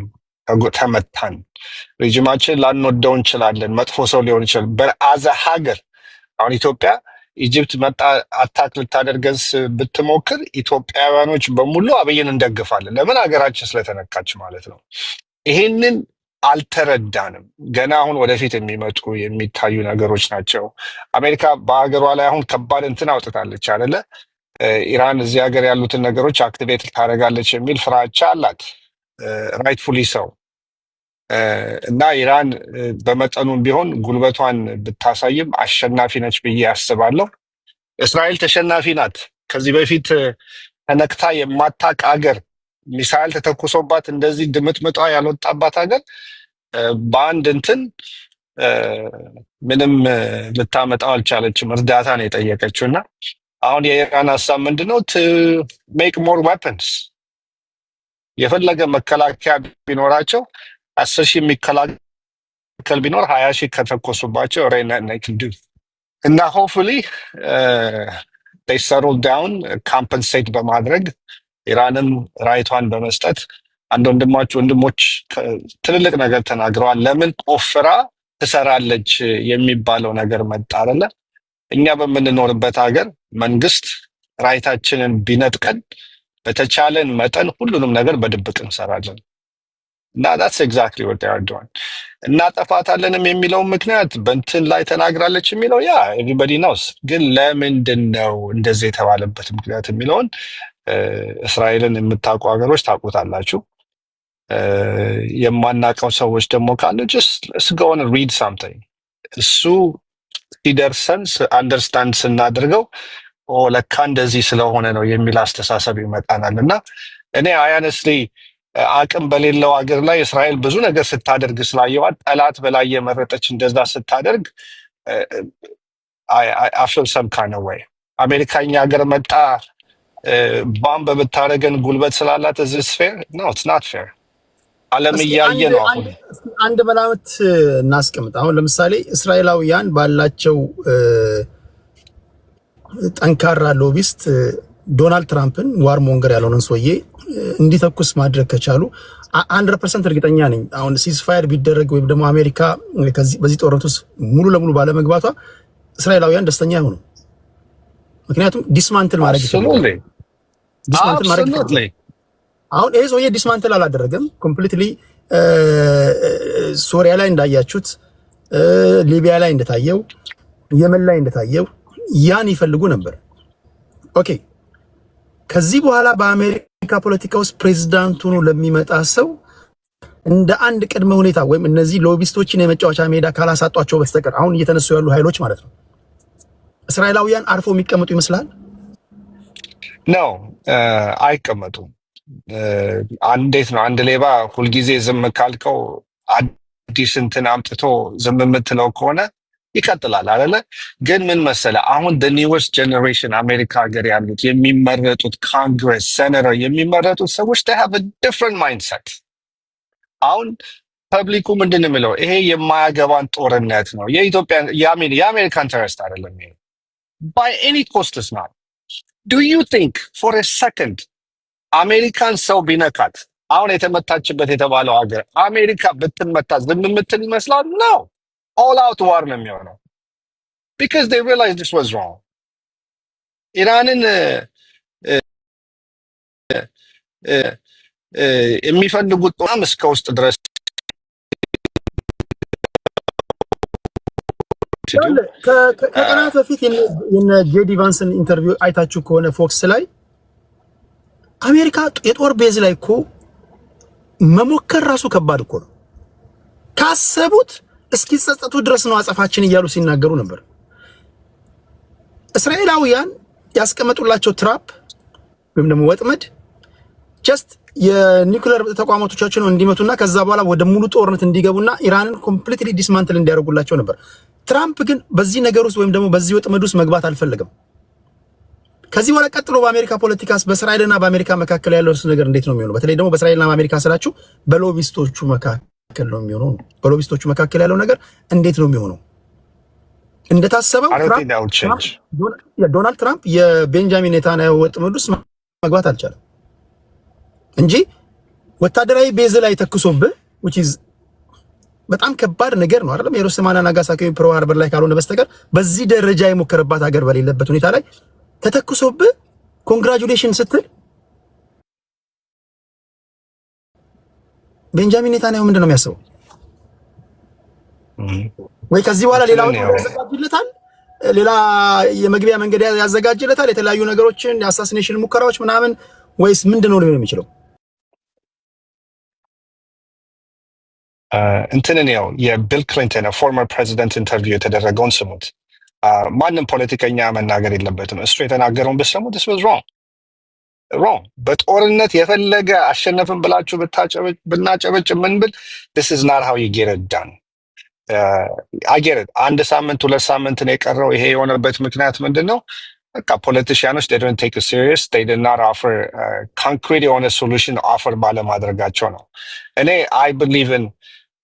ተመታን፣ ሬጅማችን ላንወደው እንችላለን፣ መጥፎ ሰው ሊሆን ይችላል። በአዘ ሀገር አሁን ኢትዮጵያ ኢጅፕት መጣ አታክ ልታደርገን ብትሞክር ኢትዮጵያውያኖች በሙሉ አብይን እንደግፋለን። ለምን? ሀገራችን ስለተነካች ማለት ነው። ይሄንን አልተረዳንም። ገና አሁን ወደፊት የሚመጡ የሚታዩ ነገሮች ናቸው። አሜሪካ በሀገሯ ላይ አሁን ከባድ እንትን አውጥታለች አይደለ? ኢራን እዚህ ሀገር ያሉትን ነገሮች አክቲቬት ታደርጋለች የሚል ፍራቻ አላት። ራይትፉሊ ሰው እና ኢራን በመጠኑም ቢሆን ጉልበቷን ብታሳይም አሸናፊ ነች ብዬ ያስባለሁ። እስራኤል ተሸናፊ ናት። ከዚህ በፊት ተነክታ የማታቅ ሀገር፣ ሚሳይል ተተኩሶባት እንደዚህ ድምጥምጧ ያልወጣባት ሀገር በአንድ እንትን ምንም ልታመጣው አልቻለችም። እርዳታ ነው የጠየቀችው። እና አሁን የኢራን ሀሳብ ምንድነው? ቱ ሜክ ሞር ዌፐንስ። የፈለገ መከላከያ ቢኖራቸው 10,000 የሚከላከል ቢኖር 20,000 ከተኮሱባቸው ሬናይክዱ እና ሆፕፉሊ they settle down compensate በማድረግ ኢራንም ራይቷን በመስጠት አንድ ወንድሞች ትልልቅ ነገር ተናግረዋል። ለምን ቆፍራ ትሰራለች የሚባለው ነገር መጣ አይደለ? እኛ በምንኖርበት ሀገር መንግስት ራይታችንን ቢነጥቀን በተቻለን መጠን ሁሉንም ነገር በድብቅ እንሰራለን። እና that's exactly what they are doing። እናጠፋታለንም የሚለው ምክንያት በእንትን ላይ ተናግራለች የሚለው ያ everybody knows። ግን ለምንድን ነው እንደዚህ የተባለበት ምክንያት የሚለውን እስራኤልን የምታውቁ ሀገሮች ታውቁታላችሁ። የማናውቀው ሰዎች ደግሞ ካለ just let's go and read something። እሱ ሲደርሰን አንደርስታንድ ስናደርገው ለካ እንደዚህ ስለሆነ ነው የሚል አስተሳሰብ ይመጣናል። እና እኔ አያነስሊ አቅም በሌለው ሀገር ላይ እስራኤል ብዙ ነገር ስታደርግ ስላየዋት ጠላት በላይ የመረጠች እንደዛ ስታደርግ አፍል ሰም ካነ ወይ አሜሪካኛ ሀገር መጣ ባምብ ብታደርገን ጉልበት ስላላት እዚህ ፌር ነው? ኢትስ ናት ፌር። ዓለም እያየ ነው። አሁን አንድ መላምት እናስቀምጥ። አሁን ለምሳሌ እስራኤላውያን ባላቸው ጠንካራ ሎቢስት ዶናልድ ትራምፕን ዋር ሞንገር ያለውን ሰውዬ እንዲተኩስ ማድረግ ከቻሉ 100% እርግጠኛ ነኝ አሁን ሲዝፋየር ቢደረግ ወይም ደግሞ አሜሪካ በዚህ ጦርነት ውስጥ ሙሉ ለሙሉ ባለመግባቷ እስራኤላውያን ደስተኛ አይሆኑም። ምክንያቱም ዲስማንትል ማድረግ ይችላል። አሁን ይሄ ሰውዬ ዲስማንትል አላደረገም። ኮምፕሊትሊ ሶሪያ ላይ እንዳያችሁት፣ ሊቢያ ላይ እንደታየው፣ የመን ላይ እንደታየው ያን ይፈልጉ ነበር። ኦኬ ከዚህ በኋላ በአሜሪካ ፖለቲካ ውስጥ ፕሬዝዳንት ሆኖ ለሚመጣ ሰው እንደ አንድ ቅድመ ሁኔታ ወይም እነዚህ ሎቢስቶችን የመጫወቻ ሜዳ ካላሳጧቸው በስተቀር አሁን እየተነሱ ያሉ ኃይሎች ማለት ነው እስራኤላውያን አርፎ የሚቀመጡ ይመስላል? ነው አይቀመጡም። እንዴት ነው አንድ ሌባ ሁልጊዜ ዝም ካልከው አዲስ እንትን አምጥቶ ዝም የምትለው ከሆነ ይቀጥላል አይደለ? ግን ምን መሰለ አሁን the newest generation አሜሪካ ሀገር ያሉት የሚመረጡት ኮንግረስ ሴኔተር የሚመረጡት ሰዎች they have a different mindset። አሁን ፐብሊኩ ምንድን ነው የሚለው? ይሄ የማያገባን ጦርነት ነው፣ የኢትዮጵያ የአሜሪካን ኢንተረስት አይደለም። ይሄ by any cost is not. Do you think for a second አሜሪካን ሰው ቢነካት አሁን የተመታችበት የተባለው ሀገር አሜሪካ ብትመታ ዝም የምትል ይመስላል? ነው all out war ነው የሚሆነው because they realized this was wrong። ኢራንን የሚፈልጉት በጣም እስከ ውስጥ ድረስ ከቀናት በፊት የነ ጄዲ ቫንስን ኢንተርቪው አይታችሁ ከሆነ ፎክስ ላይ አሜሪካ የጦር ቤዝ ላይ እኮ መሞከር ራሱ ከባድ እኮ ነው። ካሰቡት እስኪጸጸቱ ድረስ ነው አጸፋችን እያሉ ሲናገሩ ነበር። እስራኤላውያን ያስቀመጡላቸው ትራፕ ወይም ደግሞ ወጥመድ ጀስት የኒውክሌር ተቋማቶቻቸውን እንዲመቱና ከዛ በኋላ ወደ ሙሉ ጦርነት እንዲገቡና ኢራንን ኮምፕሊትሊ ዲስማንትል እንዲያደርጉላቸው ነበር። ትራምፕ ግን በዚህ ነገር ውስጥ ወይም ደግሞ በዚህ ወጥመድ ውስጥ መግባት አልፈለገም። ከዚህ በኋላ ቀጥሎ በአሜሪካ ፖለቲካስ በእስራኤልና በአሜሪካ መካከል ያለው ነገር እንዴት ነው የሚሆነው? በተለይ ደግሞ በእስራኤልና በአሜሪካ ስላችሁ በሎቢስቶቹ መካከል ነው የሚሆነው። በሎቢስቶቹ መካከል ያለው ነገር እንዴት ነው የሚሆነው? እንደታሰበው ዶናልድ ትራምፕ የቤንጃሚን ኔታንያሁ ወጥመድ ውስጥ መግባት አልቻለም እንጂ ወታደራዊ ቤዝ ላይ ተክሶብህ which is በጣም ከባድ ነገር ነው አይደለም? ሂሮሺማና ናጋሳኪ ፐርል ሃርበር ላይ ካልሆነ በስተቀር በዚህ ደረጃ የሞከረባት ሀገር በሌለበት ሁኔታ ላይ ተተክሶብህ ኮንግራቹሌሽን ስትል ቤንጃሚን ኔታንያሁ ምንድን ነው የሚያስበው? ወይ ከዚህ በኋላ ሌላ ያዘጋጅለታል፣ ሌላ የመግቢያ መንገድ ያዘጋጅለታል፣ የተለያዩ ነገሮችን የአሳሲኔሽን ሙከራዎች ምናምን፣ ወይስ ምንድነው ሊሆን የሚችለው? እንትንን ያው የቢል ክሊንተን ፎርመር ፕሬዚደንት ኢንተርቪው የተደረገውን ስሙት። ማንም ፖለቲከኛ መናገር የለበትም። እሱ የተናገረውን ብትሰሙ this was wrong። በጦርነት የፈለገ አሸነፍን ብላችሁ ብናጨበጭ ምን ብል this is not how you get it done። I get it። አንድ ሳምንት 2 ሳምንት ነው የቀረው። ይሄ የሆነበት ምክንያት ምንድነው? በቃ ፖለቲሽያኖች they don't take it serious, they did not offer concrete የሆነ solution offer ባለማድረጋቸው ነው። እኔ I believe in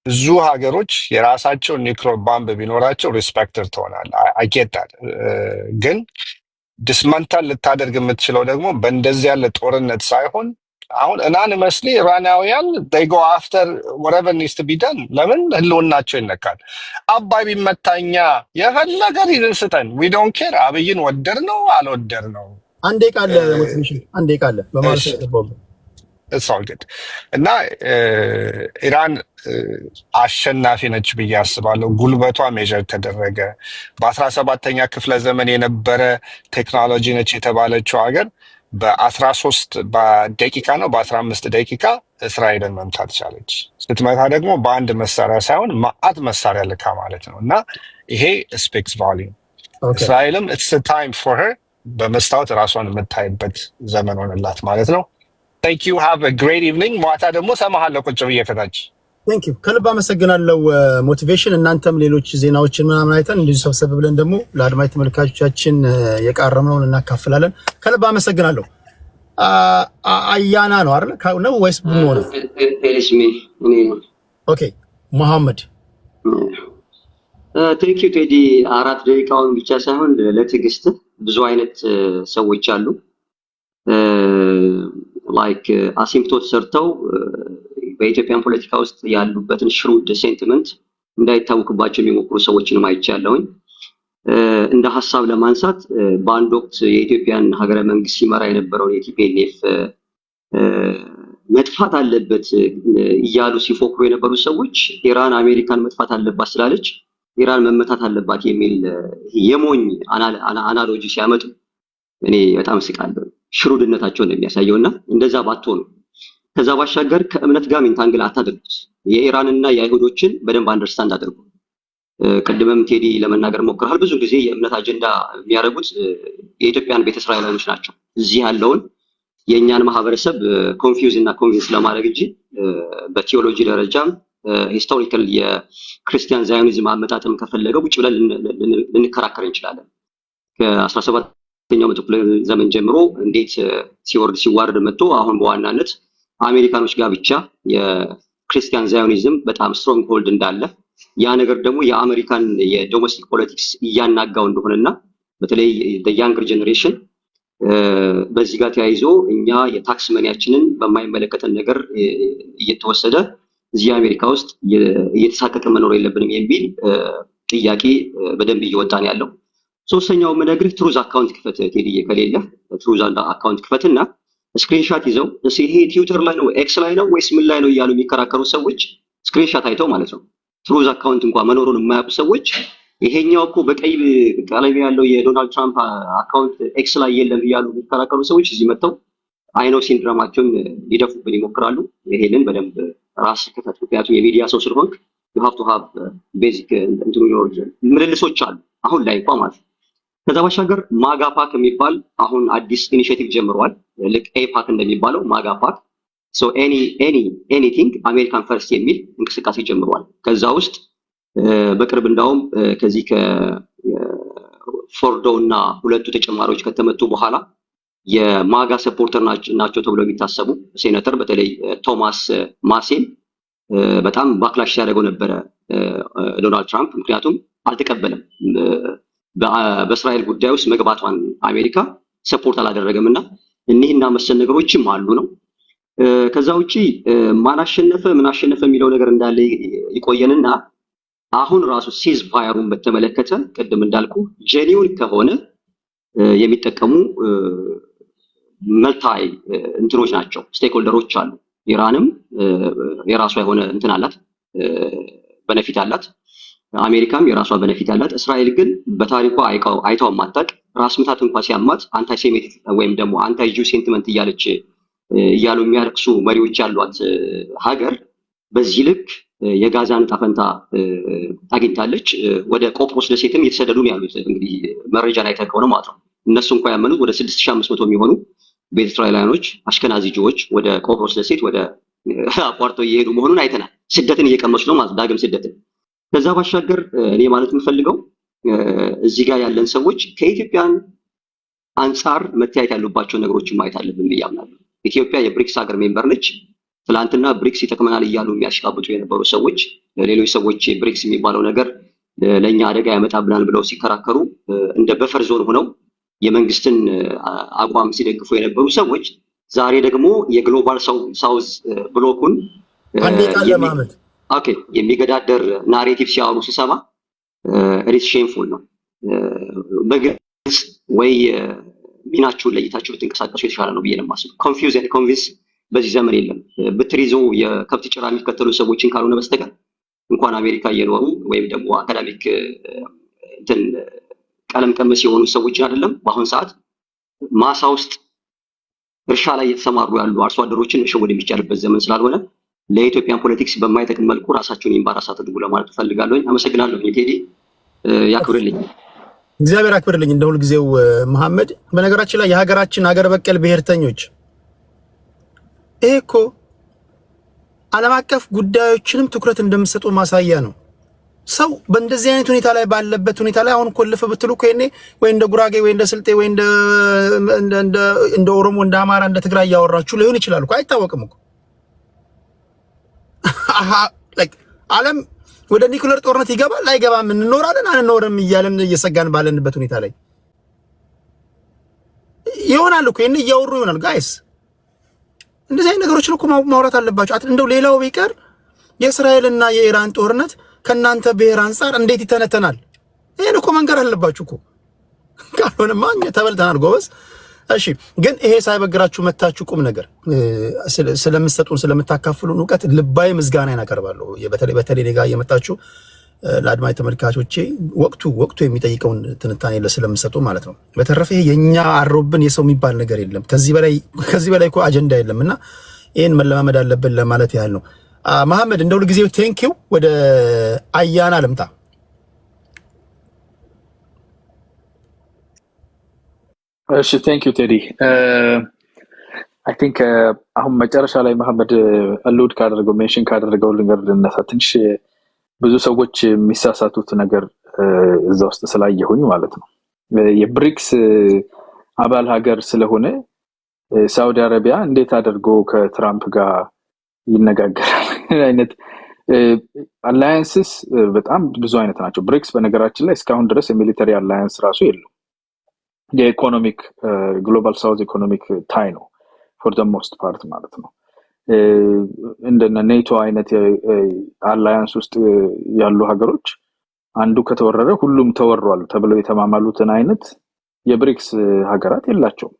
ብዙ ሀገሮች የራሳቸው ኒውክሌር ባምብ ቢኖራቸው ሪስፔክትድ ትሆናል። I get that። ግን ዲስመንታል ልታደርግ የምትችለው ደግሞ በእንደዚህ ያለ ጦርነት ሳይሆን አሁን አናኒመስሊ ኢራናውያን they go after whatever needs to be done። ለምን ህልውናቸው ይነካል? አባይ ቢመታኛ የፈለገ ሪዝን ስጠን we don't care። አብይን ወደር ነው አልወደር ነው አንዴ ቃል ሞቲቬሽን አንዴ ቃል በማለት ተቀበሉ it's all good። እና ኢራን አሸናፊ ነች ብዬ አስባለሁ። ጉልበቷ ሜዥር ተደረገ። በ17ኛ ክፍለ ዘመን የነበረ ቴክኖሎጂ ነች የተባለችው ሀገር በ13 ደቂቃ ነው በ15 ደቂቃ እስራኤልን መምታት ቻለች። ስትመታ ደግሞ በአንድ መሳሪያ ሳይሆን ማአት መሳሪያ ልካ ማለት ነው። እና ይሄ ስፒክስ ቫሊዩ። እስራኤልም it's a time for her በመስታወት ራሷን የምታይበት ዘመን ሆነላት ማለት ነው። Thank you, have a great evening። ማታ ደግሞ ሰማሃለሁ ቁጭ ብዬ ከታች። Thank you ከልብ አመሰግናለሁ ሞቲቬሽን። እናንተም ሌሎች ዜናዎችን ምናምን አይተን እንደዚህ ሰብሰብ ብለን ደግሞ ለአድማጭ ተመልካቾቻችን የቃረምነውን እናካፍላለን። ከልብ አመሰግናለሁ። አያና ነው አይደል ነው ወይስ ቡኖ ነው? ኦኬ መሐመድ ቴንክ ዩ ቴዲ። 4 ደቂቃውን ብቻ ሳይሆን ለትዕግስት ብዙ አይነት ሰዎች አሉ ላይክ አሲምፕቶት ሰርተው በኢትዮጵያን ፖለቲካ ውስጥ ያሉበትን ሽሩድ ሴንቲመንት እንዳይታወቅባቸው የሚሞክሩ ሰዎችንም አይቻለሁኝ። እንደ ሐሳብ ለማንሳት በአንድ ወቅት የኢትዮጵያን ሀገረ መንግስት ሲመራ የነበረው የቲፒኤልኤፍ መጥፋት አለበት እያሉ ሲፎክሩ የነበሩ ሰዎች ኢራን አሜሪካን መጥፋት አለባት ስላለች ኢራን መመታት አለባት የሚል የሞኝ አናሎጂ ሲያመጡ እኔ በጣም ስቃለሁ። ሽሩድነታቸውን ነው የሚያሳየውና እንደዛ ባትሆኑ። ከዛ ባሻገር ከእምነት ጋር ኢንታንግል አታድርጉት። የኢራንና የአይሁዶችን በደንብ አንደርስታንድ አድርጉ። ቅድምም ቴዲ ለመናገር ሞክረሃል። ብዙ ጊዜ የእምነት አጀንዳ የሚያደርጉት የኢትዮጵያን ቤተ እስራኤላውያኖች ናቸው። እዚህ ያለውን የእኛን ማህበረሰብ ኮንፊውዝ እና ኮንቪንስ ለማድረግ እንጂ በቲዮሎጂ ደረጃም ሂስቶሪካል የክርስቲያን ዛዮኒዝም አመጣጥም ከፈለገው ውጭ ብለን ልንከራከር እንችላለን። ከ17ኛው መቶ ክፍለ ዘመን ጀምሮ እንዴት ሲዋርድ መጥቶ አሁን በዋናነት አሜሪካኖች ጋር ብቻ የክርስቲያን ዛዮኒዝም በጣም ስትሮንግ ሆልድ እንዳለ ያ ነገር ደግሞ የአሜሪካን የዶሜስቲክ ፖለቲክስ እያናጋው እንደሆነና በተለይ the younger generation በዚህ ጋር ተያይዞ እኛ የታክስ መኒያችንን በማይመለከተን ነገር እየተወሰደ እዚህ አሜሪካ ውስጥ እየተሳቀቀ መኖር የለብንም የሚል ጥያቄ በደንብ እየወጣን ያለው። ሶስተኛው ምነግርህ ትሩዝ አካውንት ክፈት ቴዲዬ፣ ከሌለ ትሩዝ አካውንት ክፈትና ስክሪንሻት ይዘው ይሄ ትዊተር ላይ ነው ኤክስ ላይ ነው ወይስ ምን ላይ ነው እያሉ የሚከራከሩ ሰዎች ስክሪንሻት አይተው ማለት ነው ትሩዝ አካውንት እንኳን መኖሩን የማያውቁ ሰዎች ይሄኛው እኮ በቀይ ቀለም ያለው የዶናልድ ትራምፕ አካውንት ኤክስ ላይ የለም እያሉ የሚከራከሩ ሰዎች እዚህ መጥተው አይኖ ሲንድሮማቸውን ሊደፉብን ይሞክራሉ። ይሄንን በደንብ ራስ ክፈት። ምክንያቱም የሚዲያ ሰው ስለሆንክ you have to have basic ምልልሶች አሉ አሁን ላይ እንኳን ማለት ነው። ከዛ ባሻገር ማጋፓክ የሚባል አሁን አዲስ ኢኒሼቲቭ ጀምሯል። ልክ ኤፓክ እንደሚባለው ማጋፓክ so anything አሜሪካን ፈርስት የሚል እንቅስቃሴ ጀምሯል። ከዛ ውስጥ በቅርብ እንዳውም ከዚህ ከፎርዶ እና ሁለቱ ተጨማሪዎች ከተመጡ በኋላ የማጋ ሰፖርተር ናቸው ተብሎ የሚታሰቡ ሴኔተር በተለይ ቶማስ ማሴን በጣም ባክላሽ ያደረገው ነበረ ዶናልድ ትራምፕ። ምክንያቱም አልተቀበለም በእስራኤል ጉዳይ ውስጥ መግባቷን አሜሪካ ሰፖርት አላደረገምና እኒህና መሰል ነገሮችም አሉ ነው። ከዛ ውጪ ማን አሸነፈ ምን አሸነፈ የሚለው ነገር እንዳለ ይቆየንና አሁን ራሱ ሲዝ ፋየሩን በተመለከተ ቅድም እንዳልኩ ጄኒውን ከሆነ የሚጠቀሙ መልታይ እንትኖች ናቸው፣ ስቴክሆልደሮች አሉ። ኢራንም የራሷ የሆነ እንትን አላት፣ በነፊት አላት። አሜሪካም የራሷ በነፊት አላት። እስራኤል ግን በታሪኳ አይታው ማጣቅ ራስ ምታት እንኳን ሲያማት አንታይ ሴሜቲክ ወይም ደግሞ አንታይ ጁ ሴንቲመንት እያሉ የሚያለቅሱ መሪዎች ያሏት ሀገር በዚህ ልክ የጋዛን ጣፈንታ አግኝታለች። ወደ ቆጵሮስ ደሴትም እየተሰደዱ ነው ያሉት። እንግዲህ መረጃ ላይ ተከሆነ ማለት ነው። እነሱ እንኳን ያመኑት ወደ 6500 የሚሆኑ ቤተ እስራኤላውያኖች አሽከናዚጆች ወደ ቆጵሮስ ደሴት ወደ አቋርጠው እየሄዱ መሆኑን አይተናል። ስደትን እየቀመሱ ነው ማለት ዳግም ስደትን። ከዛ ባሻገር እኔ ማለት የምፈልገው እዚህ ጋር ያለን ሰዎች ከኢትዮጵያን አንጻር መታየት ያሉባቸው ነገሮችን ማየት አለብን ብዬ አምናለሁ። ኢትዮጵያ የብሪክስ ሀገር ሜምበር ነች። ትላንትና ብሪክስ ይጠቅመናል እያሉ የሚያሽቃብጡ የነበሩ ሰዎች ሌሎች ሰዎች ብሪክስ የሚባለው ነገር ለኛ አደጋ ያመጣብናል ብለው ሲከራከሩ እንደ በፈር ዞን ሆነው የመንግስትን አቋም ሲደግፉ የነበሩ ሰዎች ዛሬ ደግሞ የግሎባል ሳውዝ ብሎኩን የሚገዳደር ናሬቲቭ ሲያወሩ ሲሰማ ሪስ ሼምፉል ነው። በግልጽ ወይ ሚናችሁን ለይታችሁ ብትንቀሳቀሱ የተሻለ ነው ብዬ ነው የማስበው። ኮንፊውዝ ኤንድ ኮንቪንስ በዚህ ዘመን የለም። ብትሪዞ የከብት ጭራ የሚከተሉ ሰዎችን ካልሆነ በስተቀር እንኳን አሜሪካ እየኖሩ ወይም ደግሞ አካዳሚክ እንትን ቀለም ቀመስ የሆኑ ሰዎችን አይደለም በአሁን ሰዓት ማሳ ውስጥ እርሻ ላይ የተሰማሩ ያሉ አርሶ አደሮችን መሸወድ የሚቻልበት ዘመን ስላልሆነ ለኢትዮጵያን ፖለቲክስ በማይጠቅም መልኩ ራሳቸውን ኢምባራስ አድርጉ ለማለት ፈልጋለሁ። አመሰግናለሁ። ቴዲ ያክብርልኝ። እግዚአብሔር አክብርልኝ። እንደ ሁልጊዜው መሐመድ። በነገራችን ላይ የሀገራችን ሀገር በቀል ብሔርተኞች ይሄ እኮ ዓለም አቀፍ ጉዳዮችንም ትኩረት እንደምሰጡ ማሳያ ነው። ሰው በእንደዚህ አይነት ሁኔታ ላይ ባለበት ሁኔታ ላይ አሁን ኮልፍ ብትሉ ከኔ ወይ እንደ ጉራጌ ወይ እንደ ስልጤ ወይ እንደ ኦሮሞ እንደ አማራ እንደ ትግራይ ያወራችሁ ሊሆን ይችላል እኮ አይታወቅም እኮ። ዓለም ወደ ኒኩለር ጦርነት ይገባል አይገባም፣ እንኖራለን አንኖርም እያለን እየሰጋን ባለንበት ሁኔታ ላይ ይሆናል እኮ እኔ እያወሩ ይሆናል። ጋይስ እንደዚህ አይነት ነገሮችን እኮ ማውራት አለባችሁ። እንደው ሌላው ቢቀር የእስራኤልና የኢራን ጦርነት ከናንተ ብሔር አንፃር እንዴት ይተነተናል? ይሄን እኮ መንገር አለባችሁ እኮ። ካልሆነማ ተበልተናል ጎበዝ። እሺ ግን ይሄ ሳይበግራችሁ መታችሁ ቁም ነገር ስለምትሰጡን ስለምታካፍሉን ዕውቀት ልባዊ ምስጋና ያቀርባለሁ። በተለይ ኔጋ እየመጣችሁ ለአድማጭ ተመልካቾቼ ወቅቱ የሚጠይቀውን ትንታኔ ስለምትሰጡ ማለት ነው። በተረፈ ይሄ የኛ አሮብን የሰው የሚባል ነገር የለም። ከዚህ በላይ እኮ አጀንዳ የለምና ይሄን መለማመድ አለብን ለማለት ያህል ነው። መሐመድ እንደው ለጊዜው ቴንኪው። ወደ አያና ልምጣ። እሺ ቴንኪው ቴዲ። አይ ቲንክ አሁን መጨረሻ ላይ መሐመድ አሉድ ካደረገው ሜንሽን ካደረገው ነገር ልነሳ። ትንሽ ብዙ ሰዎች የሚሳሳቱት ነገር እዛ ውስጥ ስላየሁኝ ማለት ነው። የብሪክስ አባል ሀገር ስለሆነ ሳውዲ አረቢያ እንዴት አድርጎ ከትራምፕ ጋር ይነጋገራል? አይነት አላያንስስ በጣም ብዙ አይነት ናቸው። ብሪክስ በነገራችን ላይ እስካሁን ድረስ የሚሊተሪ አላያንስ ራሱ የለው። የኢኮኖሚክ ግሎባል ሳውዝ ኢኮኖሚክ ታይ ነው ፎር ዘ ሞስት ፓርት ማለት ነው። እንደነ ኔቶ አይነት አላያንስ ውስጥ ያሉ ሀገሮች አንዱ ከተወረረ ሁሉም ተወሯል ተብለው የተማማሉትን አይነት የብሪክስ ሀገራት የላቸውም።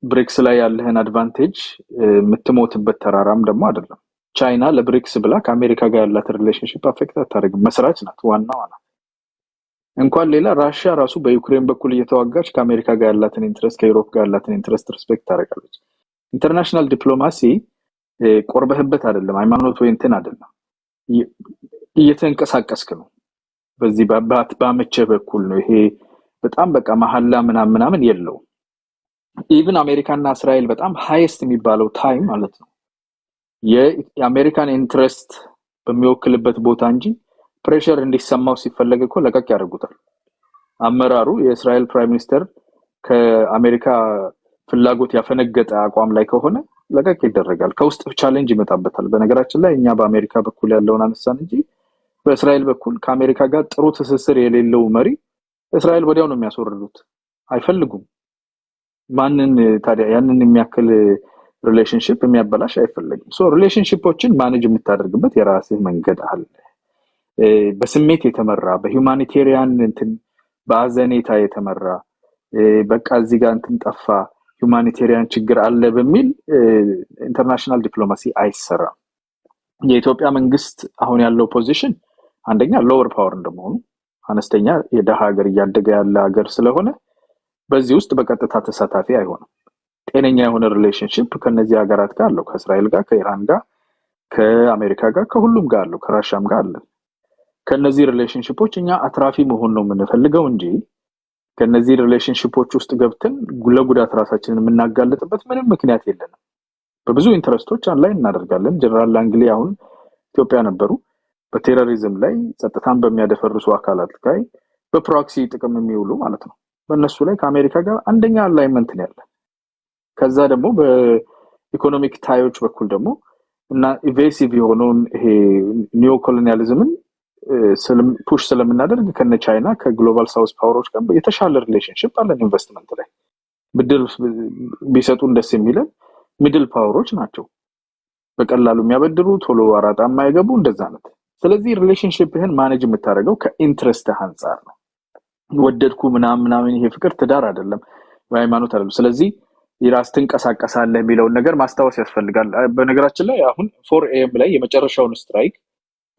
ብሪክስ ላይ ያለህን አድቫንቴጅ የምትሞትበት ተራራም ደግሞ አይደለም። ቻይና ለብሪክስ ብላ ከአሜሪካ ጋር ያላት ሪሌሽንሺፕ አፌክት አታደርግም። መስራች ናት፣ ዋናዋ ናት። እንኳን ሌላ ራሽያ ራሱ በዩክሬን በኩል እየተዋጋች ከአሜሪካ ጋር ያላትን ኢንትረስት ከዩሮፕ ጋር ያላትን ኢንትረስት ሪስፔክት ታደርጋለች። ኢንተርናሽናል ዲፕሎማሲ ቆርበህበት አይደለም፣ ሃይማኖት ወይ እንትን አይደለም፣ እየተንቀሳቀስክ ነው። በዚህ ባመቸ በኩል ነው። ይሄ በጣም በቃ መሐላ ምናምን የለውም። ኢቭን አሜሪካና እስራኤል በጣም ሃይስት የሚባለው ታይም ማለት ነው የአሜሪካን ኢንትረስት በሚወክልበት ቦታ እንጂ ፕሬሸር እንዲሰማው ሲፈለግ እኮ ለቀቅ ያደርጉታል። አመራሩ የእስራኤል ፕራይም ሚኒስተር ከአሜሪካ ፍላጎት ያፈነገጠ አቋም ላይ ከሆነ ለቀቅ ይደረጋል። ከውስጥ ቻሌንጅ ይመጣበታል። በነገራችን ላይ እኛ በአሜሪካ በኩል ያለውን አነሳን እንጂ በእስራኤል በኩል ከአሜሪካ ጋር ጥሩ ትስስር የሌለው መሪ እስራኤል ወዲያው ነው የሚያስወርዱት። አይፈልጉም። ማንን ታዲያ ያንን የሚያክል ሪሌሽንሺፕ የሚያበላሽ አይፈልግም። ሶ ሪሌሽንሺፖችን ማኔጅ የምታደርግበት የራስህ መንገድ አለ። በስሜት የተመራ በሂውማኒቴሪያን እንትን በአዘኔታ የተመራ በቃ እዚህ ጋር እንትን ጠፋ ሂውማኒቴሪያን ችግር አለ በሚል ኢንተርናሽናል ዲፕሎማሲ አይሰራም። የኢትዮጵያ መንግስት አሁን ያለው ፖዚሽን አንደኛ ሎወር ፓወር እንደመሆኑ አነስተኛ የደሃ ሀገር እያደገ ያለ ሀገር ስለሆነ በዚህ ውስጥ በቀጥታ ተሳታፊ አይሆንም። ጤነኛ የሆነ ሪሌሽንሺፕ ከነዚህ ሀገራት ጋር አለው። ከእስራኤል ጋር፣ ከኢራን ጋር፣ ከአሜሪካ ጋር፣ ከሁሉም ጋር አለው። ከራሻም ጋር አለ። ከነዚህ ሪሌሽንሺፖች እኛ አትራፊ መሆን ነው የምንፈልገው እንጂ ከነዚህ ሪሌሽንሺፖች ውስጥ ገብተን ለጉዳት ራሳችንን የምናጋለጥበት ምንም ምክንያት የለንም። በብዙ ኢንተረስቶች ላይ እናደርጋለን። ጀነራል ላንግሊ አሁን ኢትዮጵያ ነበሩ። በቴሮሪዝም ላይ ጸጥታን በሚያደፈርሱ አካላት ላይ በፕሮክሲ ጥቅም የሚውሉ ማለት ነው። በእነሱ ላይ ከአሜሪካ ጋር አንደኛ አላይመንት ነው ያለን። ከዛ ደግሞ በኢኮኖሚክ ታዮች በኩል ደግሞ እና ኢቬሲቭ የሆነውን ይሄ ኒዮ ኮሎኒያሊዝምን ፑሽ ስለምናደርግ ከነ ቻይና ከግሎባል ሳውዝ ፓወሮች ጋር የተሻለ ሪሌሽንሺፕ አለን። ኢንቨስትመንት ላይ ብድር ቢሰጡን ደስ የሚለን ሚድል ፓወሮች ናቸው። በቀላሉ የሚያበድሩ ቶሎ አራጣ የማይገቡ እንደዛ ነው። ስለዚህ ሪሌሽንሺፕህን ማኔጅ የምታደርገው ከኢንትረስት አንፃር ነው። ወደድኩ ምናምን ይሄ ፍቅር ትዳር አይደለም፣ ሃይማኖት አይደለም። ስለዚህ የራስ ትንቀሳቀሳለህ የሚለውን ነገር ማስታወስ ያስፈልጋል። በነገራችን ላይ አሁን 4 AM ላይ የመጨረሻውን ስትራይክ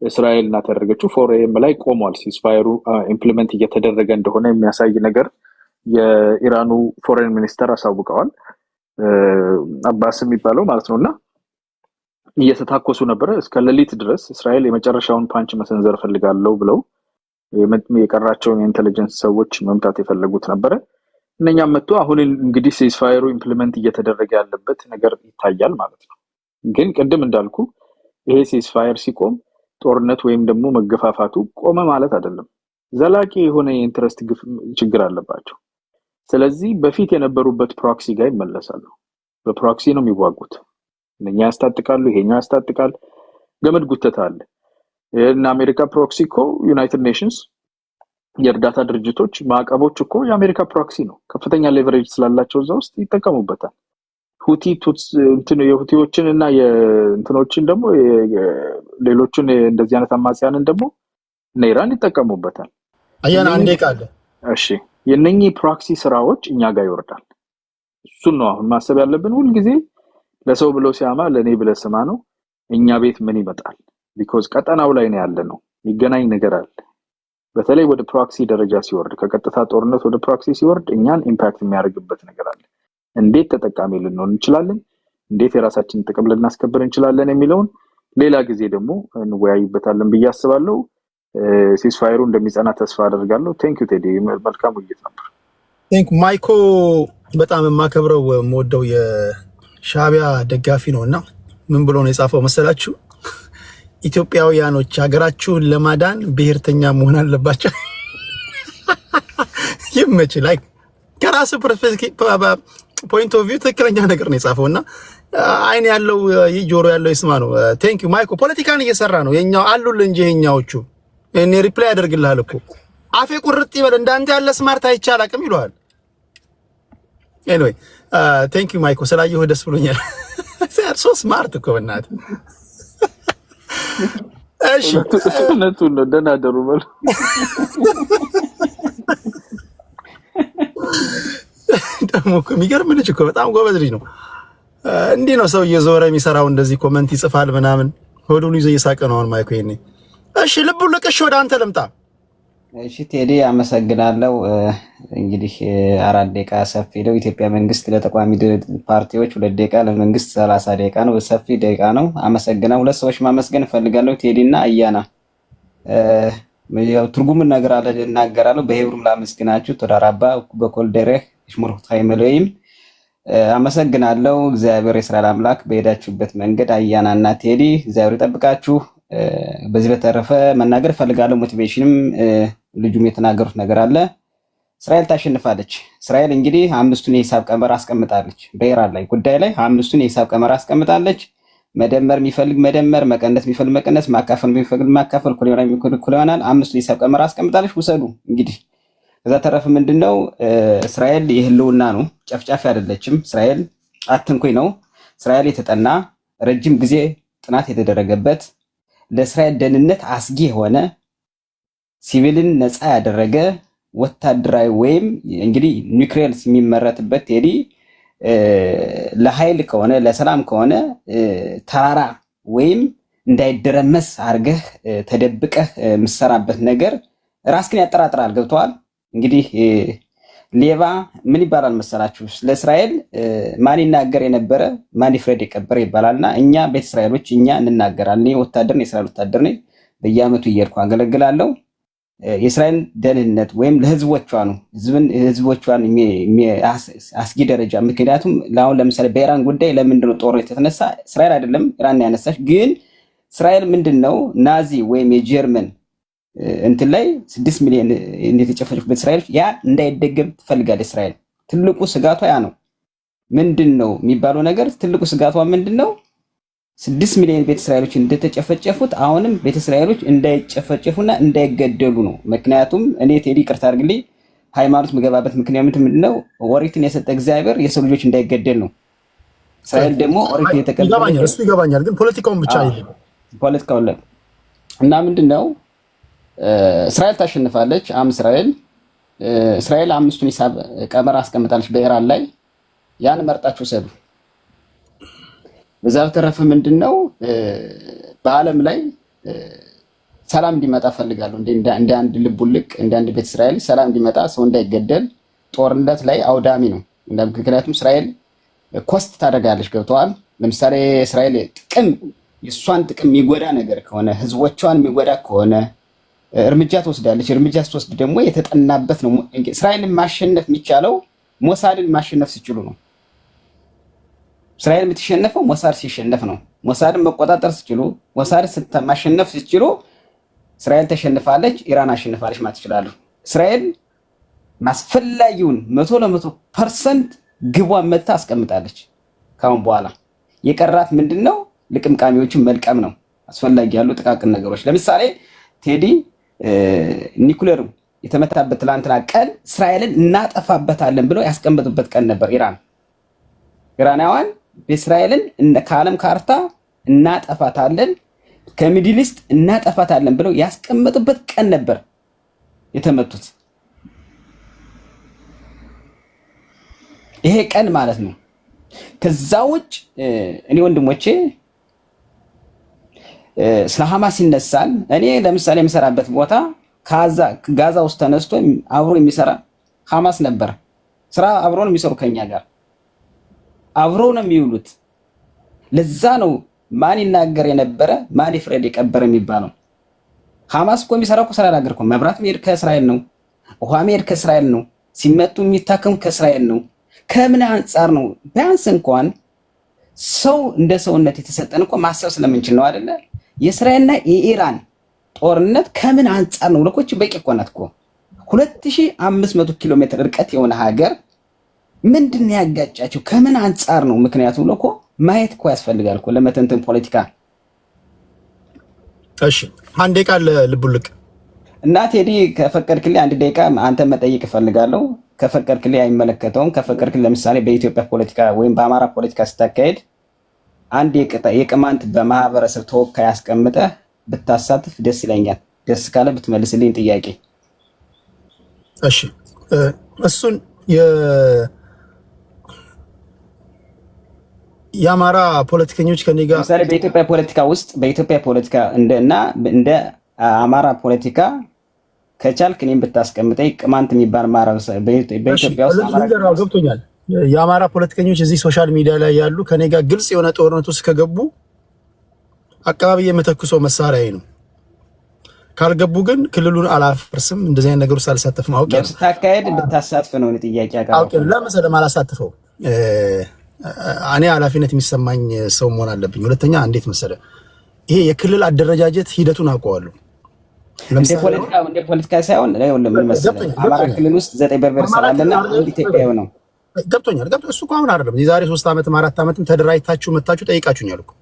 እስራኤል እናተደረገችው 4 AM ላይ ቆሟል። ሲስፋየሩ ኢምፕሊመንት እየተደረገ እንደሆነ የሚያሳይ ነገር የኢራኑ ፎሬን ሚኒስተር አሳውቀዋል። አባስ የሚባለው ማለት ነውና እየተታኮሱ ነበር እስከ ሌሊት ድረስ። እስራኤል የመጨረሻውን ፓንች መሰንዘር ፈልጋለሁ ብለው የቀራቸውን የኢንተለጀንስ ሰዎች መምታት የፈለጉት ነበር። እነኛም መጥቶ አሁን እንግዲህ ሲስፋየሩ ኢምፕሊመንት እየተደረገ ያለበት ነገር ይታያል ማለት ነው። ግን ቅድም እንዳልኩ ይሄ ሲስፋየር ሲቆም ጦርነት ወይም ደግሞ መገፋፋቱ ቆመ ማለት አይደለም። ዘላቂ የሆነ የኢንትረስት ችግር አለባቸው። ስለዚህ በፊት የነበሩበት ፕሮክሲ ጋር ይመለሳሉ። በፕሮክሲ ነው የሚዋጉት። እነኛ ያስታጥቃሉ፣ ይሄኛው ያስታጥቃል። ገመድ ጉተታ አለ። እና አሜሪካ ፕሮክሲ እኮ ዩናይትድ ኔሽንስ የእርዳታ ድርጅቶች ማዕቀቦች እኮ የአሜሪካ ፕሮክሲ ነው። ከፍተኛ ሌቨሬጅ ስላላቸው እዛ ውስጥ ይጠቀሙበታል። የሁቲዎችን እና የእንትኖችን ደግሞ ሌሎችን እንደዚህ አይነት አማጽያንን ደግሞ እነ ኢራን ይጠቀሙበታል። አያና አንዴ ቃል እሺ፣ የነኚህ ፕሮክሲ ስራዎች እኛ ጋር ይወርዳል። እሱን ነው አሁን ማሰብ ያለብን። ሁሉ ጊዜ ለሰው ብሎ ሲያማ ለኔ ብለህ ስማ ነው። እኛ ቤት ምን ይመጣል? ቢኮዝ ቀጠናው ላይ ነው ያለ ነው። የሚገናኝ ነገር አለ። በተለይ ወደ ፕሮክሲ ደረጃ ሲወርድ፣ ከቀጥታ ጦርነት ወደ ፕሮክሲ ሲወርድ እኛን ኢምፓክት የሚያደርግበት ነገር አለ። እንዴት ተጠቃሚ ልንሆን እንችላለን፣ እንዴት የራሳችንን ጥቅም ልናስከብር እንችላለን የሚለውን ሌላ ጊዜ ደግሞ እንወያይበታለን ብዬ አስባለሁ። ሲስፋየሩ እንደሚጸና ተስፋ አደርጋለሁ። ቴንክ ዩ ቴዲ፣ መልካም ውይይት ነበር። ቴንክ ማይኮ በጣም የማከብረው የምወደው የሻዕቢያ ደጋፊ ነውና ምን ብሎ ነው የጻፈው መሰላችሁ? ኢትዮጵያውያኖች ሀገራችሁን ለማዳን ብሔርተኛ መሆን አለባቸው። ይመች ላይ ከራሱ ፖይንት ኦፍ ቪው ትክክለኛ ነገር ነው የጻፈውና አይን ያለው ጆሮ ያለው ይስማ ነው። ቴንክ ዩ ማይኮ። ፖለቲካን እየሰራ ነው የኛው አሉል እንጂ የኛዎቹ እኔ ሪፕላይ ያደርግልሃል እኮ አፌ ቁርጥ ይበል እንዳንተ ያለ ስማርት አይቻል አቅም ይሏል። ኤኒዌይ ቴንክ ዩ ማይኮ ስላየሁ ደስ ብሎኛል። ሶ ስማርት እኮ በእናትህ። እሺ እውነቱን ነው። ደህና ደሩ በሉ። ደግሞ እኮ የሚገርም ልጅ እኮ በጣም ጎበዝ ልጅ ነው። እንዲህ ነው ሰው እየዞረ የሚሰራው፣ እንደዚህ ኮመንት ይጽፋል ምናምን፣ ሆዱን ይዞ እየሳቀ ነው አሁን ማይኮ ይሄኔ። እሺ ልቡን ልቅሽ ወደ አንተ ልምጣ። እሺ ቴዲ አመሰግናለሁ። እንግዲህ 4 ደቂቃ ሰፊ ነው። ኢትዮጵያ መንግስት ለተቋሚ ፓርቲዎች 2 ደቂቃ፣ ለመንግስት 30 ደቂቃ ነው። ሰፊ ደቂቃ ነው። አመሰግናለሁ። ሁለት ሰዎች ማመስገን እፈልጋለሁ፣ ቴዲና አያና። ያው ትርጉምን ነገር አለ እናገራለሁ። በሄብሩም ላመስግናችሁ ተዳራባ በኮልደረህ ሽሙርት ኃይመለይም አመሰግናለሁ። እግዚአብሔር የእስራኤል አምላክ በሄዳችሁበት መንገድ አያናና ቴዲ እግዚአብሔር ይጠብቃችሁ። በዚህ በተረፈ መናገር እፈልጋለሁ። ሞቲቬሽንም ልጁም የተናገሩት ነገር አለ። እስራኤል ታሸንፋለች። እስራኤል እንግዲህ 5ቱን የሂሳብ ቀመር አስቀምጣለች። በኢራን ላይ ጉዳይ ላይ 5ቱን የሂሳብ ቀመር አስቀምጣለች። መደመር የሚፈልግ መደመር፣ መቀነስ የሚፈልግ መቀነስ፣ ማካፈል የሚፈልግ ማካፈል፣ እኩል ይሆናል። 5ቱን የሂሳብ ቀመር አስቀምጣለች። ውሰዱ እንግዲህ። ከዛ ተረፈ ምንድነው? እስራኤል የህልውና ነው፣ ጨፍጫፊ አይደለችም። እስራኤል አትንኩኝ ነው። እስራኤል የተጠና ረጅም ጊዜ ጥናት የተደረገበት ለእስራኤል ደህንነት አስጊ የሆነ ሲቪልን ነፃ ያደረገ ወታደራዊ ወይም እንግዲህ ኒውክሌር የሚመረትበት ቴዲ ለኃይል ከሆነ ለሰላም ከሆነ ተራራ ወይም እንዳይደረመስ አርገህ ተደብቀህ የምትሰራበት ነገር ራስህን ያጠራጥራል። ገብተዋል። እንግዲህ ሌባ ምን ይባላል መሰላችሁ? ለእስራኤል ማን ይናገር የነበረ ማን ይፍረድ የቀበረ ይባላልና እኛ ቤተ እስራኤሎች እኛ እንናገራለን። እኔ ወታደር ነኝ፣ የእስራኤል ወታደር ነኝ። በየዓመቱ እየሄድኩ አገለግላለሁ። የእስራኤል ደህንነት ወይም ለህዝቦቿ ነው። ህዝቦቿን አስጊ ደረጃ ምክንያቱም ለአሁን ለምሳሌ በኢራን ጉዳይ ለምንድን ነው ጦርነት የተነሳ? እስራኤል አይደለም ኢራን ያነሳች፣ ግን እስራኤል ምንድነው ናዚ ወይም የጀርመን እንትን ላይ 6 ሚሊዮን እንደተጨፈጨፉበት እስራኤሎች ያ እንዳይደገም ትፈልጋለች። እስራኤል ትልቁ ስጋቷ ያ ነው። ምንድነው የሚባለው ነገር? ትልቁ ስጋቷ ምንድነው? 6 ሚሊዮን ቤተ እስራኤሎች እንደተጨፈጨፉት አሁንም ቤተ እስራኤሎች እንዳይጨፈጨፉና እንዳይገደሉ ነው። ምክንያቱም እኔ ቴዲ ይቅርታ አድርግልኝ ሃይማኖት ምገባበት ምክንያት ምንድነው? ኦሪትን የሰጠ እግዚአብሔር የሰው ልጆች እንዳይገደል ነው። እስራኤል ደግሞ ኦሪትን የተቀበለ እሱ ይገባኛል፣ ግን ፖለቲካውን ብቻ አይደለም ፖለቲካው እና ምንድነው እስራኤል ታሸንፋለች። እስራኤል 5ቱን ሂሳብ ቀመር አስቀምጣለች በኢራን ላይ። ያን መርጣችሁ ሰዱ። በዛ በተረፈ ምንድነው በዓለም ላይ ሰላም እንዲመጣ ፈልጋለሁ። እንደ አንድ ልቡልቅ እንደ አንድ ቤተ እስራኤል ሰላም እንዲመጣ፣ ሰው እንዳይገደል። ጦርነት ላይ አውዳሚ ነው። ምክንያቱም እስራኤል ኮስት ታደርጋለች። ገብተዋል። ለምሳሌ እስራኤል የእሷን ጥቅም የሚጎዳ ነገር ከሆነ ህዝቦቿን የሚጎዳ ከሆነ እርምጃ ትወስዳለች። እርምጃ ስትወስድ ደግሞ የተጠናበት ነው። እስራኤልን ማሸነፍ የሚቻለው ሞሳድን ማሸነፍ ሲችሉ ነው። እስራኤል የምትሸነፈው ሞሳድ ሲሸነፍ ነው። ሞሳድን መቆጣጠር ሲችሉ፣ ሞሳድ ማሸነፍ ሲችሉ እስራኤል ተሸንፋለች፣ ኢራን አሸንፋለች ማለት ይችላሉ። እስራኤል ማስፈላጊውን 100% ግቧን መታ አስቀምጣለች። ካሁን በኋላ የቀራት ምንድነው? ልቅምቃሚዎችን መልቀም ነው። አስፈላጊ ያሉ ጥቃቅን ነገሮች ለምሳሌ ቴዲ ኒኩሌር የተመታበት ትላንትና ቀን እስራኤልን እናጠፋበታለን ብለው ያስቀመጡበት ቀን ነበር። ኢራናውያን በእስራኤልን ከዓለም ካርታ እናጠፋታለን፣ ከሚድል ኢስት እናጠፋታለን ብለው ያስቀመጡበት ቀን ነበር የተመቱት። ይሄ ቀን ማለት ነው። ከዛ ውጭ እኔ ወንድሞቼ ስለ ሐማስ ይነሳል። እኔ ለምሳሌ የምሰራበት ቦታ ጋዛ ውስጥ ተነስቶ አብሮ የሚሰራ ሐማስ ነበር። ስራ አብሮ ነው የሚሰሩ ከኛ ጋር አብሮ ነው የሚውሉት። ለዛ ነው ማን ይናገር የነበረ ማን ይፍረድ የቀበረ የሚባለው። ሐማስ እኮ የሚሰራው ከእስራኤል ሀገር እኮ መብራት መሄድ ከእስራኤል ነው፣ ውሃ መሄድ ከእስራኤል ነው፣ ሲመቱ የሚታከሙ ከእስራኤል ነው። ከምን አንጻር ነው? ቢያንስ እንኳን ሰው እንደ ሰውነት የተሰጠን እኮ ማሰብ ስለምንችል ነው አይደለ? የእስራኤልና የኢራን ጦርነት ከምን አንጻር ነው? ለኮች በቂ እኮ ናት እኮ 2500 ኪሎ ሜትር ርቀት የሆነ ሀገር ምንድን ያጋጫቸው? ከምን አንጻር ነው? ምክንያቱ ለኮ ማየት እኮ ያስፈልጋል እኮ ለመተንተን ፖለቲካ። እሺ አንዴ ቃል ልቡልቅ እና ቴዲ ከፈቀድክልኝ አንድ ደቂቃ አንተ መጠየቅ እፈልጋለሁ። ከፈቀድክልኝ አይመለከተውም። ከፈቀድክልኝ ለምሳሌ በኢትዮጵያ ፖለቲካ ወይም በአማራ ፖለቲካ ስታካሄድ አንድ የቅማንት በማህበረሰብ ተወካይ አስቀምጠህ ብታሳትፍ ደስ ይለኛል። ደስ ካለ ብትመልስልኝ ጥያቄ። እሺ እሱን የአማራ ፖለቲከኞች ከኔ ጋር ለምሳሌ በኢትዮጵያ ፖለቲካ እንደ አማራ ፖለቲካ ከቻልክ እኔም ብታስቀምጠኝ ቅማንት የሚባል ማህበረሰብ በኢትዮጵያ ውስጥ ገብቶኛል። የአማራ ፖለቲከኞች እዚህ ሶሻል ሚዲያ ላይ ያሉ ከኔ ጋር ግልጽ የሆነ ጦርነት ውስጥ ከገቡ አካባቢ የምተኩሰው መሳሪያ ነው። ካልገቡ ግን ክልሉን አላፈርስም። እንደዚህ አይነት ነገር ውስጥ አልሳተፍም። አውቄ ስታካሄድ ብታሳትፍ ነው ጥያቄ አቀረብኩ። አውቄ ለምን አላሳትፈው? እኔ ኃላፊነት የሚሰማኝ ሰው መሆን አለብኝ። ሁለተኛ እንዴት መሰለ ይሄ የክልል አደረጃጀት ሂደቱን አውቀዋለሁ። እንደ ፖለቲካ ሳይሆን ምን መሰለህ አማራ ክልል ውስጥ 9 በርበር ስላለና አንድ ኢትዮጵያዊ ነው። ገብቶኛል። እሱ እኮ አሁን አይደለም የዛሬ 3 ዓመትም 4 ዓመትም ተደራጅታችሁ መታችሁ ጠይቃችሁኛል እኮ።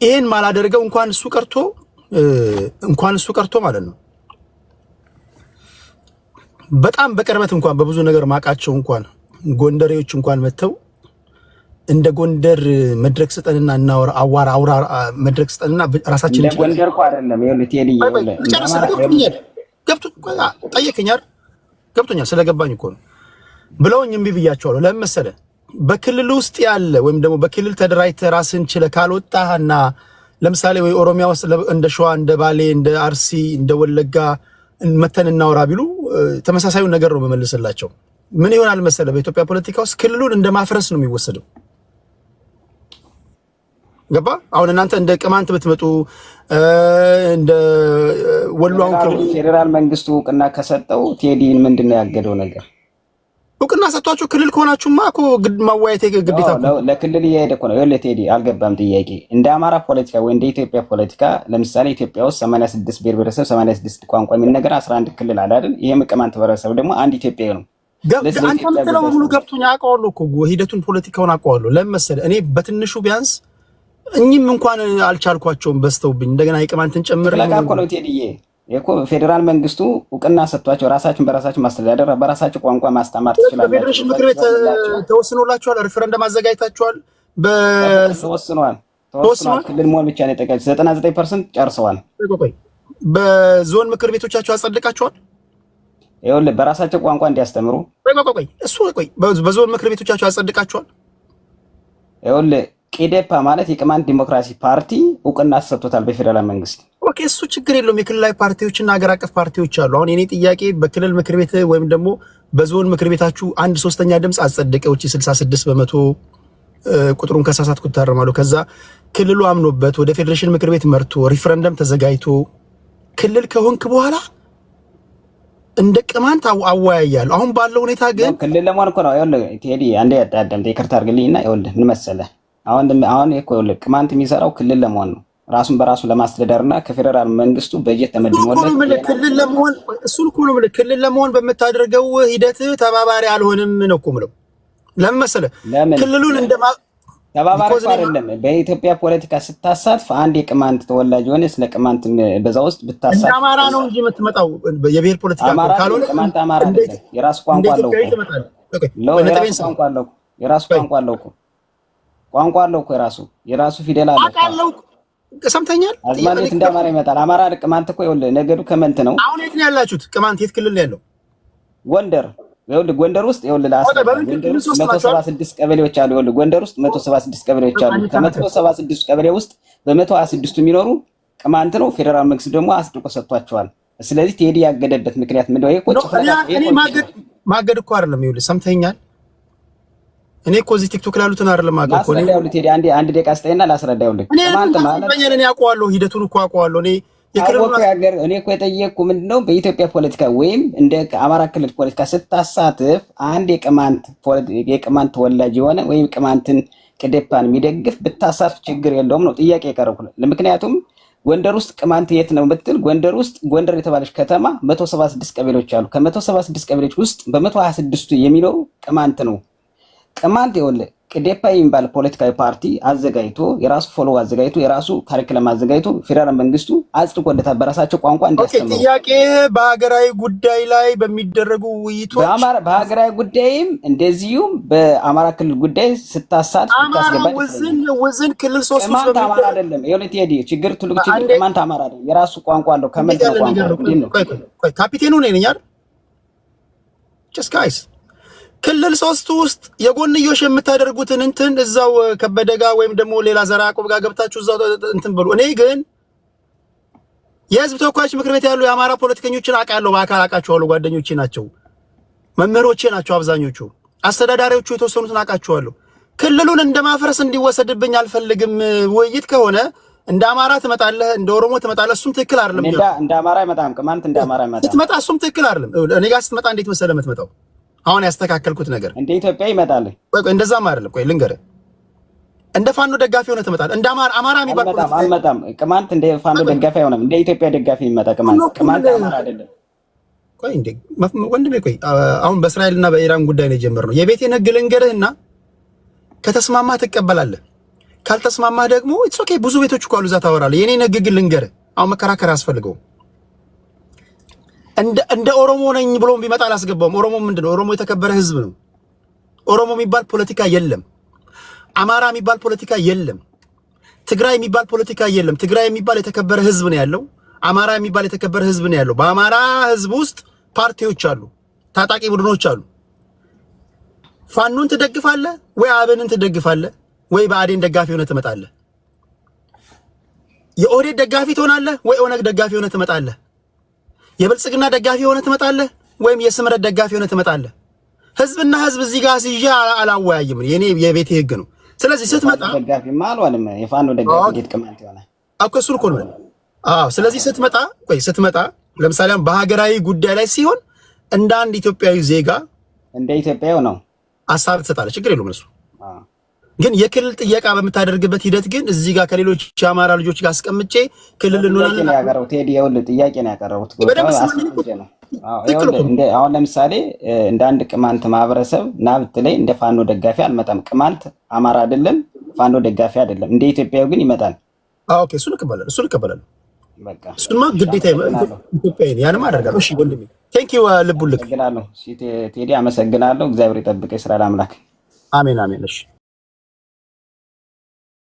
ይሄን ማላደርገው እንኳን እሱ ቀርቶ ማለት ነው በጣም በቅርበት እንኳን በብዙ ነገር ማቃቸው እንኳን ጎንደሬዎች እንኳን መተው እንደ ጎንደር መድረክ ስጠንና እናወራ አውራ መድረክ ስጠንና ራሳችን ጎንደር እኮ አይደለም ገብቶኛል። ስለገባኝ እኮ ነው ብለውኝ እምቢ ብያቸዋለሁ። ለምን መሰለህ በክልል ውስጥ ያለ ወይም ደግሞ በክልል ተደራጅተህ ራስን ችለህ ካልወጣህና ለምሳሌ ወይ ኦሮሚያ ውስጥ እንደ ሸዋ እንደ ባሌ እንደ አርሲ እንደ ወለጋ መተን እናወራ ቢሉ ተመሳሳዩ ነገር ነው መመልስላቸው። ምን ይሆናል መሰለህ በኢትዮጵያ ፖለቲካ ውስጥ ክልሉን እንደ ማፍረስ ነው የሚወሰደው። ገባ? አሁን እናንተ እንደ ቅማንት ብትመጡ እንደ ወሎውን ፌደራል መንግስቱ እውቅና ከሰጠው ቴዲን ምንድነው ያገደው ነገር? እውቅና ሰጥቷችሁ ክልል ከሆናችሁማ እኮ ማዋየት ግዴታ ነው። ለክልል እየሄደ እኮ ነው። ይኸውልህ ቴዲ አልገባም ጥያቄ። እንደ አማራ ፖለቲካ ወይ እንደ ኢትዮጵያ ፖለቲካ ለምሳሌ ኢትዮጵያ ውስጥ 86 ብሔር ብሔረሰብ 86 ቋንቋ የሚነገር 11 ክልል አለ አይደል? ይሄም ቅማንት ብሔረሰብ ደግሞ አንድ ኢትዮጵያዊ ነው። አንተ የምትለው በሙሉ ገብቶኛል፣ አውቀዋለሁ እኮ ሂደቱን ፖለቲካውን አውቀዋለሁ። ለምን መሰለህ እኔ በትንሹ ቢያንስ እኚህም እንኳን አልቻልኳቸውም በስተውብኝ እንደገና የቅማንትን ጨምር ለካኮ ነው ቴዲዬ እኮ ፌደራል መንግስቱ እውቅና ሰጥቷቸው ራሳችን በራሳችን ማስተዳደር በራሳቸው ቋንቋ ማስተማር ትችላላችሁ። በፌዴሬሽን ምክር ቤት ተወስኖላችኋል፣ ሪፈረንደም አዘጋጅታችኋል። ተወስኗል። ክልል መሆን ብቻ ነው የጠቀች 99% ጨርሰዋል። በዞን ምክር ቤቶቻቸው አጸድቃችኋል። ይኸውልህ በራሳቸው ቋንቋ እንዲያስተምሩ በዞን ምክር ቤቶቻቸው አጸድቃችኋል። ይኸውልህ ቂዴፓ ማለት የቅማንት ዲሞክራሲ ፓርቲ እውቅና ተሰጥቶታል በፌደራል መንግስት። ኦኬ እሱ ችግር የለውም። የክልላዊ ፓርቲዎችና ሀገር አቀፍ ፓርቲዎች አሉ። አሁን የኔ ጥያቄ በክልል ምክር ቤት ወይም ደግሞ በዞን ምክር ቤታችሁ 1/3 ድምፅ አጸደቀው 66% ቁጥሩን ከሳሳትኩ ታረማለሁ። ከዛ ክልሉ አምኖበት ወደ ፌዴሬሽን ምክር ቤት መርቶ ሪፈረንደም ተዘጋጅቶ ክልል ከሆንክ በኋላ እንደ ቅማንት አወያያለሁ። አሁን ባለው ሁኔታ ግን ክልል ለመሆን እኮ ነው። ይኸውልህ ቴዲ አንዴ ያጣደም ይቅርታ አድርግልኝና ይኸውልህ ምን መሰለህ አሁን እኮ ይኸውልህ ቅማንት የሚሰራው ክልል ለመሆን ነው። ራሱን በራሱ ለማስተዳደርና ከፌደራል መንግስቱ በጀት ተመድቦለት ክልል ለመሆን እሱን እኮ ነው ክልል ለመሆን በመታደርገው ሂደት ተባባሪ አልሆንም ነው እኮ የምለው። ለምን መሰለህ ክልሉን ተባባሪ አይደለም። በኢትዮጵያ ፖለቲካ ስታሳትፍ አንድ የቅማንት ተወላጅ ሆነ ስለ ቅማንት በዛ ውስጥ ብታሳትፍ አማራ ነው እንጂ የምትመጣው የብሔር ፖለቲካ ካልሆነ ቅማንት አማራ አይደለም። የራሱ ቋንቋ አለው እኮ የራሱ ፊደል አለው። ሰምተኛል። አዝማኔት እንደ አማራ ይመጣል። አማራ ቅማንት እኮ ይኸውልህ ነገዱ ከመንት ነው። አሁን የት ነው ያላችሁት? ቅማንት የት ክልል ነው ያለው? ጎንደር። ይኸውልህ ጎንደር ውስጥ ይኸውልህ 176 ቀበሌዎች አሉ። ይኸውልህ ጎንደር ውስጥ 176 ቀበሌዎች አሉ። ከ176 ቀበሌ ውስጥ በ126 የሚኖሩ ቅማንት ነው። ፌደራል መንግስት ደግሞ አስድቆ ሰጥቷቸዋል። ስለዚህ ቴዲ ያገደበት ምክንያት ምንድነው? ይሄ እኮ ማገድ እኮ አይደለም። ይኸውልህ ሰምተኛል። እኔ እኮ እዚህ ቲክቶክ ላሉትን አይደለም አውቀው እኮ ነው። ቴዲ አንድ ደቂቃ ስጠኝና ላስረዳውልህ። ቅማንት ማለት እኔ አውቀዋለሁ፣ ሂደቱን እኮ አውቀዋለሁ። እኔ እኮ የጠየቅኩ ምንድነው በኢትዮጵያ ፖለቲካ ወይም እንደ አማራ ክልል ፖለቲካ ስታሳትፍ አንድ የቅማንት ተወላጅ የሆነ ወይም ቅማንትን ቅዴፓን የሚደግፍ ብታሳትፍ ችግር የለውም ነው ጥያቄ የቀረብኩት። ምክንያቱም ጎንደር ውስጥ ቅማንት የት ነው ብትል ጎንደር ውስጥ ጎንደር የተባለች ከተማ 176 ቀበሌዎች አሉ። ከ176 ቀበሌዎች ውስጥ በ126ቱ የሚኖሩ ቅማንት ነው። ቅማንት ይኸውልህ ቅዴፓ የሚባል ፖለቲካዊ ፓርቲ አዘጋጅቶ የራሱ ፎሎ አዘጋጅቶ የራሱ ካሪኩለም አዘጋጅቶ ፌደራል መንግስቱ አጽድቆለታል በራሳቸው ቋንቋ እንዲያስተምሩ። ጥያቄ በሀገራዊ ጉዳይ ላይ በሚደረጉ ውይይቶች በሀገራዊ ጉዳይም እንደዚሁም በአማራ ክልል ጉዳይ ስታሳትፍ ታስገባ። ውዝን ክልል 3 ቅማንት አማራ አይደለም። የሁለት ሄዲ ችግር ትልቅ ችግር ቅማንት አማራ አይደለም። የራሱ ቋንቋ አለው። ከመልክ ቋንቋ ካፒቴኑ ነኝ ያር ጀስት ክልል 3 ውስጥ የጎንዮሽ የምታደርጉትን እንትን እዛው ከበደጋ ወይም ደግሞ ሌላ ዘራ ያዕቆብ ጋር ገብታችሁ እዛው እንትን ብሉ። እኔ ግን የህዝብ ተወካዮች ምክር ቤት ያሉ የአማራ ፖለቲከኞችን አውቃለሁ፣ በአካል አውቃቸዋለሁ። ጓደኞቼ ናቸው፣ መምህሮቼ ናቸው አብዛኞቹ። አስተዳዳሪዎቹ የተወሰኑትን አውቃቸዋለሁ። ክልሉን እንደማፍረስ እንዲወሰድብኝ አልፈልግም። ውይይት ከሆነ እንደ አማራ ትመጣለህ፣ እንደ ኦሮሞ ትመጣለህ። እሱም ትክክል አይደለም። እንደ አማራ አይመጣም። ቅማንት እንደ አማራ አይመጣም። ስትመጣ እሱም ትክክል አይደለም። እኔ ጋር ስትመጣ እንዴት መሰለህ የምትመጣው? አሁን ያስተካከልኩት ነገር እንደ ኢትዮጵያ ይመጣል። ቆይ እንደዛም አይደለም። ቆይ ልንገርህ፣ እንደ ፋኖ ደጋፊ ሆነ ትመጣለህ። እንደ አማራ የሚባል አልመጣም። ቅማንት እንደ ፋኖ ደጋፊ አይሆንም። እንደ ኢትዮጵያ ደጋፊ ይመጣ። ቅማንት አማራ አይደለም። ቆይ እንዴ ወንድሜ፣ ቆይ አሁን በእስራኤልና በኢራን ጉዳይ ነው የጀመርነው። የቤቴን ህግ ልንገርህና ከተስማማህ ትቀበላለህ፣ ካልተስማማህ ደግሞ ኢትስ ኦኬ። ብዙ ቤቶች እኮ አሉ እዛ ታወራለህ። የኔን ህግ ግን ልንገርህ፣ አሁን መከራከር አያስፈልገውም። እንደ ኦሮሞ ነኝ ብሎም ቢመጣ አላስገባውም። ኦሮሞ ምንድነው? ኦሮሞ የተከበረ ህዝብ ነው። ኦሮሞ የሚባል ፖለቲካ የለም። አማራ የሚባል ፖለቲካ የለም። ትግራይ የሚባል ፖለቲካ የለም። ትግራይ የሚባል የተከበረ ህዝብ ነው ያለው። አማራ የሚባል የተከበረ ህዝብ ነው ያለው። በአማራ ህዝብ ውስጥ ፓርቲዎች አሉ፣ ታጣቂ ቡድኖች አሉ። ፋኖን ትደግፋለህ ወይ አብንን ትደግፋለህ ወይ በአዴን ደጋፊ ሆነ ትመጣለህ? የኦህዴድ ደጋፊ ትሆናለህ ወይ ኦነግ ደጋፊ ሆነ ትመጣለህ? የብልጽግና ደጋፊ ሆነ ትመጣለህ ወይም የስምረት ደጋፊ ሆነ ትመጣለህ? ህዝብና ህዝብ እዚህ ጋር ሲያ አላወያይም። የኔ የቤቴ ህግ ነው። ስለዚህ ስትመጣ ደጋፊ ማልዋልም የፋኖ ደጋፊ እንዴት ቅማንት ይሆናል? እሱን እኮ ነው። ስለዚህ ስትመጣ ለምሳሌ በሀገራዊ ጉዳይ ላይ ሲሆን እንደ አንድ ኢትዮጵያዊ ዜጋ እንደ ኢትዮጵያው ነው ሀሳብ ትሰጣለህ። ችግር የለውም እሱ። ግን የክልል ጥያቄ በምታደርግበት ሂደት ግን እዚህ ጋር ከሌሎች የአማራ ልጆች ጋር አስቀምጬ ክልል እንሆናለን ያቀረው ቴዲ ይኸውልህ ጥያቄ ነው ያቀረቡት። አሁን ለምሳሌ እንደ አንድ ቅማንት ማህበረሰብ ና ብትለኝ እንደ ፋኖ ደጋፊ አልመጣም። ቅማንት አማራ አይደለም፣ ፋኖ ደጋፊ አይደለም። እንደ ኢትዮጵያዊ ግን ይመጣል። ኦኬ፣ እሱን እቀበላለሁ። በቃ እሱማ ግዴታ ኢትዮጵያዊ ነው። ያንም አደርጋለሁ። እሺ ወንድሜ፣ ቴንክ ዩ ልቡልክ። ቴዲ አመሰግናለሁ። እግዚአብሔር ይጠብቀኝ። ስራ ለአምላክ። አሜን አሜን። እሺ